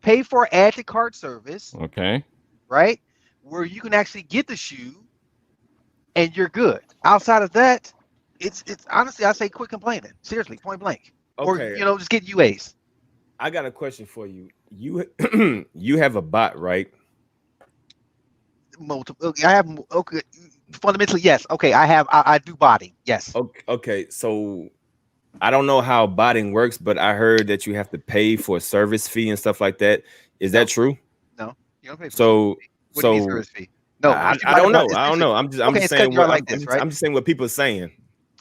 pay for add to cart service. Okay. Right? Where you can actually get the shoe and you're good. Outside of that, it's honestly, I say quit complaining. Seriously, point blank. Okay. Or, just get UAs. I got a question for you. You have a bot, right? Multiple. I have, okay. Fundamentally, yes. Okay, I do botting. Yes. Okay. So I don't know how botting works, but I heard that you have to pay for a service fee and stuff like that. Is that true? No, you don't pay for service fee. Service fee? No, I don't know. I don't know. I'm just saying what I'm just saying what people are saying.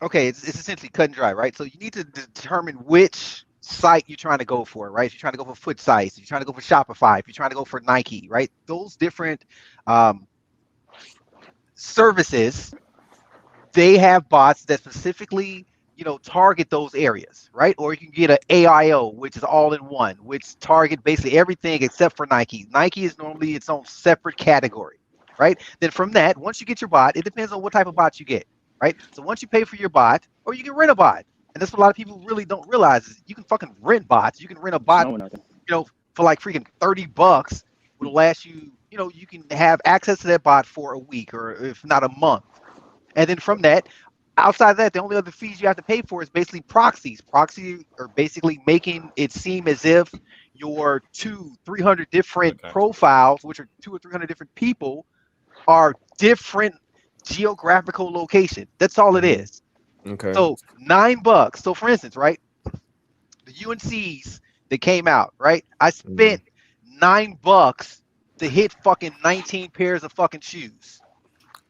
Okay, it's essentially cut and dry, right? So you need to determine which site you're trying to go for, right? If you're trying to go for foot sites, if you're trying to go for Shopify, if you're trying to go for Nike, right? Those different services, they have bots that specifically target those areas, right? Or you can get an AIO, which is all in one, which target basically everything except for Nike. Nike is normally its own separate category, right? Then from that, once you get your bot, it depends on what type of bot you get, right? So once you pay for your bot, or you can rent a bot, and that's what a lot of people really don't realize is you can fucking rent bots. You can rent a bot, for like freaking $30. It'll last you, you can have access to that bot for a week or if not a month. And then from that, outside of that, the only other fees you have to pay for is basically proxies. Proxies are basically making it seem as if your 200-300 different profiles, which are 200 or 300 different people, are different geographical location. That's all it is. Okay. So $9. So for instance, right, the UNCs that came out, right? I spent $9 to hit fucking 19 pairs of fucking shoes.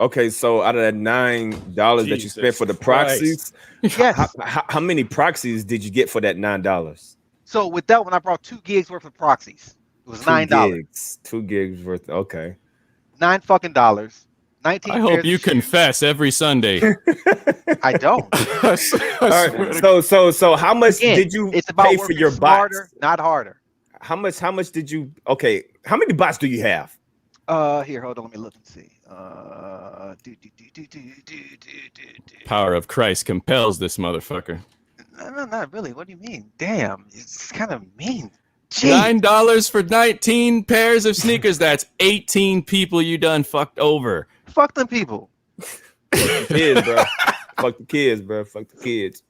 Okay, so out of that $9 that you spent for the proxies, yes, how many proxies did you get for that $9? So with that one, I brought 2 gigs worth of proxies. It was $9. 2 gigs worth. Okay, $9 fucking dollars. 19. I hope you confess every Sunday. I don't. All right, so how much did you pay for your bots? Smarter, not harder. How much did you? Okay, how many bots do you have? Here, hold on, let me look and see. Power of Christ compels this motherfucker. No, not really. What do you mean? Damn, it's kind of mean. Jeez. $9 for 19 pairs of sneakers. That's 18 people you done fucked over. Fuck them people. Kids, bro. Fuck the kids, bro. Fuck the kids.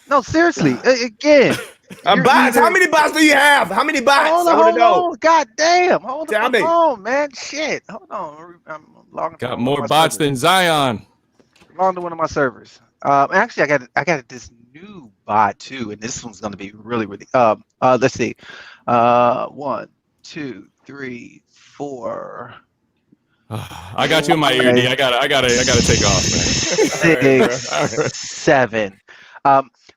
No, seriously. Again. Bots. How many bots do you have? How many bots? Hold on. God damn. Hold on, man. Shit. Hold on. I'm logging. Got more bots than Zion. Logging to one of my servers. Actually, I got this new bot too, and this one's gonna be really. Let's see. 1, 2, 3, 4. I got you in my ear, D. I gotta take off, man. 6, 7.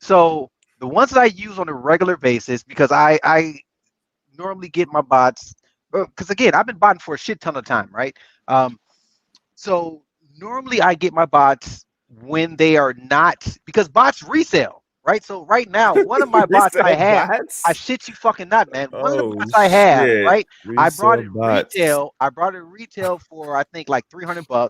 So the ones that I use on a regular basis, because I normally get my bots, because again, I've been botting for a shit ton of time, right? So normally I get my bots when they are not, because bots resell, right? So right now, one of my bots I have, I shit you fucking not, man. One of the bots I have, right? I brought it retail. I brought it retail for I think like $300.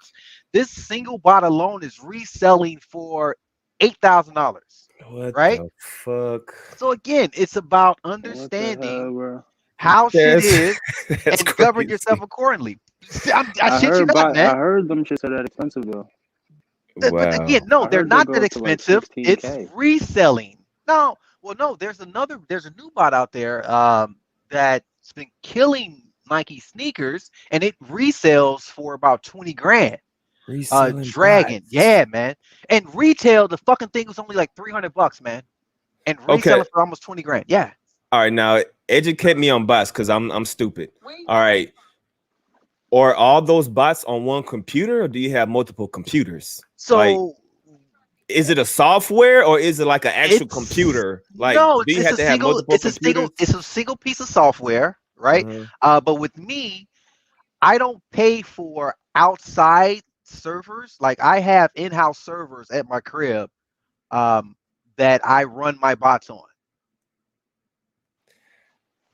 This single bot alone is reselling for $8,000. What right? the fuck? So again, it's about understanding how shit is and govern yourself accordingly. I shit you not, man. I heard them shits are that expensive though. But again, no, they're not that expensive. Like it's reselling. No, well, no, there's a new bot out there that's been killing Nike sneakers, and it resells for about 20 grand. Dragon, bots. Yeah, man. And retail, the fucking thing was only like $300, man. And reselling for almost 20 grand. Yeah. All right, now educate me on bots because I'm stupid. All right. Are all those bots on one computer, or do you have multiple computers? So like, is it a software or is it like an actual computer? Like, no, do you have to have multiple computers? It's a single piece of software, right? But with me, I don't pay for outside servers. Like I have in-house servers at my crib that I run my bots on.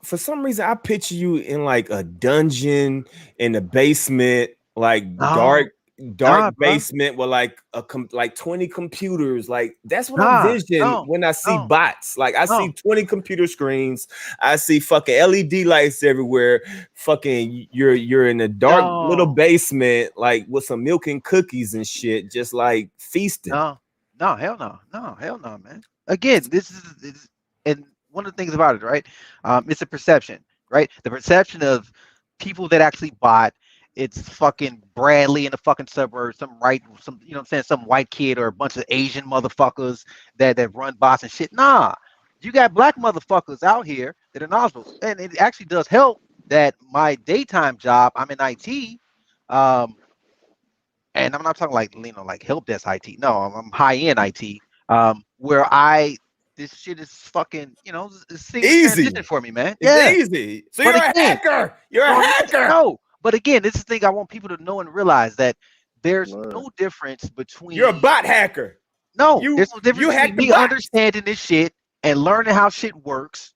For some reason, I picture you in like a dungeon in the basement, like dark basement with like 20 computers. Like that's what I envision when I see bots. Like I see 20 computer screens. I see fucking LED lights everywhere. Fucking you're in a dark little basement, like with some milk and cookies and shit, just like feasting. Hell no, man. Again, this is and one of the things about it, right? It's a perception, right? The perception of people that actually bought. It's fucking Bradley in the fucking suburbs, some you know what I'm saying, some white kid or a bunch of Asian motherfuckers that run bots and shit. Nah, you got black motherfuckers out here that are knowledgeable, and it actually does help that my daytime job, I'm in IT, and I'm not talking like like help desk IT. No, I'm high end IT, where this shit is fucking, it's easy for me, man. It's easy. So you're a hacker. You're a hacker. No. But again, this is the thing I want people to know and realize that there's no difference between. You're a bot hacker. No, there's no difference between me understanding this shit and learning how shit works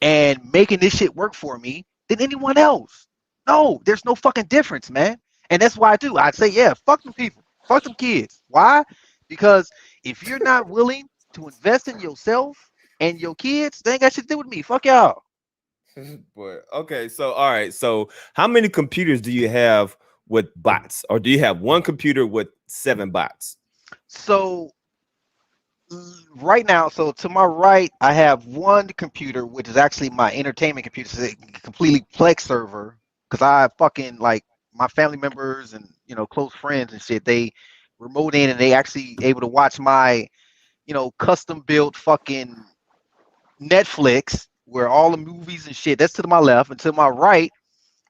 and making this shit work for me than anyone else. No, there's no fucking difference, man. And that's why I'd say, yeah, fuck them people, fuck them kids. Why? Because if you're not willing to invest in yourself and your kids, they ain't got shit to do with me. Fuck y'all. Boy, okay, so all right, so how many computers do you have with bots, or do you have one computer with 7 bots? So right now, so to my right, I have one computer, which is actually my entertainment computer. It's a completely Plex server because I fucking like my family members and close friends and shit. They remote in and they actually able to watch my custom built fucking Netflix. Where all the movies and shit, that's to my left, and to my right,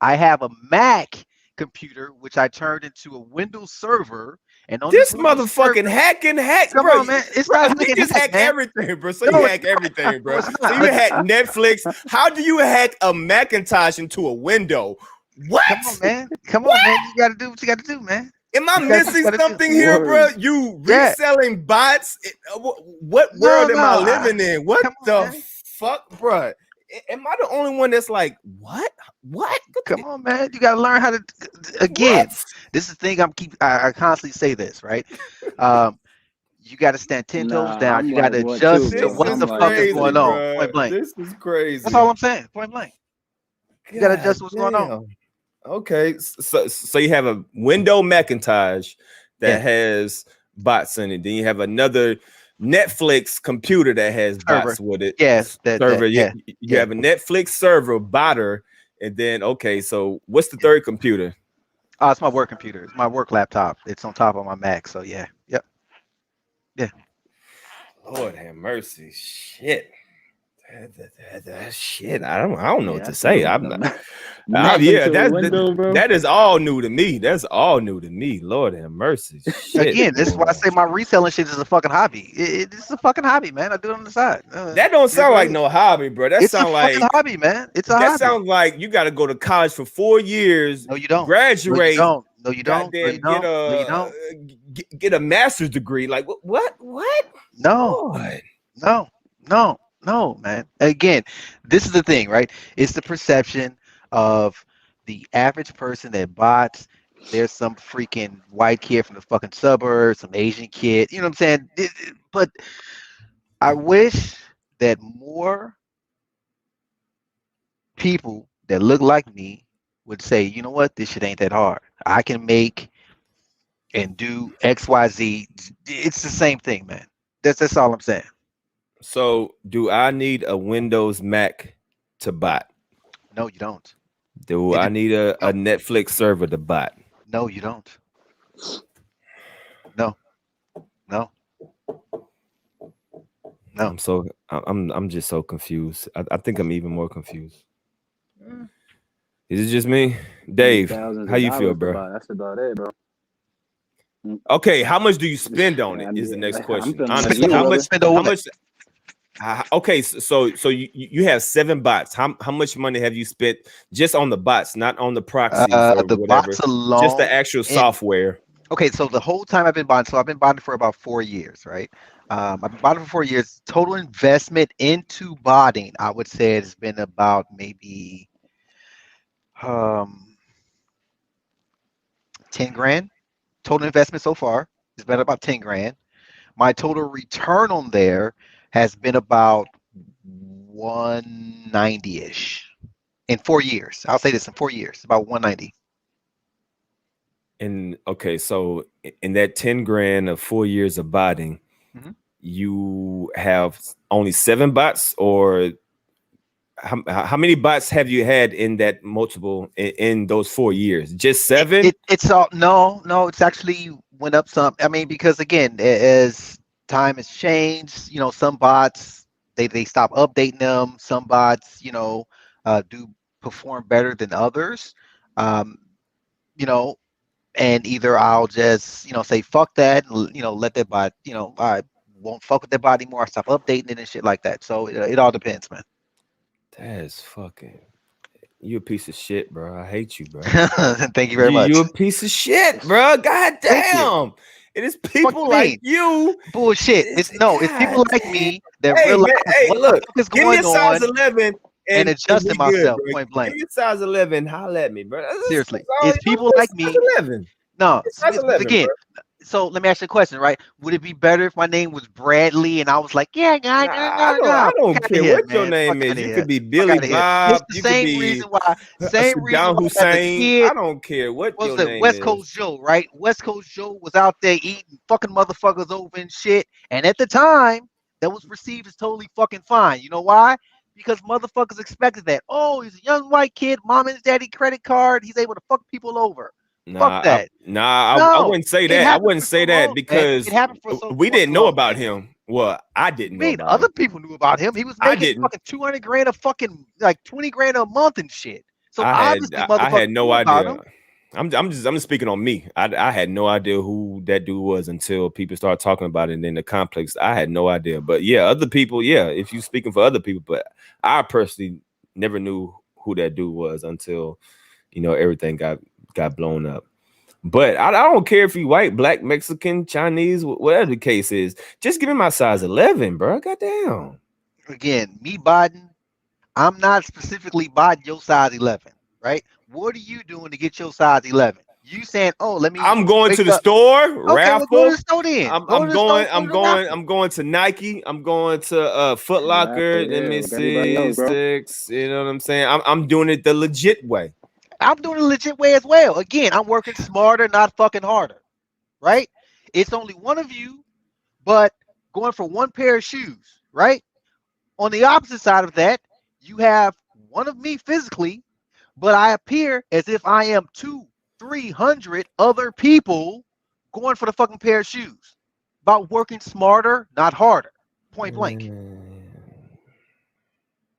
I have a Mac computer which I turned into a Windows server. And on this motherfucking hack, come bro. on, man. It's not you just hack everything, bro. So you hack everything, bro. So you hack Netflix. How do you hack a Macintosh into a window? What? Come on, man. Come on, man. You gotta do what you gotta do, man. Am I missing something here, bro? You reselling bots? What world am I living in? What the fuck, bro? Am I the only one that's like, what? Come on, man. You gotta learn how to. Again, this is the thing I constantly say this, right? You gotta stand 10 toes down. You gotta adjust to what the fuck is going on. Point blank. This is crazy. That's all I'm saying. Point blank. You gotta adjust what's going on. Okay, so you have a Windows Macintosh that has bots in it. Then you have another Netflix computer that has bots with it. Yes, server. You have a Netflix server botter, and then so what's the third computer? Oh, it's my work computer. It's my work laptop. It's on top of my Mac. So yeah. Lord have mercy. Shit. Shit, I don't know what to say. I'm not. That is all new to me. That's all new to me. Lord have mercy. Shit. Again, this is why I say my reselling shit is a fucking hobby. It's a fucking hobby, man. I do it on the side. That don't sound like no hobby, bro. That sounds like a hobby, man. It's a hobby. That sounds like you got to go to college for 4 years. No, you don't. Graduate. No, you don't. Get a master's degree. Like what? No, man. Again, this is the thing, right? It's the perception of the average person that bots. There's some freaking white kid from the fucking suburbs, some Asian kid. You know what I'm saying? But I wish that more people that look like me would say, you know what, this shit ain't that hard. I can make and do XYZ. It's the same thing, man. That's all I'm saying. So do I need a Windows Mac to bot? No, you don't. Do I need a Netflix server to bot? No, you don't. No. I'm just so confused. I think I'm even more confused. Is it just me? Dave, how you feel, bro? That's about it, bro. Okay, how much do you spend on it? Is the next question. Honestly, how much? Okay, so you have 7 bots. How much money have you spent just on the bots, not on the proxies or the whatever? bots alone, just the actual software. Okay, so the whole time I've been botting, so I've been botting for about 4 years, right? I've been botting for 4 years. Total investment into botting, I would say it's been about maybe 10 grand. Total investment so far has been about 10 grand. My total return on there has been about 190-ish in 4 years. I'll say this in 4 years, about 190. And okay, so in that 10 grand of 4 years of botting, you have only 7 bots, or how many bots have you had in that multiple in those 4 years? Just 7? It's all no, it's actually went up some. I mean, because again, as time has changed, you know, some bots they stop updating them. Some bots, you know, do perform better than others. You know, and either I'll just, you know, say fuck that, and, you know, let that bot, you know, I won't fuck with that bot anymore. I stop updating it and shit like that. So it all depends, man. That's fucking. You a piece of shit, bro. I hate you, bro. Thank you very much. You a piece of shit, bro. God damn. It is people like you. Bullshit. It's people like me that realize look, is give me going a size on 11 and adjusting myself point blank. Give me a size 11. Holla at me, bro. Seriously, it's people like me. 11. No, size 11, again. Bro. So let me ask you a question, right? Would it be better if my name was Bradley and I was like, yeah, I don't care what your name is. You could be Billy Bob. It's the same reason why. Saddam Hussein. I don't care what your name is. West Coast Joe, right? West Coast Joe was out there eating fucking motherfuckers over and shit. And at the time, that was perceived as totally fucking fine. You know why? Because motherfuckers expected that. Oh, he's a young white kid, mom and daddy credit card. He's able to fuck people over. Fuck that. I wouldn't say that. I wouldn't say that because we didn't know about him. Well, I didn't know about other people knew about him. He was making fucking 200 grand a fucking like 20 grand a month and shit. So I had no idea. I'm just speaking on me. I had no idea who that dude was until people started talking about it. And in the complex, I had no idea. But yeah, other people, yeah, if you're speaking for other people, but I personally never knew who that dude was until, you know, everything got blown up. But I don't care if you white, black, Mexican, Chinese, whatever the case is. Just give me my size 11, bro. Goddamn. Again, me botting, I'm not specifically botting your size 11, right? What are you doing to get your size 11? You saying, "Oh, let me." I'm going to the store. Okay, raffle. Well, go to the store then. I'm going to Nike. I'm going to Foot Locker. Let me see. 6. You know what I'm saying? I'm doing it the legit way. I'm doing it a legit way as well. Again, I'm working smarter, not fucking harder, right? It's only one of you, but going for one pair of shoes, right? On the opposite side of that, you have one of me physically, but I appear as if I am 200-300 other people going for the fucking pair of shoes. About working smarter, not harder. Point blank.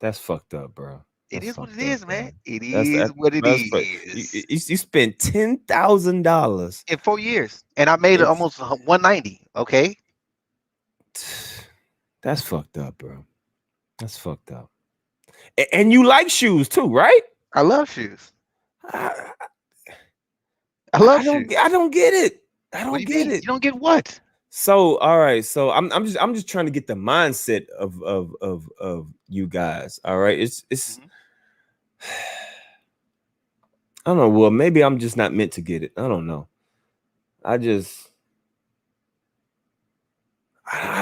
That's fucked up, bro. It is what it is, man. It is what it is. You spent $10,000 in 4 years, and I made it almost 190. Okay, that's fucked up, bro. That's fucked up. And you like shoes too, right? I love shoes. I love shoes. I don't get it. I don't get it. You don't get what? So all right, so I'm just trying to get the mindset of you guys. All right, it's I don't know. Well, maybe I'm just not meant to get it. I don't know. I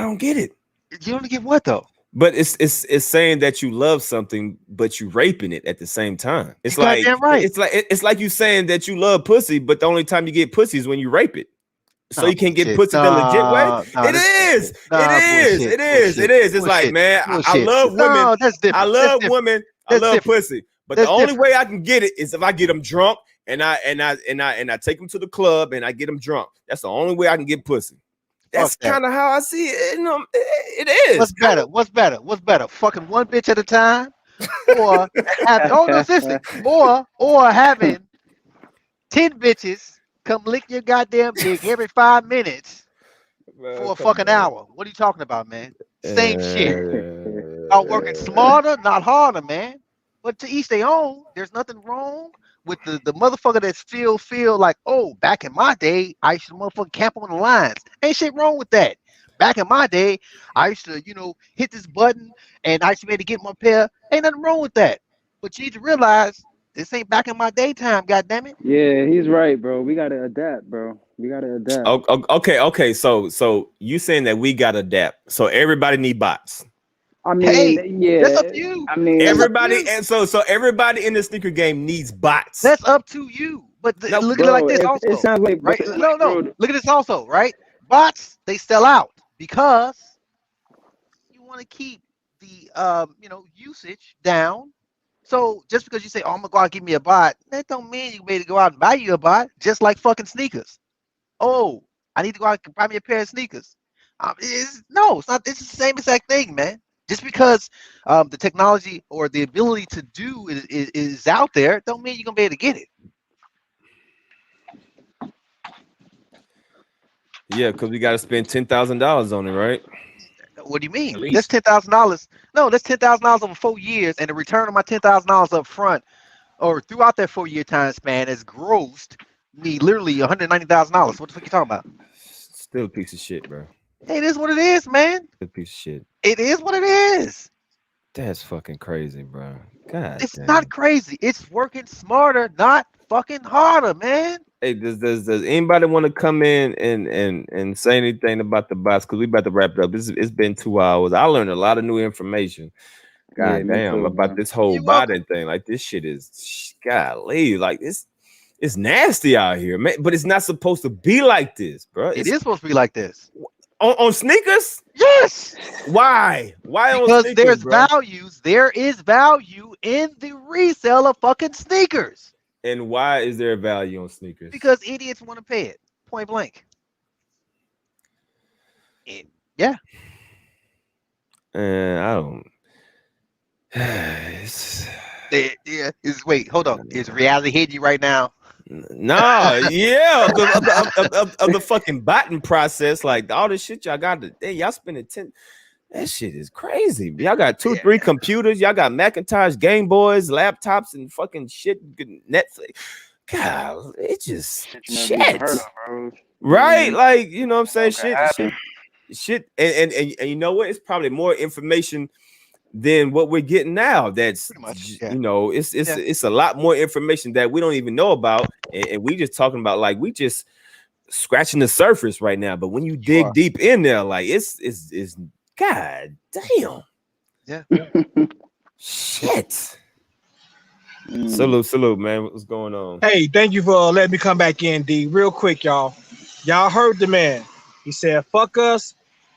don't get it. You don't get what though? But it's saying that you love something, but you raping it at the same time. It's like right. It's like you saying that you love pussy, but the only time you get pussy is when you rape it. So you can't get pussy the legit way. It is. It's like, man, I love women. No, that's different. I love women. I love pussy. But the only way I can get it is if I get them drunk and I take them to the club and I get them drunk. That's the only way I can get pussy. That's kind of how I see it. It is. What's better? What's better? Fucking one bitch at a time, or having 10 bitches come lick your goddamn dick every 5 minutes for a fucking hour. What are you talking about, man? Same shit. About working smarter, not harder, man. But to each their own. There's nothing wrong with the motherfucker that feel like, oh, back in my day, I used to motherfucking camp on the lines. Ain't shit wrong with that. Back in my day, I used to, hit this button and I used to be able to get my pair. Ain't nothing wrong with that. But you need to realize this ain't back in my daytime, goddammit. Yeah, he's right, bro. We gotta adapt, bro. We gotta adapt. Okay. So you saying that we gotta adapt. So everybody need bots. I mean, yeah, that's up to you. I mean, everybody, and so everybody in the sneaker game needs bots. That's up to you. But look at it like this also. It sounds like, right? No. Look at this also, right? Bots, they sell out because you want to keep the usage down. So just because you say, "Oh, I'm gonna go out and give me a bot," that don't mean you made to go out and buy you a bot. Just like fucking sneakers. Oh, I need to go out and buy me a pair of sneakers. It's not. It's the same exact thing, man. Just because the technology or the ability to do is out there, don't mean you're gonna be able to get it. Yeah, because we got to spend $10,000 on it, right? What do you mean? That's $10,000. No, that's $10,000 over 4 years, and the return of my $10,000 up front or throughout that 4-year time span has grossed me literally $190,000. What the fuck you talking about? Still a piece of shit, bro. It is what it is, man. A piece of shit. It is what it is. That's fucking crazy, bro. God, it's not crazy. It's working smarter, not fucking harder, man. Hey, does anybody want to come in and say anything about the bots? Because we about to wrap it up. It's been 2 hours. I learned a lot of new information. God damn, about this whole botting thing. Like, this shit is, golly, like it's nasty out here, man. But it's not supposed to be like this, bro. It is supposed to be like this. On sneakers? Yes. Why? Because on sneakers, there is value in the resale of fucking sneakers. And why is there value on sneakers? Because idiots want to pay it. Point blank. Yeah. I don't. Wait, hold on. Is reality hitting you right now? Nah, yeah, of the fucking botting process, like all this shit y'all got today, y'all spending 10. That shit is crazy. Y'all got 2-3 computers, y'all got Macintosh, Game Boys, laptops, and fucking shit. Netflix. God, it just shit. Right? Like, you know what I'm saying? Shit. And you know what? It's probably more information than what we're getting now. That's it's a lot more information that we don't even know about, and we just talking about, like, we just scratching the surface right now. But when you dig deep in there, like it's god damn. Yeah. Shit. Salute, man. What's going on? Hey, thank you for letting me come back in, D. Real quick, y'all. Y'all heard the man. He said, fuck us,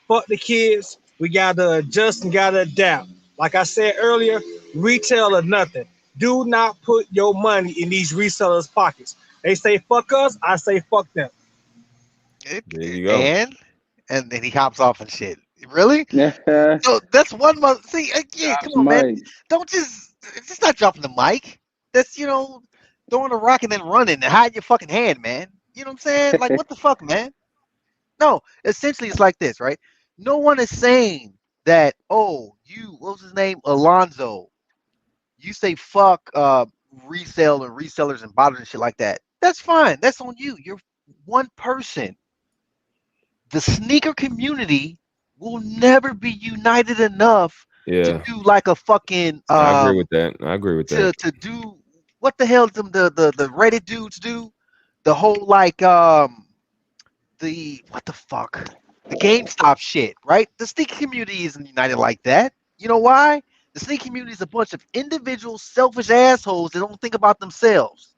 fuck the kids. We gotta adjust and gotta adapt. Like I said earlier, retail or nothing. Do not put your money in these resellers' pockets. They say fuck us, I say fuck them. There you go. And then he hops off and shit. Really? Yeah. So that's one month. See, again, come on, man. Don't just not dropping the mic. That's, throwing a rock and then running and hide your fucking hand, man. You know what I'm saying? Like, what the fuck, man? No, essentially it's like this, right? No one is saying that, what was his name? Alonzo. You say fuck resale and resellers and botters and shit like that. That's fine. That's on you. You're one person. The sneaker community will never be united enough to do like a fucking I agree with that. to do what the hell the Reddit dudes do? The whole like the what the fuck? The GameStop shit, right? The sneaker community isn't united like that. You know why? The sneaker community is a bunch of individual selfish assholes that don't think about themselves.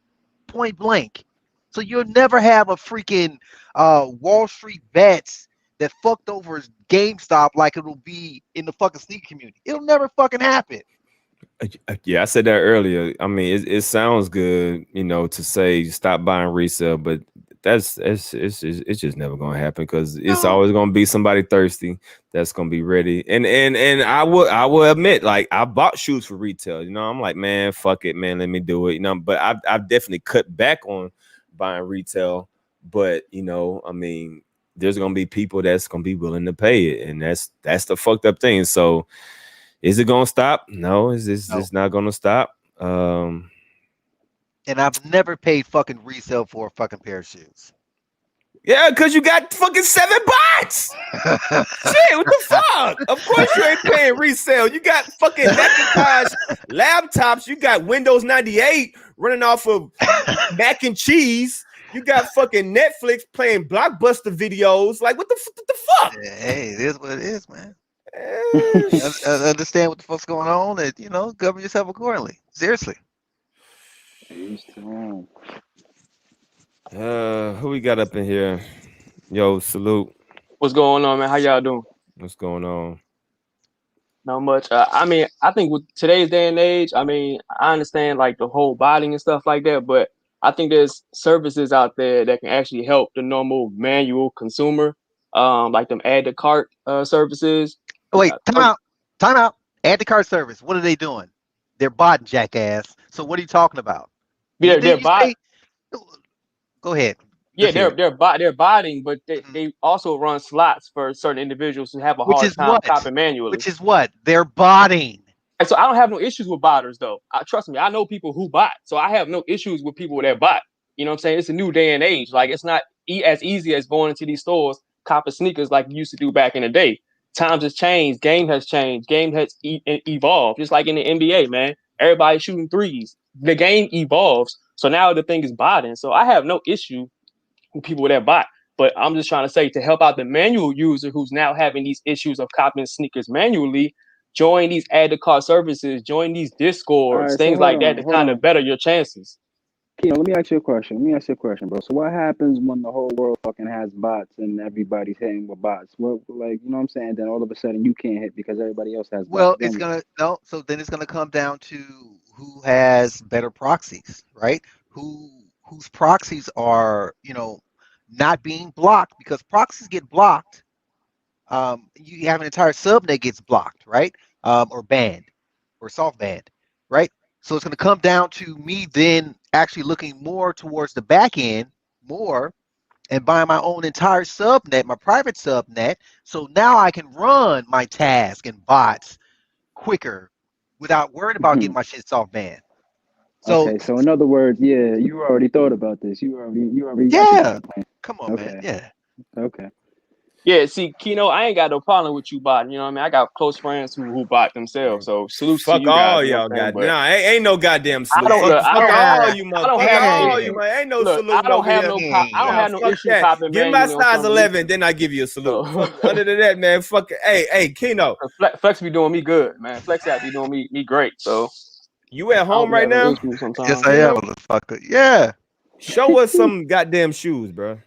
Point blank. So you'll never have a freaking Wall Street bets that fucked over GameStop like it'll be in the fucking sneaker community. It'll never fucking happen. Yeah, I said that earlier. I mean, it sounds good, you know, to say stop buying resale, but it's just never gonna happen because it's always gonna be somebody thirsty that's gonna be ready. And I will admit, like, I bought shoes for retail. You know, I'm like, man, fuck it, man, let me do it. You know, but I've definitely cut back on buying retail. But you know, I mean, there's gonna be people that's gonna be willing to pay it, and that's the fucked up thing. So, is it gonna stop? No, it's not gonna stop. And I've never paid fucking resale for a fucking pair of shoes. Yeah, because you got fucking $7. Shit, what the fuck? Of course you ain't paying resale. You got fucking Macintosh laptops. You got Windows 98 running off of mac and cheese. You got fucking Netflix playing blockbuster videos. Like, what the fuck? Hey, it is what it is, man. I understand what the fuck's going on, and you know, govern yourself accordingly. Seriously. Who we got up in here? Yo, salute. What's going on, man? How y'all doing? What's going on? Not much. I mean, I think with today's day and age, I mean, I understand like the whole botting and stuff like that, but I think there's services out there that can actually help the normal manual consumer, like them add to cart services. Wait, time out. Add to cart service. What are they doing? They're botting, jackass. So what are you talking about? They're botting. Go ahead. Yeah, they're botting, but they also run slots for certain individuals who have a hard time copying manually. Which is what? They're botting. And so I don't have no issues with botters, though. Trust me, I know people who bot, so I have no issues with people that bot. You know what I'm saying? It's a new day and age. Like, it's not as easy as going into these stores, copying sneakers like you used to do back in the day. Times has changed. Game has changed. Game has evolved. Just like in the NBA, man. Everybody's shooting threes. The game evolves. So now the thing is botting. So I have no issue with people that bot. But I'm just trying to say, to help out the manual user who's now having these issues of copying sneakers manually, join these add to cart services, join these Discords, things like that to kind of better your chances. Kino, let me ask you a question, bro. So what happens when the whole world fucking has bots and everybody's hitting with bots? What, like, you know what I'm saying? Then all of a sudden you can't hit because everybody else has bots. Well, so then it's gonna come down to who has better proxies, right? Whose proxies are, you know, not being blocked, because proxies get blocked. You have an entire subnet gets blocked, right? Or banned or soft banned, right? So it's going to come down to me then actually looking more towards the back end more and buying my own entire subnet, my private subnet. So now I can run my task and bots quicker without worrying about getting my shit soft banned. So, okay, so in other words, yeah, you already thought about this. You already yeah. Come on, man. Yeah. Okay. Yeah, see, Kino, I ain't got no problem with you botting. You know what I mean? I got close friends who bot themselves. So salute to you guys. All y'all got. Nah, ain't no goddamn salute. Fuck all you motherfuckers. Ain't no salute. I don't have no issue popping. Give my size 11, then I give you a salute. Other than that, man, fuck it. Hey, Kino. Flex be doing me good, man. Flex out be doing me great. So you at home right now? Yes, I am, motherfucker. Yeah. Show us some goddamn shoes, bro.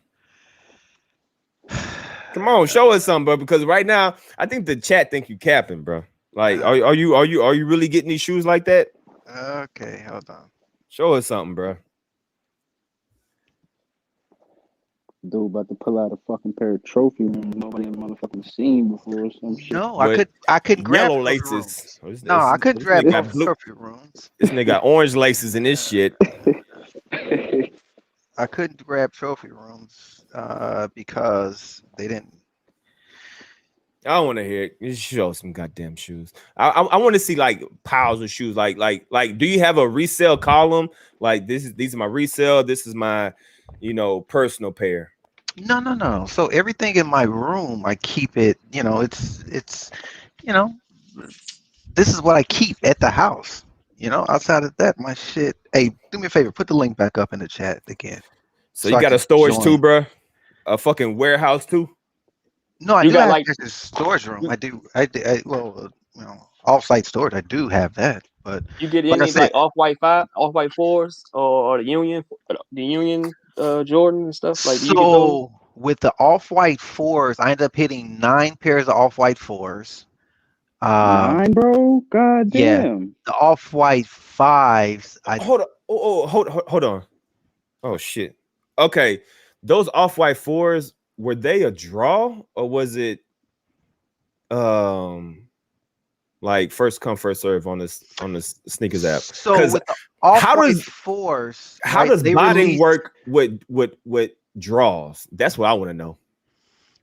Come on, show us something, bro. Because right now, I think the chat think you capping, bro. Like, are you really getting these shoes like that? Okay, hold on. Show us something, bro. Dude, about to pull out a fucking pair of trophy rooms nobody ever motherfucking seen before or some shit. No, I couldn't grab yellow laces. No, I couldn't grab trophy rooms. This nigga got orange laces in this shit. I couldn't grab trophy rooms because they didn't. I don't want to hear it. You show some goddamn shoes. I want to see like piles of shoes. Like, do you have a resale column? Like these are my resale. This is my, personal pair. No. So everything in my room, I keep it. It's this is what I keep at the house. outside of that, my shit. Hey, do me a favor, put the link back up in the chat again. So you got a storage too, bro? A fucking warehouse too? No, I do have a storage room. I do. Off-site storage. I do have that, but you get any like off-white 4s or the Union Jordan and stuff like. So with the off-white 4s, I ended up hitting 9 pairs of off-white 4s. 9, bro. God damn. Yeah, the off-white 5s. Hold on. Hold on. Oh shit. Okay, those off-white 4s, were they a draw or was it like first come first serve on this sneakers app? So with the off-white 4s, how does botting work with draws? That's what I want to know.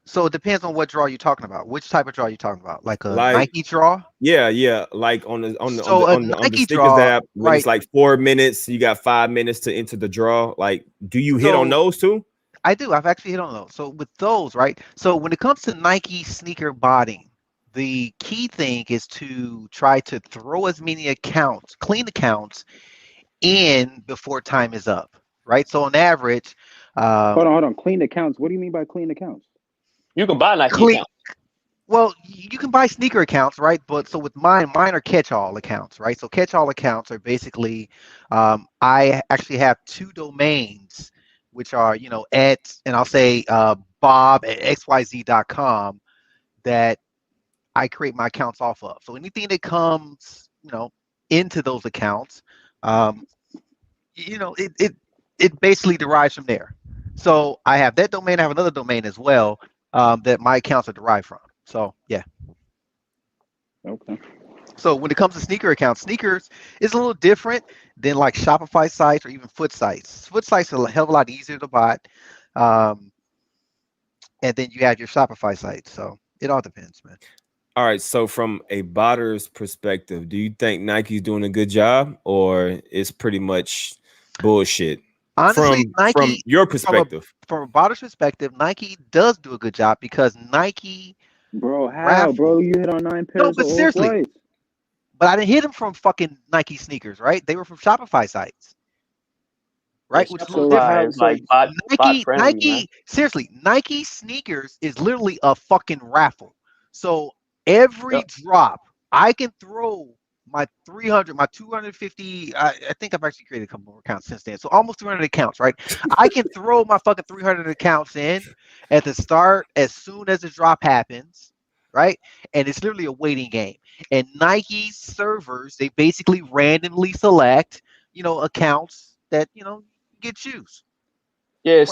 So it depends on what draw you're talking about. Which type of draw you're talking about? Like a Nike draw? Yeah. Like on the Nike sneakers draw, app, when it's like 4 minutes, you got 5 minutes to enter the draw. Like, do you hit on those too? I do. I've actually hit on those. So with those, right? So when it comes to Nike sneaker botting, the key thing is to try to throw as many accounts, clean accounts, in before time is up, right? So on average, hold on. Clean accounts. What do you mean by clean accounts? You can buy Nike accounts. Well, you can buy sneaker accounts, right? But so with mine are catch-all accounts, right? So catch-all accounts are basically, I actually have 2 domains, which are, at, and I'll say Bob at xyz.com, that I create my accounts off of. So anything that comes, into those accounts, it basically derives from there. So I have that domain. I have another domain as well that my accounts are derived from. So yeah. Okay. So when it comes to sneaker accounts, sneakers is a little different than like Shopify sites or even foot sites. Foot sites are a hell of a lot easier to buy. And then you have your Shopify site. So it all depends, man. All right. So from a botter's perspective, do you think Nike's doing a good job or it's pretty much bullshit? Honestly, from your perspective. From a botter's perspective, Nike does do a good job because Nike. Bro, how, bro? You hit on 9 pairs No, but of seriously. But I didn't hit them from fucking Nike sneakers, right? They were from Shopify sites, right? Which is a little different. Like Nike, seriously, Nike sneakers is literally a fucking raffle. So every drop, I can throw my 300, my 250. I think I've actually created a couple more accounts since then. So almost 300 accounts, right? I can throw my fucking 300 accounts in at the start as soon as the drop happens, right? And it's literally a waiting game. And Nike servers, they basically randomly select, accounts that, get choose. Yeah,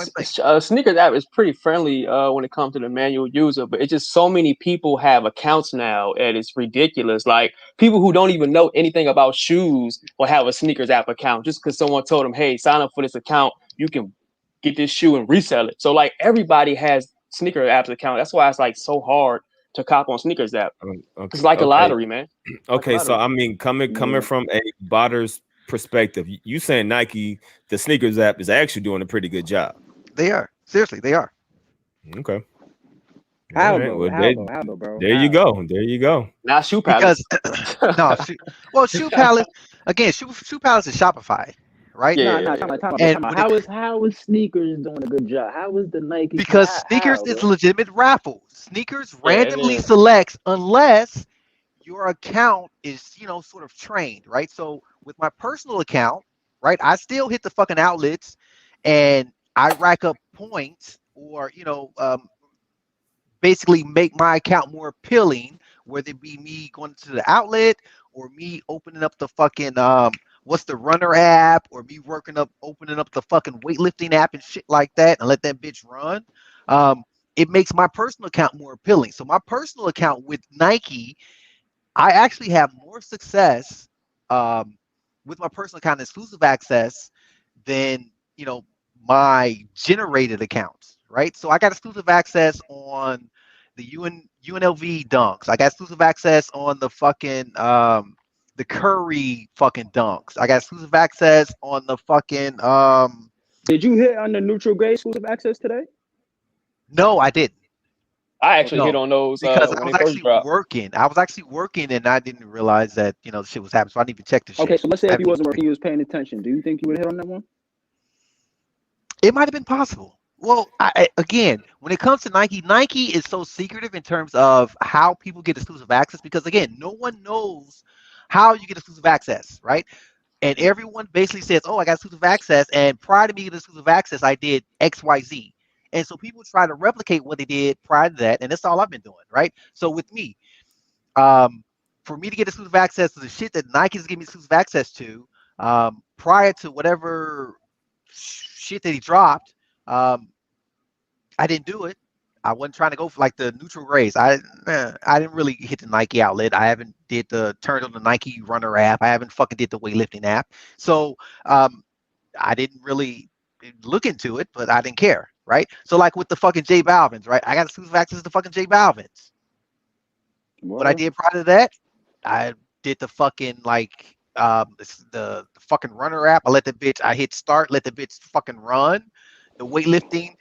Sneakers app is pretty friendly when it comes to the manual user, but it's just so many people have accounts now, and it's ridiculous. Like people who don't even know anything about shoes will have a Sneakers app account just because someone told them, "Hey, sign up for this account, you can get this shoe and resell it." So like everybody has Sneaker apps account. That's why it's like so hard to cop on Sneakers app. It's like a lottery, man. Okay, so I mean, coming from a botter's perspective, you saying Nike, the Sneakers app, is actually doing a pretty good job. They are. Seriously, they are. Okay. How, bro? There you go. Now Shoe Palace. Shoe Palace, again, Shoe Palace is Shopify, right? Yeah. How is Sneakers doing a good job? How is the Nike? Because Sneakers is a legitimate raffle. Sneakers randomly selects unless your account is, sort of trained, right? So with my personal account, right, I still hit the fucking outlets and I rack up points or, basically make my account more appealing, whether it be me going to the outlet or me opening up the fucking, what's the runner app, or me opening up the fucking weightlifting app and shit like that and let that bitch run. It makes my personal account more appealing. So my personal account with Nike, I actually have more success with my personal account exclusive access than, my generated accounts, right? So I got exclusive access on the UNLV dunks. I got exclusive access on the fucking the Curry fucking dunks. I got exclusive access on the fucking Did you hit on the neutral grade exclusive access today? No, I didn't. I actually hit on those because when I was they first actually dropped. working. I was actually working, and I didn't realize that the shit was happening. So I didn't even check the shit. Okay, so let's say if he wasn't working, he was paying attention. Do you think he would hit on that one? It might have been possible. Well, again, when it comes to Nike, Nike is so secretive in terms of how people get exclusive access because, again, no one knows how you get exclusive access, right? And everyone basically says, oh, I got exclusive access. And prior to me getting exclusive access, I did X, Y, Z. And so people try to replicate what they did prior to that. And that's all I've been doing, right? So with me, for me to get exclusive access to the shit that Nike is giving me exclusive access to, prior to whatever shit that he dropped, I didn't do it. I wasn't trying to go for like the neutral race. I didn't really hit the Nike outlet. I haven't turned on the Nike runner app. I haven't fucking did the weightlifting app. So I didn't really look into it, but I didn't care, right? So like with the fucking J Balvin's, right? I got exclusive access to fucking J Balvin's. What I did prior to that, I did the fucking like the fucking runner app. I hit start, let the bitch fucking run. The weightlifting.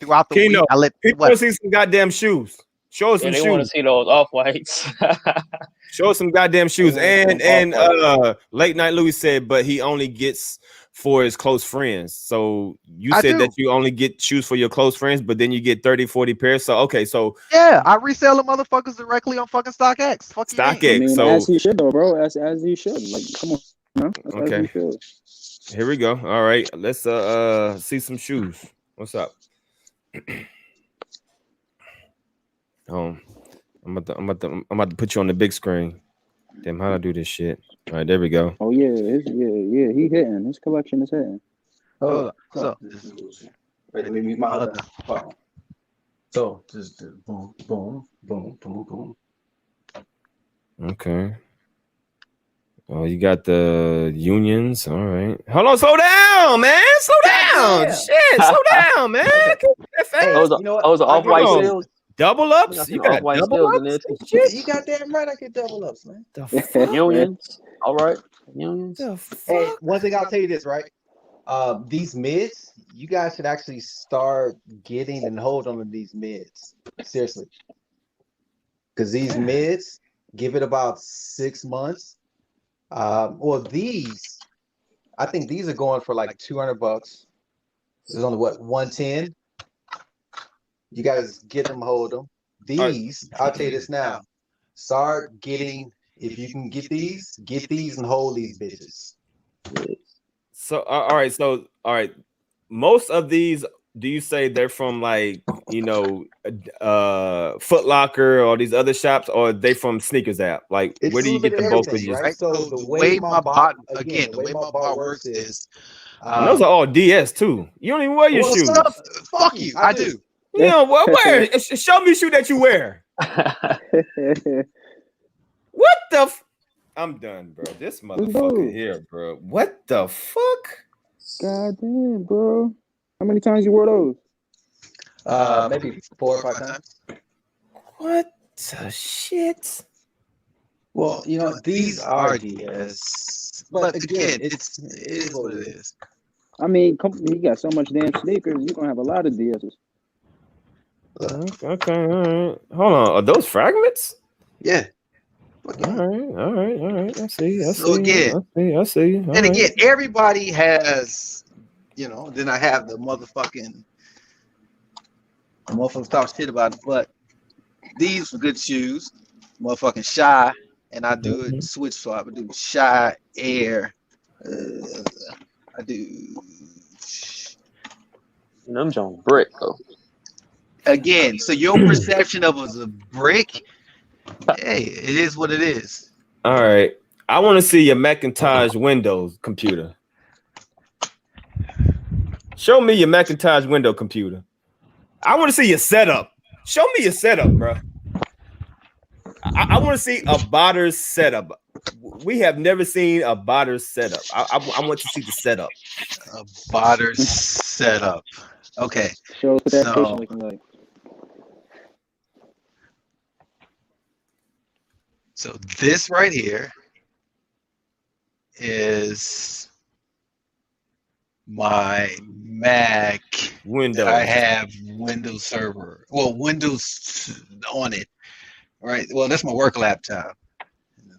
Throughout the week, I let people see some goddamn shoes. Show us some they shoes. want to see those off-whites. Show us some goddamn shoes. And Late Night Louis said, but he only gets for his close friends. So you said that you only get shoes for your close friends, but then you get 30, 40 pairs. So okay, so yeah, I resell the motherfuckers directly on fucking StockX. Fuck StockX. I mean, so as he should though, bro. As he should. Like, come on, That's okay. As he should. Here we go. All right, let's see some shoes. What's up? I'm about to put you on the big screen. Damn, how do I do this shit? All right, there we go. Oh yeah, he hitting. His collection is hitting. So wait, let me mute my other phone. So just boom, boom, boom, boom, boom. Okay. Oh, you got the unions. All right. Hold on, slow down, man. Slow down. Shit, slow down, man. Hey, those are off-white sales. Double ups? You got double ups? You got damn right I get double ups, man. Unions. All right. Unions. Hey, one thing I'll tell you this, right? These mids, you guys should actually start getting and hold on to these mids. Seriously. Because these mids, give it about 6 months. Well, these, I think these are going for like $200. This is only what, 110? You guys get them, hold them. These, I'll tell you this now. Start getting, if you can get these and hold these bitches. So, all right. Most of these, do you say they're from like, Foot Locker or these other shops, or are they from Sneakers app? Like, where do you get the bulk of these? Right? So the way my bot works is, those are all DS too. You don't even wear your shoes. Fuck you, I do. You know what? Where? Show me a shoe that you wear. What the? I'm done, bro. This motherfucker here, bro. What the fuck? God damn, bro. How many times you wore those? Maybe 4 or 5 times. What the shit? Well, these are DS, but again, it is what it is. I mean, you got so much damn sneakers, you're gonna have a lot of DSs. Okay, all right. Hold on, are those fragments? Yeah. All right. I see. And again, everybody has, then I have the motherfuckers talk shit about it, but these are good shoes, motherfucking Shy, and I do it switch swap. I do Shy Air. I do. Them Jones brick though. Again, so your perception of it as a brick, hey, it is what it is. All right. I want to see your Macintosh Windows computer. Show me your Macintosh window computer. I want to see your setup. Show me your setup, bro. I want to see a botter's setup. We have never seen a botter's setup. I want to see the setup. A botter's setup. Okay. Show what that station looking like. So this right here is my Mac Windows. I have Windows Server. Well, Windows on it. Right. Well, that's my work laptop.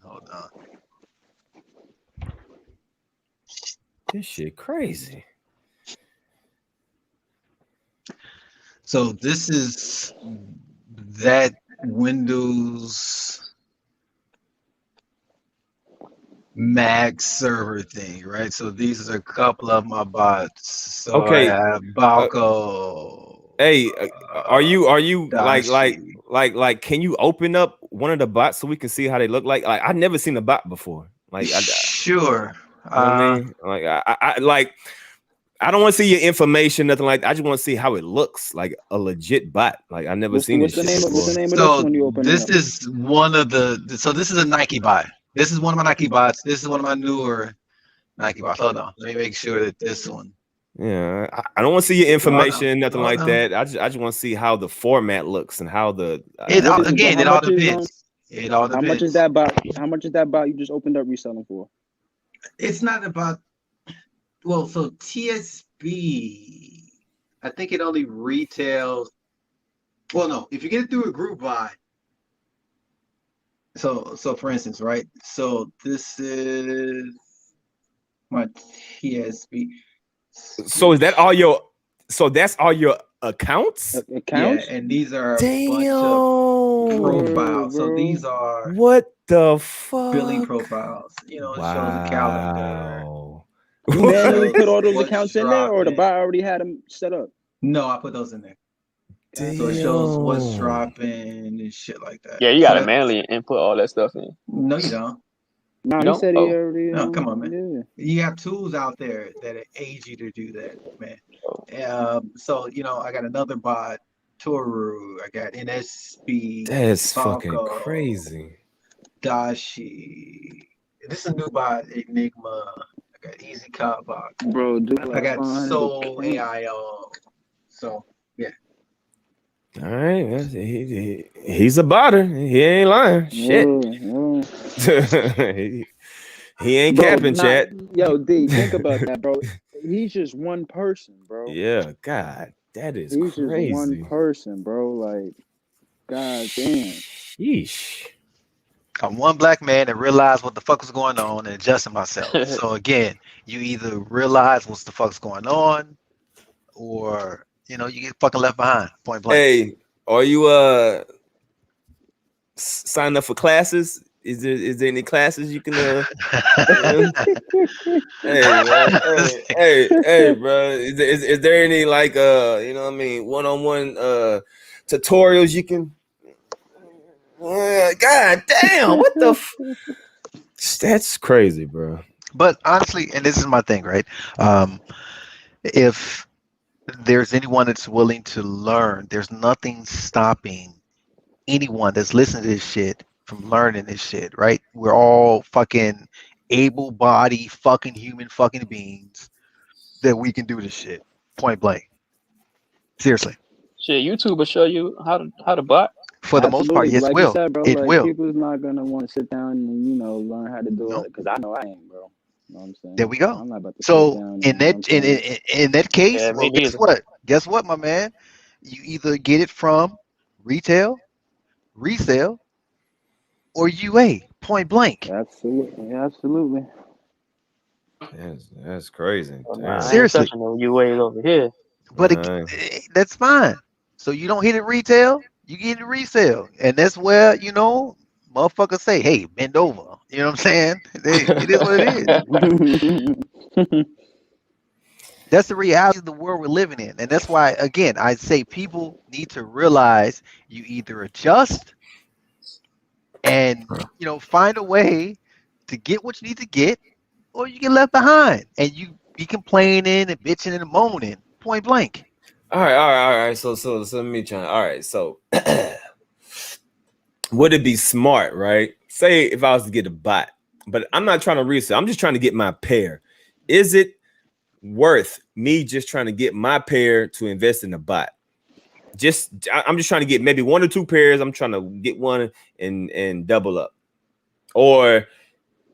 Hold on. This shit crazy. So this is that Windows Mac server thing, right? So these are a couple of my bots. So Okay. I have Balco. Hey, are you like can you open up one of the bots so we can see how they look like? Like I've never seen a bot before. Like sure. You know what I mean? Like I don't want to see your information, nothing like that. I just want to see how it looks like a legit bot. Like I've never seen what's this the shit name before. of this So one you open this up? is one of the. So this is a Nike bot. This is one of my Nike bots. This is one of my newer Nike bots. Hold on, let me make sure that this one. Yeah, I don't want to see your information, nothing like that. I just want to see how the format looks and how the it all depends. It all depends. How much is that bot? How much is that bot you just opened up reselling for? It's not about. Well, so TSB, I think it only retails. Well, no, if you get it through a group buy. So for instance, right? So this is my TSB. So is that all your? So that's all your accounts? Yeah, and these are a bunch of profiles. So these are what the fuck billing profiles. You know, it shows the calendar. You manually put all those accounts in there, or the bot already had them set up? No, I put those in there. Damn. So it shows what's dropping and shit like that. Yeah, you gotta manually input all that stuff in. No, you don't. No, You he said he already. No, come on, man. Yeah. You have tools out there that aid you to do that, man. So you know, I got another bot, Toru. I got NSB. That's Falco, fucking crazy. Dashi. This is a new bot, Enigma. I got Easy Cop bot. Bro, dude, I got Soul AIO. So yeah. All right, he's a botter. He ain't lying. Shit. he ain't capping, chat. Yo, D, think about that, bro. He's just one person, bro. Yeah, God, that is He's crazy. Just one person, bro. Like, God damn. Sheesh. I'm one black man that realized what the fuck was going on and adjusted myself. So again, you either realize what's the fuck's going on, or you know, you get fucking left behind. Point blank. Hey, are you signing up for classes? Is there any classes you can hey, bro. Is there any like you know what I mean, one-on-one tutorials you can God damn, what the that's crazy, bro. But honestly, and this is my thing, right? If there's anyone that's willing to learn, there's nothing stopping anyone that's listening to this shit from learning this shit, right? We're all fucking able-bodied fucking human fucking beings that we can do this shit. Point blank. Seriously. Shit, YouTube will show you how to bot. For the most part, yes, like will. You said, bro, it like, will. People's not gonna want to sit down and learn how to do it, because I know I ain't, bro. You know what I'm saying? There we go. I'm not about to so in that case, yeah, well, guess what? Guess what, my man? You either get it from retail, resale, or UA. Point blank. Absolutely. That's crazy. Seriously. No UAs over here. But that's fine. So you don't hit it retail, you get it resale, and that's where motherfuckers say, "Hey, bend over." You know what I'm saying? It is what it is. That's the reality of the world we're living in, and that's why, again, I say people need to realize you either adjust and find a way to get what you need to get, or you get left behind and you be complaining and bitching and moaning. Point blank. All right. So let me try. All right, so would it be smart, right? Say if I was to get a bot, but I'm not trying to resell. I'm just trying to get my pair. Is it worth me just trying to get my pair to invest in a bot? I'm just trying to get maybe 1 or 2 pairs. I'm trying to get one and double up. Or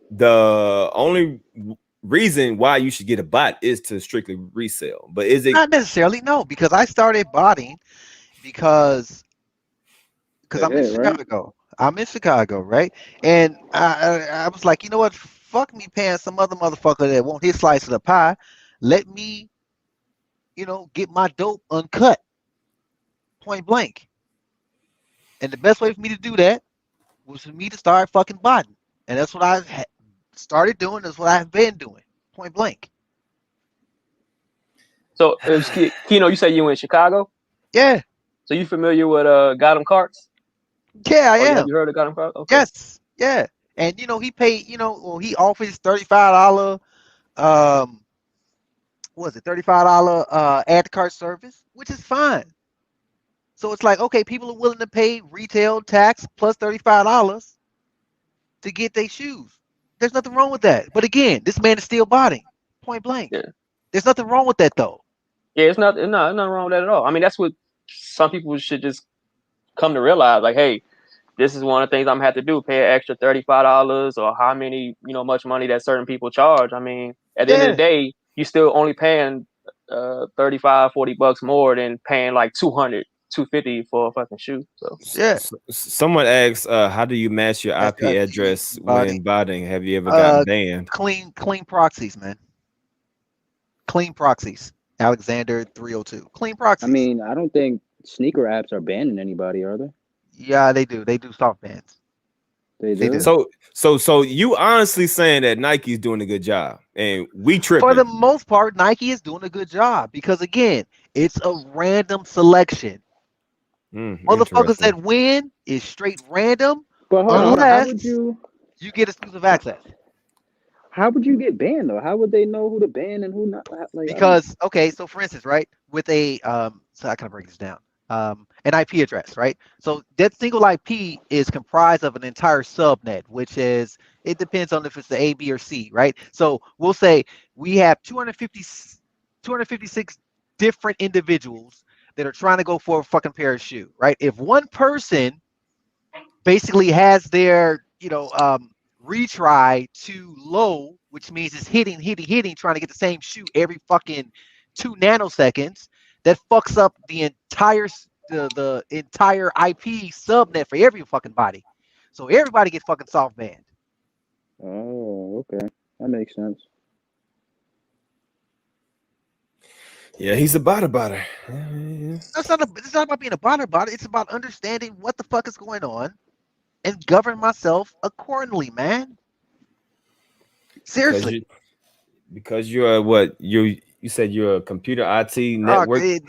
the only reason why you should get a bot is to strictly resell. But is it not necessarily? No, because I started botting because I'm in Chicago. Right? I'm in Chicago, right? And I was like, you know what? Fuck me paying some other motherfucker that want his slice of the pie. Let me, get my dope uncut, point blank. And the best way for me to do that was for me to start fucking botting. And that's what I started doing. That's what I've been doing, point blank. So, Keno, you say you in Chicago? Yeah. So you familiar with Got 'em Carts? Yeah, I am. You heard of Got 'em Carts? Okay. Yes. Yeah. And he paid, he offers $35 $35 add to cart service, which is fine. So it's like, okay, people are willing to pay retail tax plus $35 to get their shoes. There's nothing wrong with that. But again, this man is still botting, point blank. Yeah. There's nothing wrong with that though. Yeah, it's nothing wrong with that at all. I mean, that's what some people should just come to realize. Like, hey, this is one of the things I'm gonna have to do: pay an extra $35 or how many, much money that certain people charge. I mean, at the end of the day, you still only paying $35-$40 more than paying like $200-$250 for a fucking shoe. So yeah. Someone asks, how do you match your IP address when botting? Have you ever gotten banned? Clean proxies, man. Clean proxies. Alexander 302. Clean proxies. I mean, I don't think sneaker apps are banning anybody, are they? Yeah, they do. They do soft bans. They do. So you honestly saying that Nike's doing a good job, and we tripping? For the most part, Nike is doing a good job because again, it's a random selection. Motherfuckers that win is straight random, but unless you get exclusive access. How would you get banned though? How would they know who to ban and who not? Like, because so for instance, right, with a so I can break this down. An IP address, right? So that single IP is comprised of an entire subnet, which is, it depends on if it's the A, B, or C, right? So we'll say we have 256 different individuals that are trying to go for a fucking pair of shoe, right? If one person basically has their, retry too low, which means it's hitting, trying to get the same shoe every fucking 2 nanoseconds, that fucks up the entire IP subnet for every fucking body. So everybody gets fucking soft banned. Oh, okay. That makes sense. Yeah, he's a botter. It's not about being a botter. It's about understanding what the fuck is going on and govern myself accordingly, man. Seriously. Because you're what? You said you're a computer IT network. It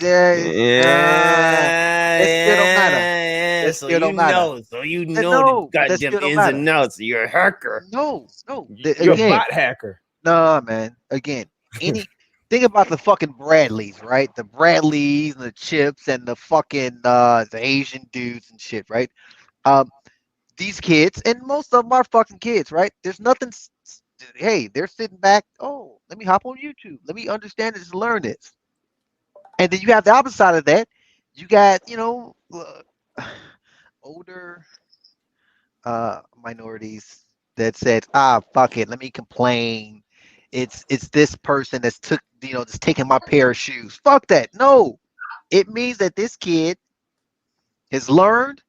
still don't matter. So you know the goddamn ins and outs. You're a hacker. No. You're a bot hacker. No, man. Again, think about the fucking Bradleys, right? The Bradleys and the Chips and the fucking the Asian dudes and shit, right? These kids, and most of them are fucking kids, right? There's nothing. Hey, they're sitting back. Oh, let me hop on YouTube. Let me understand this, learn this. And then you have the opposite side of that. You got, older minorities that said, fuck it, let me complain. It's this person that's just taking my pair of shoes. Fuck that. No, it means that this kid has learned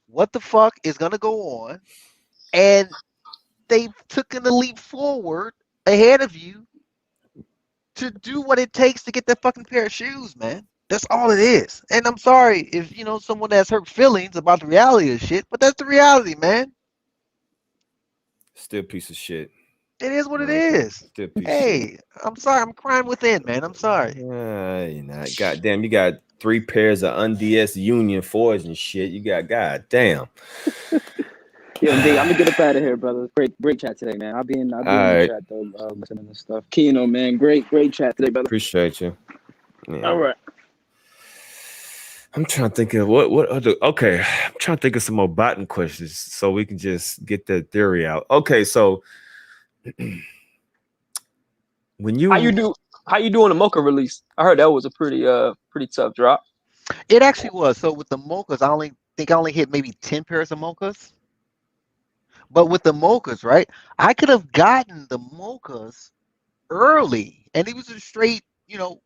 what the fuck is gonna go on, and they've taken the leap forward ahead of you to do what it takes to get that fucking pair of shoes, man. That's all it is. And I'm sorry if someone has hurt feelings about the reality of shit, but that's the reality, man. Still a piece of shit. It is what it is. Hey, I'm sorry. I'm crying within, man. I'm sorry. Goddamn, you got 3 pairs of unds Union 4s and shit. You got goddamn. Yo, D, I'm gonna get up out of here, brother. Great chat today, man. I'll be in the chat though, listening to stuff. Keno, man, great chat today, brother. Appreciate you. Yeah. All right. I'm trying to think of what other. Okay, I'm trying to think of some more botting questions so we can just get the theory out. Okay, so when you how you doing the Mocha release? I heard that was a pretty tough drop. It actually was. So with the Mochas, I only hit maybe 10 pairs of Mochas. But with the Mochas, right? I could have gotten the Mochas early, and it was a straight,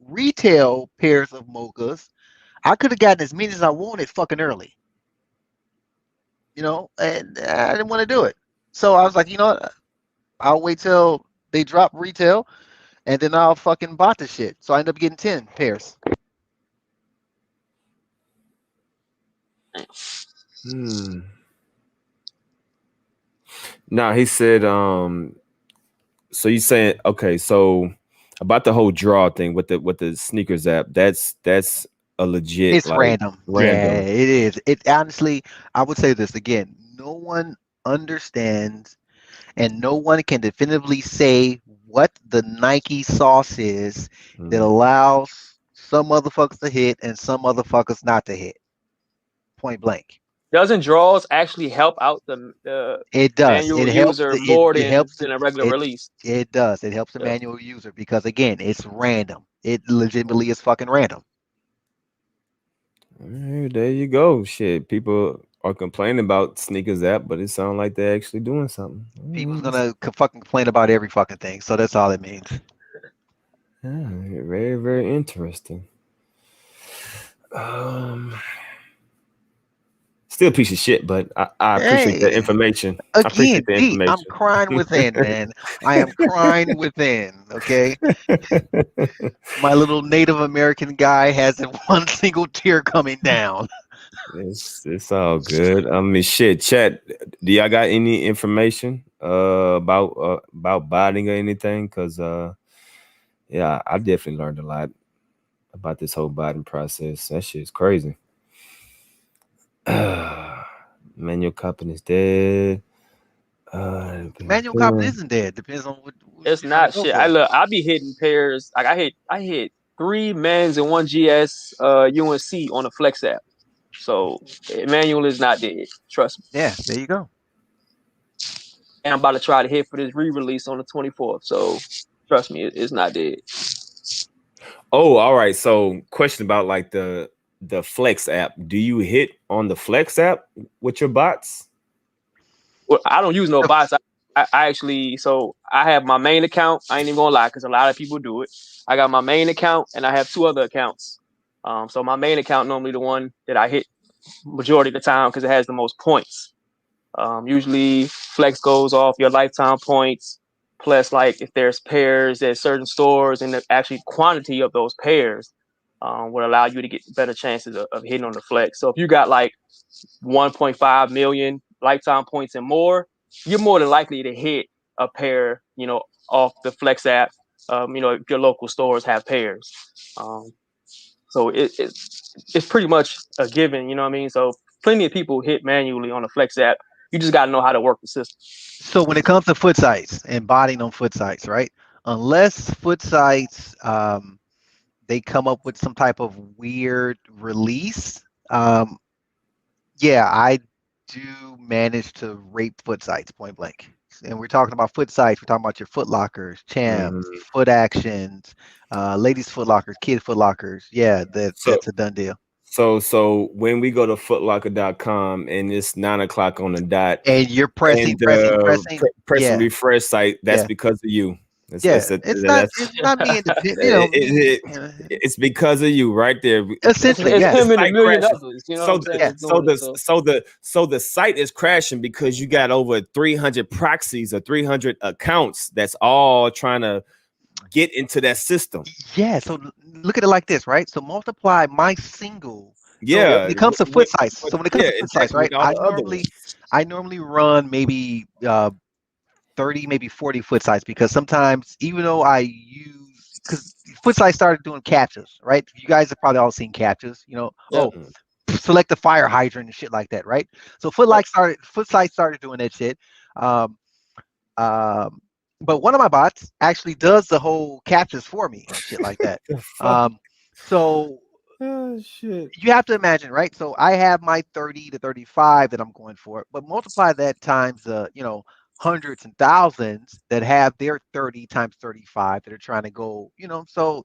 retail pairs of mochas. I could have gotten as many as I wanted fucking early, and I didn't want to do it. So I was like, I'll wait till they drop retail, and then I'll fucking bought the shit. So I ended up getting 10 pairs. Now he said, so you saying, okay, so about the whole draw thing with the sneakers app, that's a legit, It's like, random. Yeah, it is. It honestly, I would say this again, no one understands and no one can definitively say what the Nike sauce is that allows some motherfuckers to hit and some motherfuckers not to hit. Point blank. Doesn't draws actually help out the it does. manual It helps user the, more it helps than a regular release? It does. It helps the manual user because again, it's random. It legitimately is fucking random. There you go. Shit, people are complaining about sneakers app, but it sounds like they're actually doing something. People's gonna fucking complain about every fucking thing, so that's all it means. Yeah, very, very interesting. Still a piece of shit, but I appreciate the information. Again, I'm crying within, man. I am crying within. Okay, my little Native American guy hasn't one single tear coming down. It's all good. I mean, shit, chat. Do y'all got any information about botting or anything? Because yeah, I definitely learned a lot about this whole botting process. That shit's crazy. Manual copying is dead. Manual copying isn't dead. Depends on what it's not shit. I be hitting pairs. Like I hit 3 men's and 1 GS UNC on the Flex app. So manual is not dead. Trust me. Yeah, there you go. And I'm about to try to hit for this re-release on the 24th. So trust me, it's not dead. Oh, all right. So question about like the Flex app. Do you hit on the Flex app with your bots? Well, I don't use no bots. I actually, so I have my main account. I ain't even gonna lie, because a lot of people do it. I got my main account and I have 2 other accounts. So my main account normally the one that I hit majority of the time because it has the most points. Usually Flex goes off your lifetime points, plus like if there's pairs at certain stores and the actually quantity of those pairs would allow you to get better chances of hitting on the Flex. So if you got like 1.5 million lifetime points and more, you're more than likely to hit a pair, off the Flex app. If your local stores have pairs. So it's pretty much a given, you know what I mean? So plenty of people hit manually on the Flex app. You just got to know how to work the system. So when it comes to foot sites and botting on foot sites, right? Unless foot sites, they come up with some type of weird release. Yeah, I do manage to rape foot sites, point blank. And we're talking about foot sites. We're talking about your Foot Lockers, Champs, Foot Actions, ladies' Foot Lockers, kid Foot Lockers. Yeah, that's a done deal. So when we go to footlocker.com and it's 9 o'clock on the dot, and you're pressing refresh site, that's because of you. It's not me independent. It's because of you right there. Essentially, it's him and a million others. You know so the site is crashing because you got over 300 proxies or 300 accounts that's all trying to get into that system. Yeah. So look at it like this, right? So multiply my single. Yeah. So when it comes to foot sites, right? I normally run maybe 30, maybe 40 foot sites because sometimes, even though because foot sites started doing captchas, right? You guys have probably all seen captchas, select the fire hydrant and shit like that, right? So foot sites started doing that shit. But one of my bots actually does the whole captchas for me and shit like that. So shit. You have to imagine, right? So I have my 30 to 35 that I'm going for, but multiply that times hundreds and thousands that have their 30 times 35 that are trying to go, so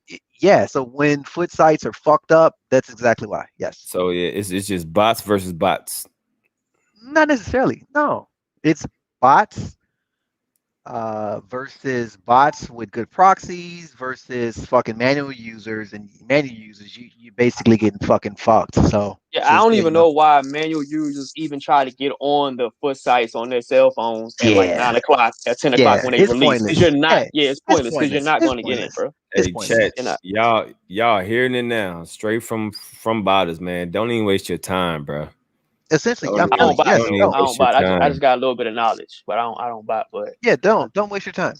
so when foot sites are fucked up, that's exactly why. Yes. So yeah, it's just bots versus bots. Not necessarily. No, it's bots versus bots with good proxies versus fucking manual users, and manual users, you basically getting fucking fucked. So yeah, I don't even know why manual users even try to get on the foot sites on their cell phones at like 9 o'clock, at 10 o'clock when they it's release. pointless. Because you're not, Yeah, it's pointless because you're not going to get in, bro. It's Hey, pointless. chat, y'all hearing it now, straight from botters, man. Don't even waste your time, bro. Essentially, I don't buy. Don't even I don't waste your buy. I time. just got a little bit of knowledge, but I don't buy. But yeah, don't waste your time.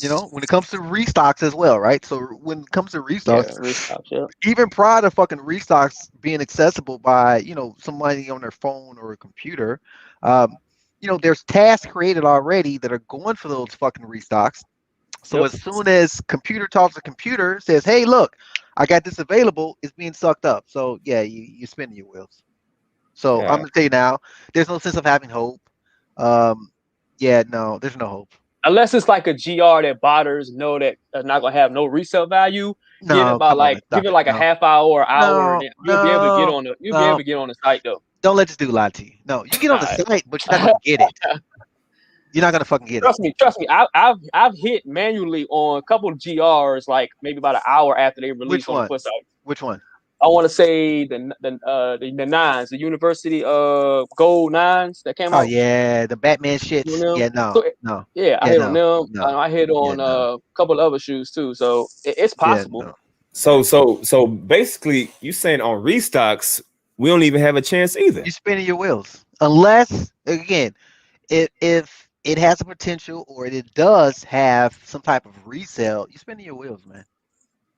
You know, when it comes to restocks as well, right? So when it comes to restocks, even prior to fucking restocks being accessible by, you know, somebody on their phone or a computer, you know, there's tasks created already that are going for those fucking restocks. So as soon as computer talks to computer, says, "Hey, look, I got this available," it's being sucked up. So yeah, you're spinning your wheels. So I'm gonna tell you now, there's no sense of having hope. Yeah, no, there's no hope. Unless it's like a GR that botters know that are not gonna have no resale value. No, give it about give it like a half hour or hour, and you'll be able to get on the be able to get on the site though. Don't let this dude lie to you. No, you get on the site, but you're not gonna get it. You're not gonna fucking get it. Trust me. I've hit manually on a couple of GRs like maybe about an hour after they released on the foot site. Which one? I want to say the nines, the University Gold nines that came out. Oh yeah, the Batman shit. Yeah, no. Yeah, I hit on them. I hit on a couple of other shoes too. So it's possible. So basically, you saying on restocks, we don't even have a chance either. You're spinning your wheels, unless again, if it has a potential or it does have some type of resale, you're spinning your wheels, man.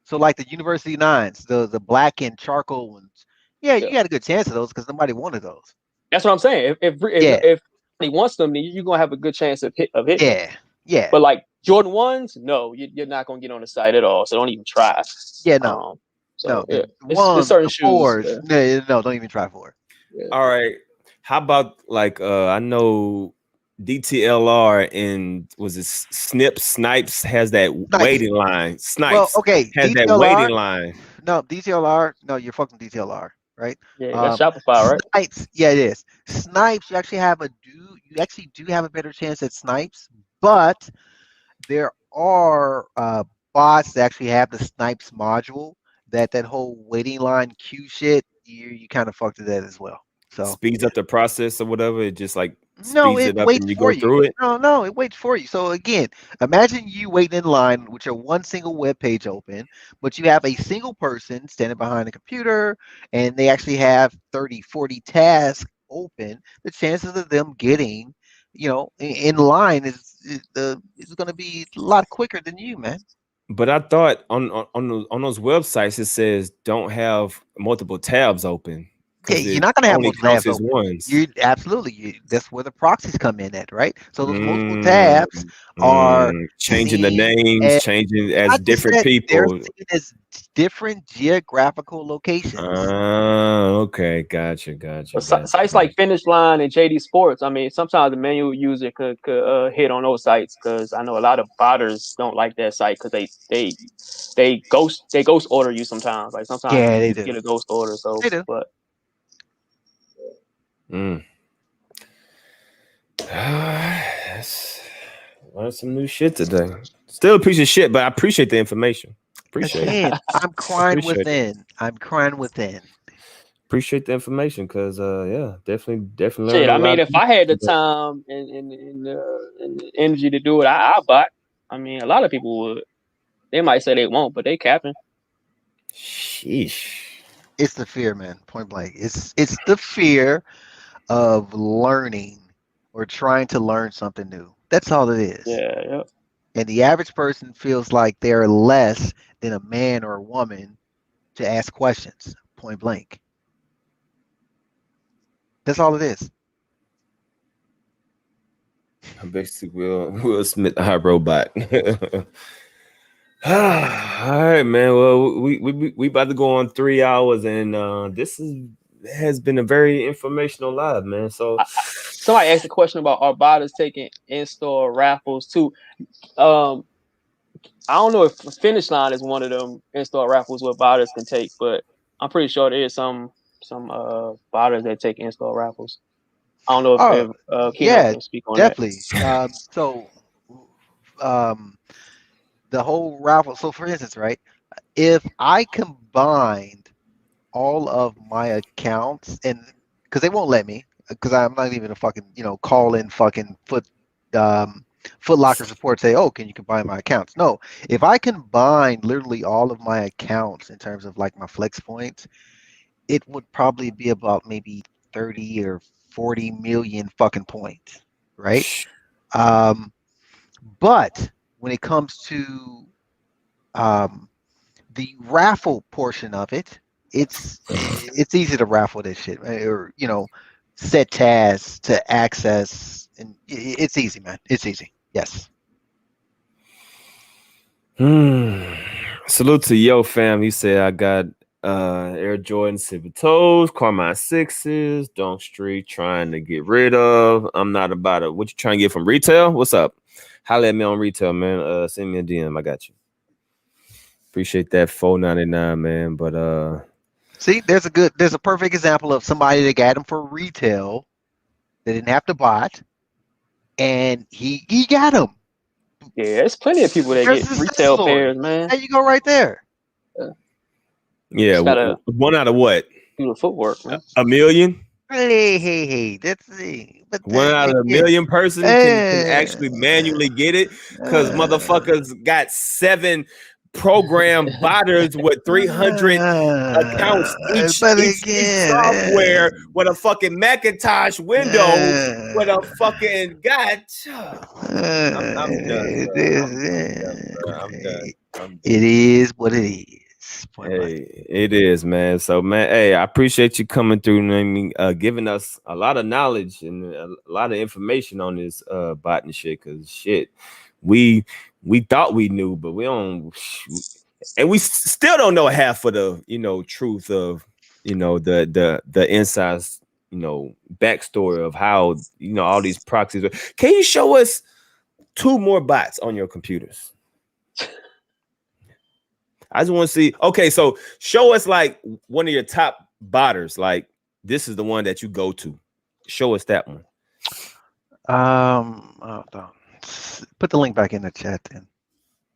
So like the University Nines, the black and charcoal ones, you got a good chance of those because nobody wanted those. That's what I'm saying. If he wants them, then you're gonna have a good chance of hitting. Yeah. But like Jordan 1s, no, you're not gonna get on the site at all. So don't even try. Yeah, no. It's certain shoes. Fours. No, don't even try for it. Yeah. All right. How about like I know DTLR and was it Snipes has that waiting line. Snipes well, okay, has DTLR, that waiting line. No, DTLR, no, you're fucking DTLR, right? Yeah, that's Shopify, right? Snipes, yeah, it is. Snipes, you actually do have a better chance at Snipes, but there are bots that actually have the Snipes module that whole waiting line queue shit, you kind of fucked with that as well. So speeds up the process or whatever. It just like no, speeds it it up waits and you for go through it. No, it waits for you. So again, imagine you waiting in line with your one single web page open, but you have a single person standing behind a computer and they actually have 30, 40 tasks open. The chances of them getting, you know, in line is going to be a lot quicker than you, man. But I thought on those websites it says don't have multiple tabs open. Yeah, you're not going to have multiple tabs open. Absolutely. That's where the proxies come in at, right? So those multiple tabs are changing the names, changing as different people. They're seen as different geographical locations. Okay, gotcha. Sites like Finish Line and JD Sports. I mean, sometimes the manual user could hit on those sites because I know a lot of botters don't like that site because they ghost order you sometimes. Like sometimes you get a ghost order. So they do. But learned some new shit today. Still a piece of shit, but I appreciate the information. Appreciate it. I'm crying within. Appreciate the information because definitely. Shit, I mean, if I had the time and the energy to do it, I buy. I mean, a lot of people would. They might say they won't, but they capping. Sheesh. It's the fear, man. Point blank. It's the fear of learning or trying to learn something new. That's all it is. Yeah. And the average person feels like they're less than a man or a woman to ask questions. Point blank. That's all it is. I'm basically Will Smith, the robot. All right, man. Well, we about to go on 3 hours, and this has been a very informational live, man. So somebody asked a question about are botters taking in-store raffles too. I don't know if Finish Line is one of them in-store raffles where botters can take, but I'm pretty sure there is some botters that take in-store raffles. I don't know if Keno can speak on definitely. that. So the whole raffle. So for instance, right, if I combined all of my accounts, and because they won't let me, because I'm not even a fucking call in fucking Foot Locker support, say, oh, can you combine my accounts? No, if I combine literally all of my accounts in terms of like my flex points, it would probably be about maybe 30 or 40 million fucking points, right? But when it comes to the raffle portion of it, it's easy to raffle this shit, right? Or set tasks to access, and it's easy, man. It's easy. Yes. Salute to Yo fam. He said I got Air Jordan Silver Toes, Carmine 6s, Dunk Street trying to get rid of. I'm not about it. What you trying to get from retail? What's up? Holla at me on retail, man. Send me a DM. I got you. Appreciate that $4.99, man. But see, there's a perfect example of somebody that got them for retail. They didn't have to bot, and he got them. Yeah, there's plenty of people that get retail pairs, man. There you go, right there. Yeah, one out of what? Do the footwork, man. A million? Hey, that's the. One out of a million person can actually manually get it, because motherfuckers got 7 program botters with 300 accounts each software with a fucking Macintosh window with a fucking I'm done. It is what it is. Hey, it is, man. So, man, hey, I appreciate you coming through and giving us a lot of knowledge and a lot of information on this bot and shit. Because shit, we thought we knew, but we don't, and we still don't know half of the truth of the insides, backstory of how all these proxies. Can you show us 2 more bots on your computers? I just want to see. Okay, so show us like one of your top botters. Like this is the one that you go to. Show us that one. Hold on. Put the link back in the chat then.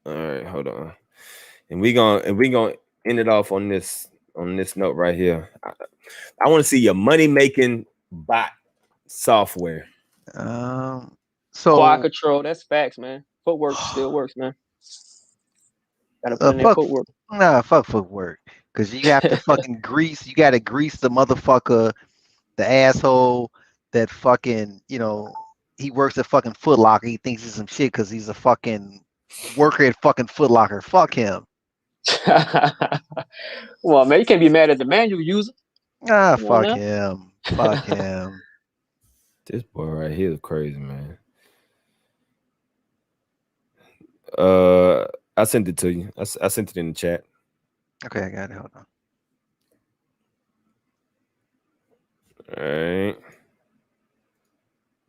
All right, hold on. And we gonna end it off on this note right here. I want to see your money making bot software. So Quad control. That's facts, man. Footwork still works, man. Gotta put in footwork. Nah, fuck footwork. Because you have to fucking grease. You got to grease the motherfucker, the asshole that fucking, he works at fucking Foot Locker. He thinks he's some shit because he's a fucking worker at fucking Foot Locker. Fuck him. Well, man, you can't be mad at the manual user. Fuck him. Fuck him. This boy right here is crazy, man. I sent it to you. I sent it in the chat. Okay, I got it. Hold on.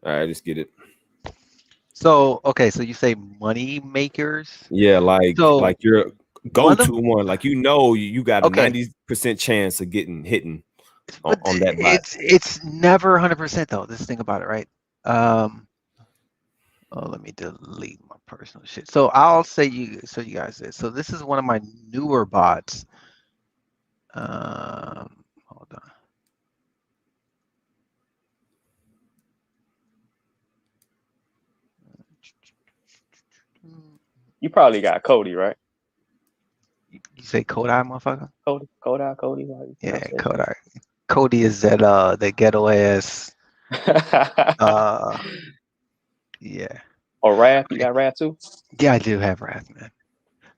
All right, just get it. So, okay, so you say money makers? Yeah, like your go-to one. Like you got a 90% chance of hitting on that bot. It's never 100% though. This thing about it, right? Let me delete my personal shit. So I'll show you guys this. So this is one of my newer bots. Hold on. You probably got Cody, right? You say Kodai, motherfucker? Cody. Yeah, Kodai. Cody is that ghetto ass. Yeah. Or Wrath? You got Wrath too? Yeah, I do have Wrath, man.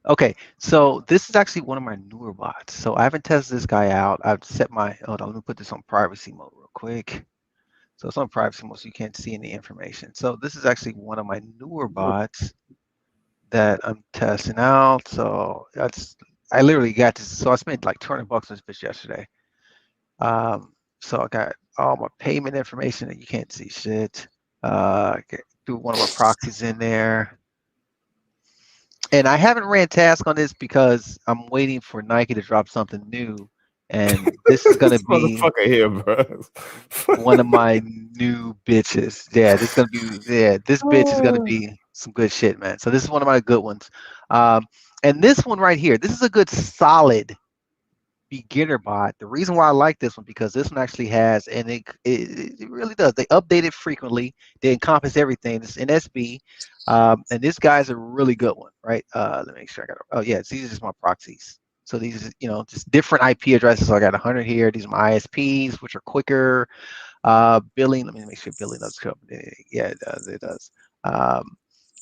Okay, so this is actually one of my newer bots. So I haven't tested this guy out. I've set hold on, let me put this on privacy mode real quick. So it's on privacy mode, so you can't see any information. So this is actually one of my newer bots that I'm testing out. So I literally got this. So I spent like $200 on this bitch yesterday. So I got all my payment information that you can't see shit. Threw one of my proxies in there. And I haven't ran task on this because I'm waiting for Nike to drop something new. And this is gonna be motherfucker here, bro. one of my new bitches. Yeah, this is gonna be this bitch is gonna be Some good shit, man. So this is one of my good ones. And this one right here, this is a good solid beginner bot. The reason why I like this one, because this one actually has, and it really does. They update it frequently. They encompass everything. It's an SB. And this guy's a really good one, right? Let me make sure I got it. Oh yeah, these are just my proxies. So these are, just different IP addresses. So I got 100 here. These are my ISPs, which are quicker. Billing, let me make sure billing does come. Yeah, it does. It does.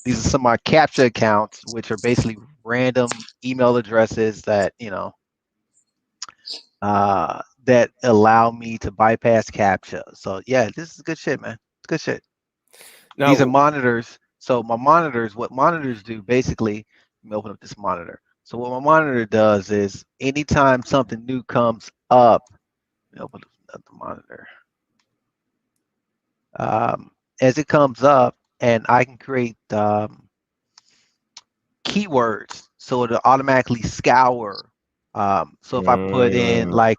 These are some of my CAPTCHA accounts, which are basically random email addresses that, that allow me to bypass CAPTCHA. So yeah, this is good shit, man. It's good shit. Now, these are monitors. So my monitors, what monitors do basically, let me open up this monitor. So what my monitor does is anytime something new comes up, let me open up the monitor. As it comes up, and I can create keywords, so it'll automatically scour. So if I put in like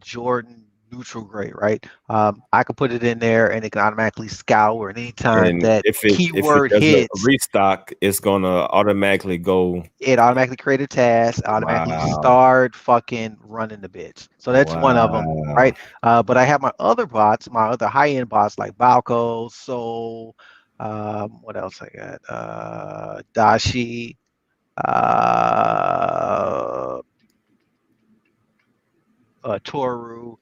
Jordan neutral gray, right? I can put it in there and it can automatically scour. And anytime that keyword hits a restock, it's gonna automatically go. It automatically create a task, automatically start fucking running the bitch. So that's one of them, right? But I have my other bots, my other high-end bots like Balco, Soul, what else I got? Dashi, Toru.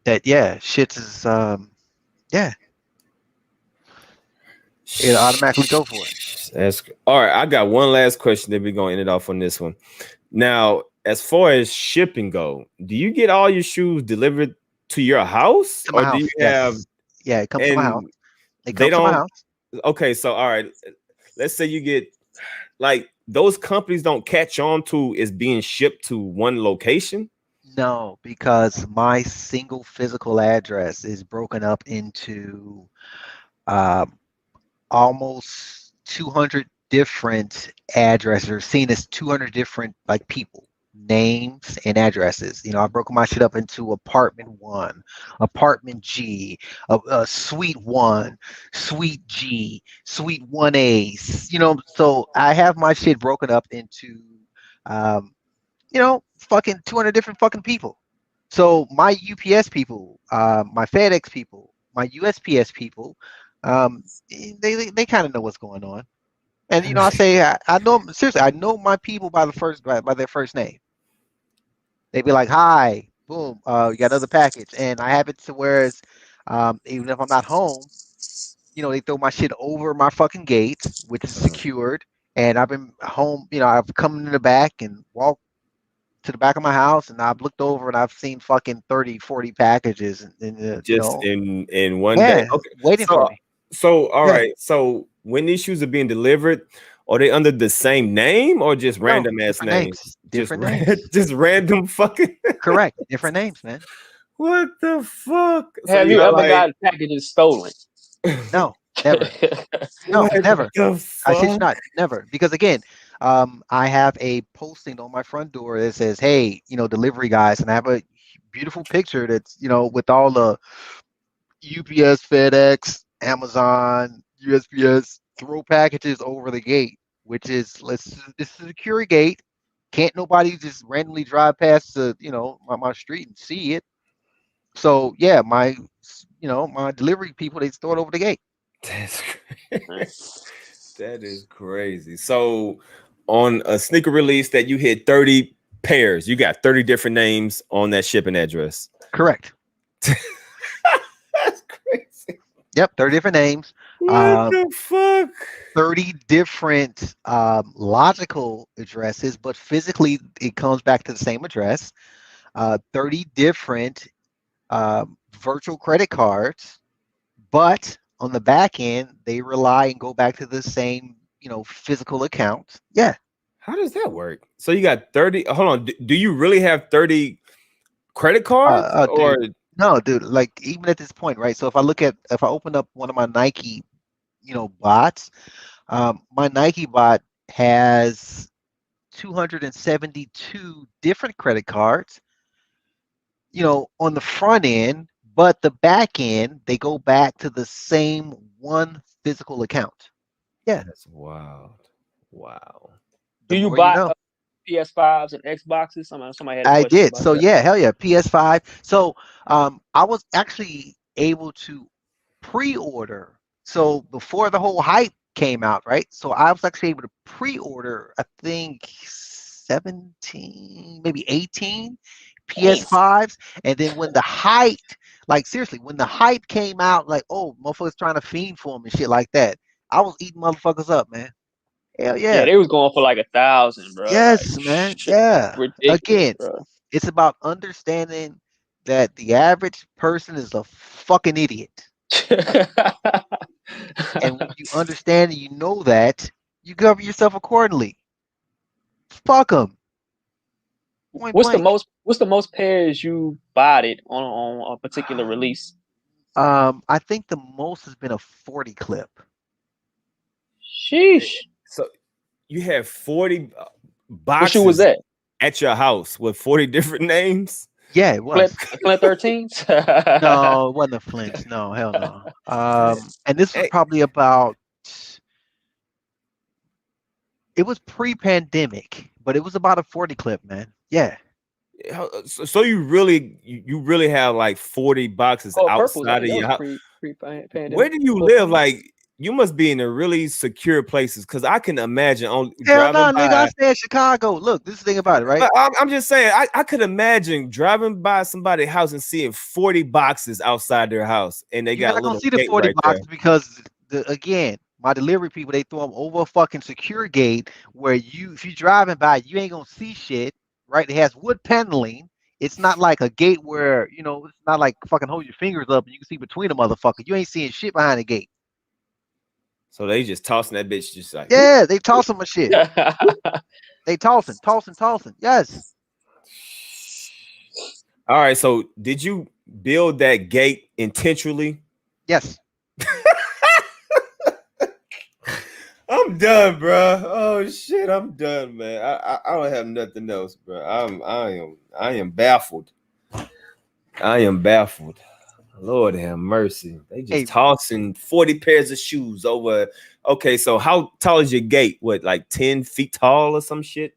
That shit is it automatically go for it. That's all right. I got one last question that we're gonna end it off on this one. Now, as far as shipping go, do you get all your shoes delivered to your house, to my house, do you have? Yeah, it comes to my house. It comes to my house. Okay, so all right. Let's say you get like those companies don't catch on to is being shipped to one location. No, because my single physical address is broken up into almost 200 different addresses, or seen as 200 different like people, names and addresses. I broke my shit up into apartment 1, apartment G, suite 1, suite G, suite 1A. So I have my shit broken up into fucking 200 different fucking people. So my UPS people, my FedEx people, my USPS people, they kind of know what's going on. And I say I know, seriously, I know my people by their first name. They be like, "Hi, boom, you got another package," and I have it to where even if I'm not home, they throw my shit over my fucking gate, which is secured, and I've been home. I've come in the back and walked to the back of my house, and I've looked over and I've seen fucking 30, 40 packages in one day. Okay, waiting for me. So all right. So when these shoes are being delivered, are they under the same name or just random ass names? Different names. Just random fucking. Correct. Different names, man. What the fuck? Have you ever got packages stolen? No, never. No, never. I shit you not, never. Because again, I have a posting on my front door that says, "Hey, delivery guys," and I have a beautiful picture that's with all the UPS, FedEx, Amazon, USPS throw packages over the gate, which is this is a secure gate. Can't nobody just randomly drive past my street and see it. So yeah, my delivery people, they throw it over the gate. That's crazy. That is crazy. So on a sneaker release that you hit 30 pairs, you got 30 different names on that shipping address. Correct. That's crazy. Yep, 30 different names. What the fuck? 30 different logical addresses, but physically it comes back to the same address. 30 different virtual credit cards, but on the back end, they rely and go back to the same, physical account. Yeah. How does that work? So you got 30. Hold on. Do you really have 30 credit cards? Or no, dude. Like even at this point, right? So if I open up one of my Nike, bots, my Nike bot has 272 different credit cards. On the front end, but the back end, they go back to the same one physical account. Yeah. That's wild. Wow. Do you buy PS5s and Xboxes? Somebody had a question. I did. About So that. yeah, hell yeah, PS5. So I was actually able to pre-order. So before the whole hype came out, right? So I was actually able to pre-order, I think 17, maybe 18 PS5s. And then when the hype, like seriously, when the hype came out, like, oh, motherfuckers trying to fiend for them and shit like that, I was eating motherfuckers up, man. Hell yeah. Yeah, they was going for like 1,000, bro. Yes, like, man. Yeah. Ridiculous, Again, bro. it's about understanding that the average person is a fucking idiot. And when you understand and you know that, you govern yourself accordingly. Fuck them. What's the most pairs you bought it on a particular release? I think the most has been a 40 clip. Sheesh. So you have 40 boxes. What shoe was that? At your house with 40 different names? Yeah, it was. Flint 13s? No, it wasn't a Flint. No, hell no. And this was probably about, it was pre-pandemic, but it was about a 40 clip, man. Yeah. So you really have like 40 boxes outside of your house. Where do you live? Like, you must be in a really secure places, because I can imagine Hell no, nigga, I stay in Chicago. Look, this is the thing about it, right? I'm just saying, I could imagine driving by somebody's house and seeing 40 boxes outside their house, and they got not little gonna see the 40 right boxes there. because again, my delivery people, they throw them over a fucking secure gate where if you're driving by, you ain't gonna see shit, right? It has wood paneling. It's not like a gate where, it's not like fucking hold your fingers up and you can see between the motherfucker. You ain't seeing shit behind the gate. So they just tossing that bitch just like, yeah, they tossing my shit. They tossing. Yes. All right. So did you build that gate intentionally? Yes. I'm done, bro. Oh shit, I'm done, man. I don't have nothing else, bro. I am baffled. I am baffled. Lord have mercy. They just tossing 40 pairs of shoes over. Okay, so how tall is your gate? What, like 10 feet tall or some shit?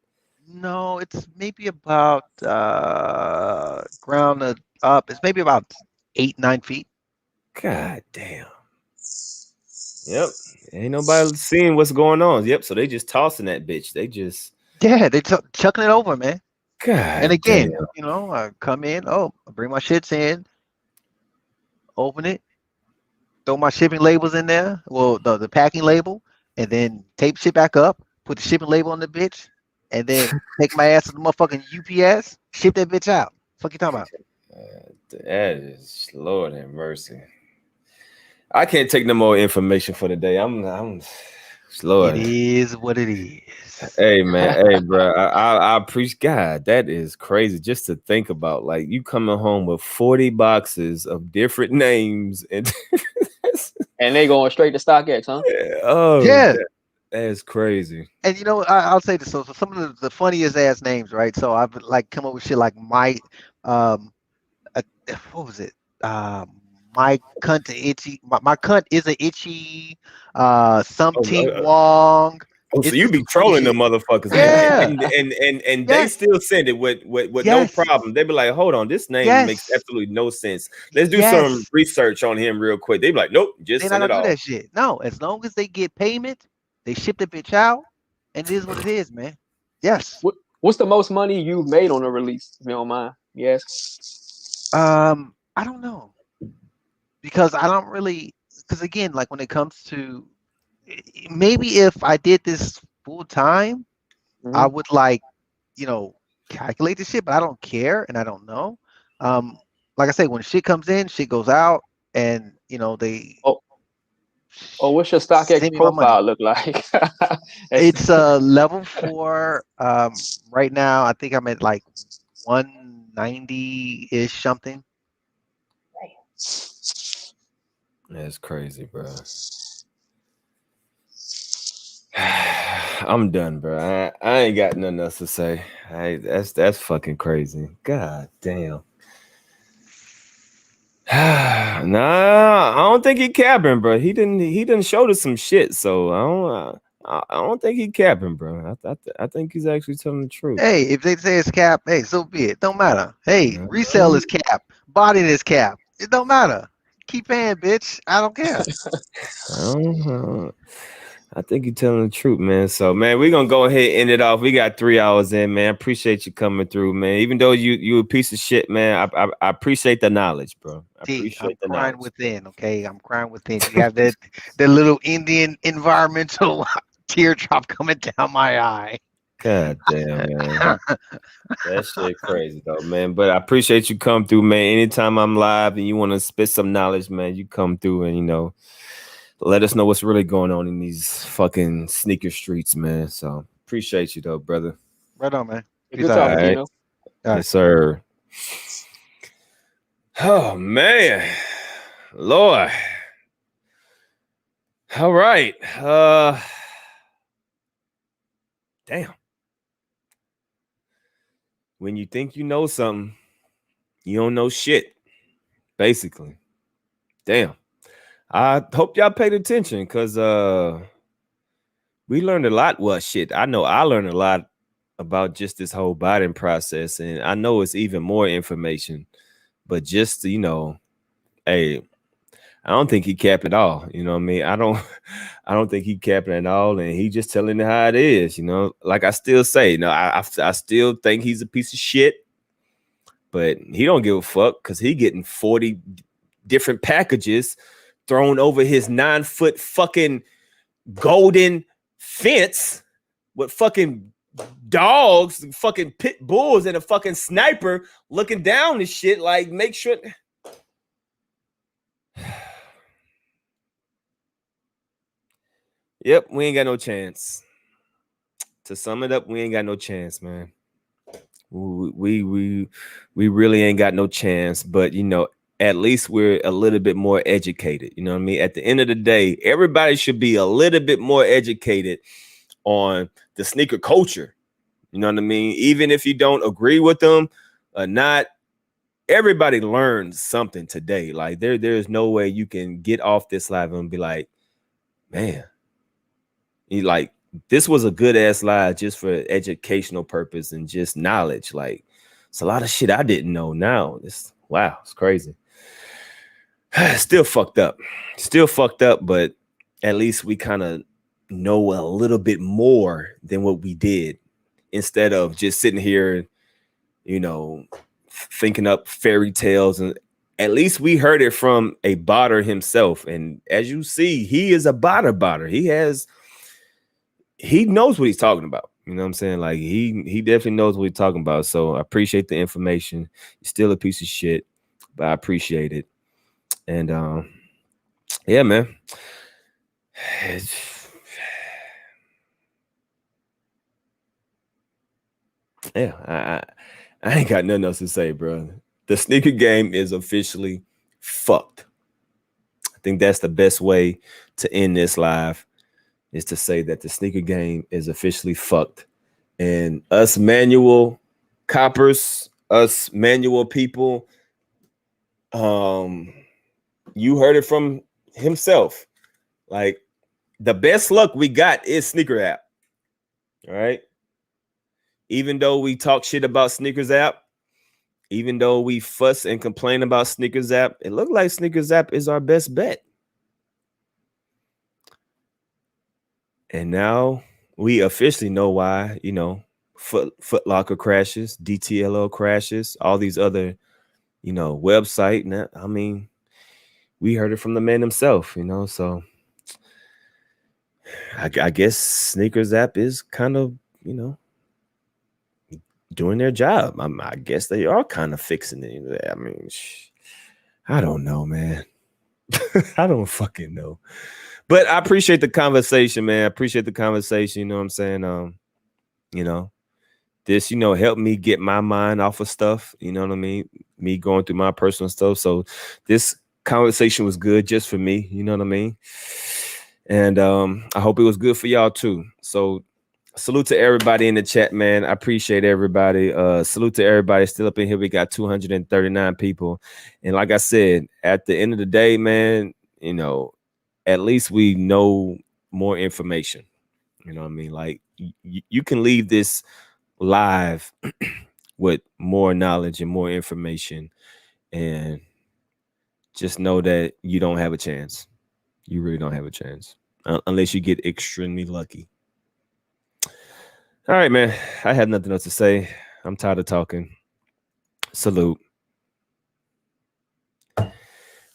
No, it's maybe about ground up. It's maybe about 8-9 feet. God damn. Yep. Ain't nobody seeing what's going on. Yep. So they just tossing that bitch. They just they chucking it over, man. God. And again, damn. I come in. I bring my shits in. Open it, throw my shipping labels in there, well, the packing label, and then tape shit back up, put the shipping label on the bitch, and then take my ass to the motherfucking UPS, ship that bitch out. Fuck you talking about? That is, Lord have mercy. I can't take no more information for the day. I'm Lord. It is what it is. Hey man, hey bro, I appreciate God. That is crazy just to think about. Like, you coming home with 40 boxes of different names and they going straight to StockX, huh? Oh yeah, that is crazy. And I'll say this. So some of the funniest ass names, right? So I've like come up with shit like what was it? My cunt itchy. My cunt is a itchy. Something Wong. Oh, so you be trolling them motherfuckers, and they still send it with no problem. They be like, hold on, this name makes absolutely no sense. Let's do some research on him real quick. They be like, nope, just send it off. That shit. No, as long as they get payment, they ship the bitch out, and it is what it is, man. Yes. What's the most money you've made on a release, if you don't mind? Yes. I don't know, because I don't really. Because again, like when it comes to, maybe if I did this full time, I would calculate the shit, but I don't care and I don't know. Like I say, when shit comes in, shit goes out, and they. What's your StockX profile look like? It's level 4. Right now, I think I'm at like 190-ish something. That's crazy, bro. I'm done, bro. I ain't got nothing else to say. That's fucking crazy. God damn. Nah, I don't think he capping, bro. He didn't show us some shit, so I don't think he capping, bro. I think he's actually telling the truth. Hey, if they say it's cap, hey, so be it. Don't matter. Hey, resell is cap, body is cap. It don't matter. Keep paying, bitch. I don't care. I think you're telling the truth, man. So, man, we're gonna go ahead and end it off. We got 3 hours in, man. Appreciate you coming through, man. Even though you a piece of shit, man, I appreciate the knowledge, bro. I appreciate the crying knowledge. within, okay? I'm crying within. You have that little Indian environmental teardrop coming down my eye. God damn, man. That shit crazy though, man. But I appreciate you come through, man. Anytime I'm live and you want to spit some knowledge, man, you come through and let us know what's really going on in these fucking sneaker streets, man. So appreciate you though, brother. Right on, man. Good talking, right. Gino. Yes, sir. Oh man, Lord. All right. Damn. When you think you know something, you don't know shit. Basically. Damn. I hope y'all paid attention because we learned a lot. Well, shit, I know I learned a lot about just this whole buying process, and I know it's even more information. But just hey, I don't think he capped at all. You know what I mean? I don't think he capping at all, and he just telling it how it is. Like I still say, I still think he's a piece of shit, but he don't give a fuck because he getting 40 different packages thrown over his 9-foot fucking golden fence with fucking dogs, fucking pit bulls, and a fucking sniper looking down and shit. Like, make sure. Yep, we ain't got no chance. To sum it up, we ain't got no chance, man. We really ain't got no chance, but at least we're a little bit more educated. You know what I mean? At the end of the day, everybody should be a little bit more educated on the sneaker culture. You know what I mean? Even if you don't agree with them or not, everybody learned something today. Like there's no way you can get off this live and be like, man, this was a good ass live just for educational purpose and just knowledge. Like, it's a lot of shit I didn't know now. It's crazy. Still fucked up, but at least we kind of know a little bit more than what we did, instead of just sitting here, thinking up fairy tales. And at least we heard it from a botter himself. And as you see, he is a botter. He knows what he's talking about. You know what I'm saying? Like he definitely knows what he's talking about. So I appreciate the information. You're still a piece of shit, but I appreciate it. And yeah, man. Yeah, I ain't got nothing else to say, bro. The sneaker game is officially fucked. I think that's the best way to end this live, is to say that the sneaker game is officially fucked. And us manual coppers, us manual people, you heard it from himself. Like, the best luck we got is Sneaker App. All right. Even though we talk shit about Sneakers App, even though we fuss and complain about Sneakers App, it looked like Sneakers App is our best bet. And now we officially know why, Foot Locker crashes, DTLO crashes, all these other, website. Now, I mean, we heard it from the man himself, so I guess Sneakers App is kind of, doing their job. I guess they are kind of fixing it. I mean, I don't know, man. I don't fucking know. But I appreciate the conversation, man. I appreciate the conversation. You know what I'm saying? This, helped me get my mind off of stuff. You know what I mean? Me going through my personal stuff. So this conversation was good just for me. You know what I mean? And I hope it was good for y'all too. So salute to everybody in the chat, man. I appreciate everybody. Salute to everybody still up in here. We got 239 people. And like I said, at the end of the day, man, you know, at least we know more information. You know what I mean? Like you can leave this live with more knowledge and more information, and just know that you don't have a chance. You really don't have a chance unless you get extremely lucky. All right, man. I have nothing else to say. I'm tired of talking. Salute.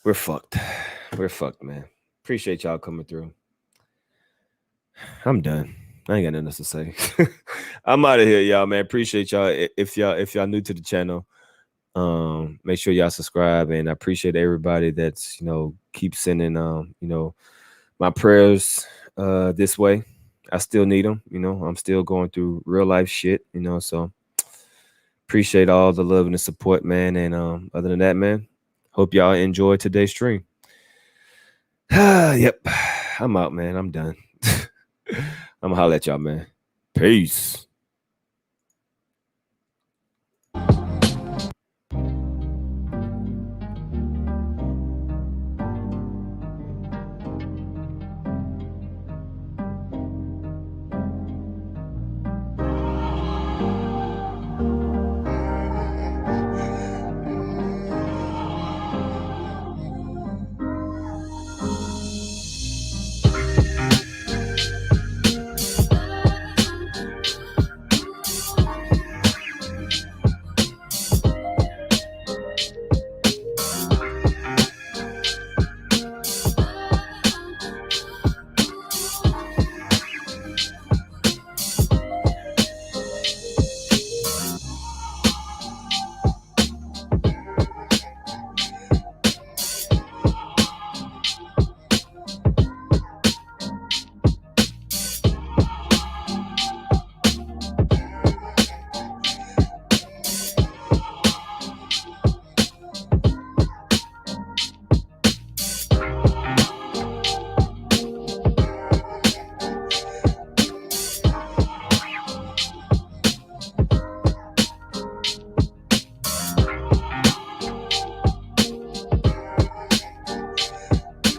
We're fucked. We're fucked, man. Appreciate y'all coming through. I'm done. I ain't got nothing else to say. I'm out of here, y'all, man. Appreciate y'all. If y'all new to the channel, make sure y'all subscribe, and I appreciate everybody that's, you know, keep sending you know, my prayers this way. I still need them, you know. I'm still going through real life shit, you know, so appreciate all the love and the support, man. And other than that, man, hope y'all enjoyed today's stream. Yep, I'm out, man. I'm done. I'm gonna holler at y'all, man. Peace.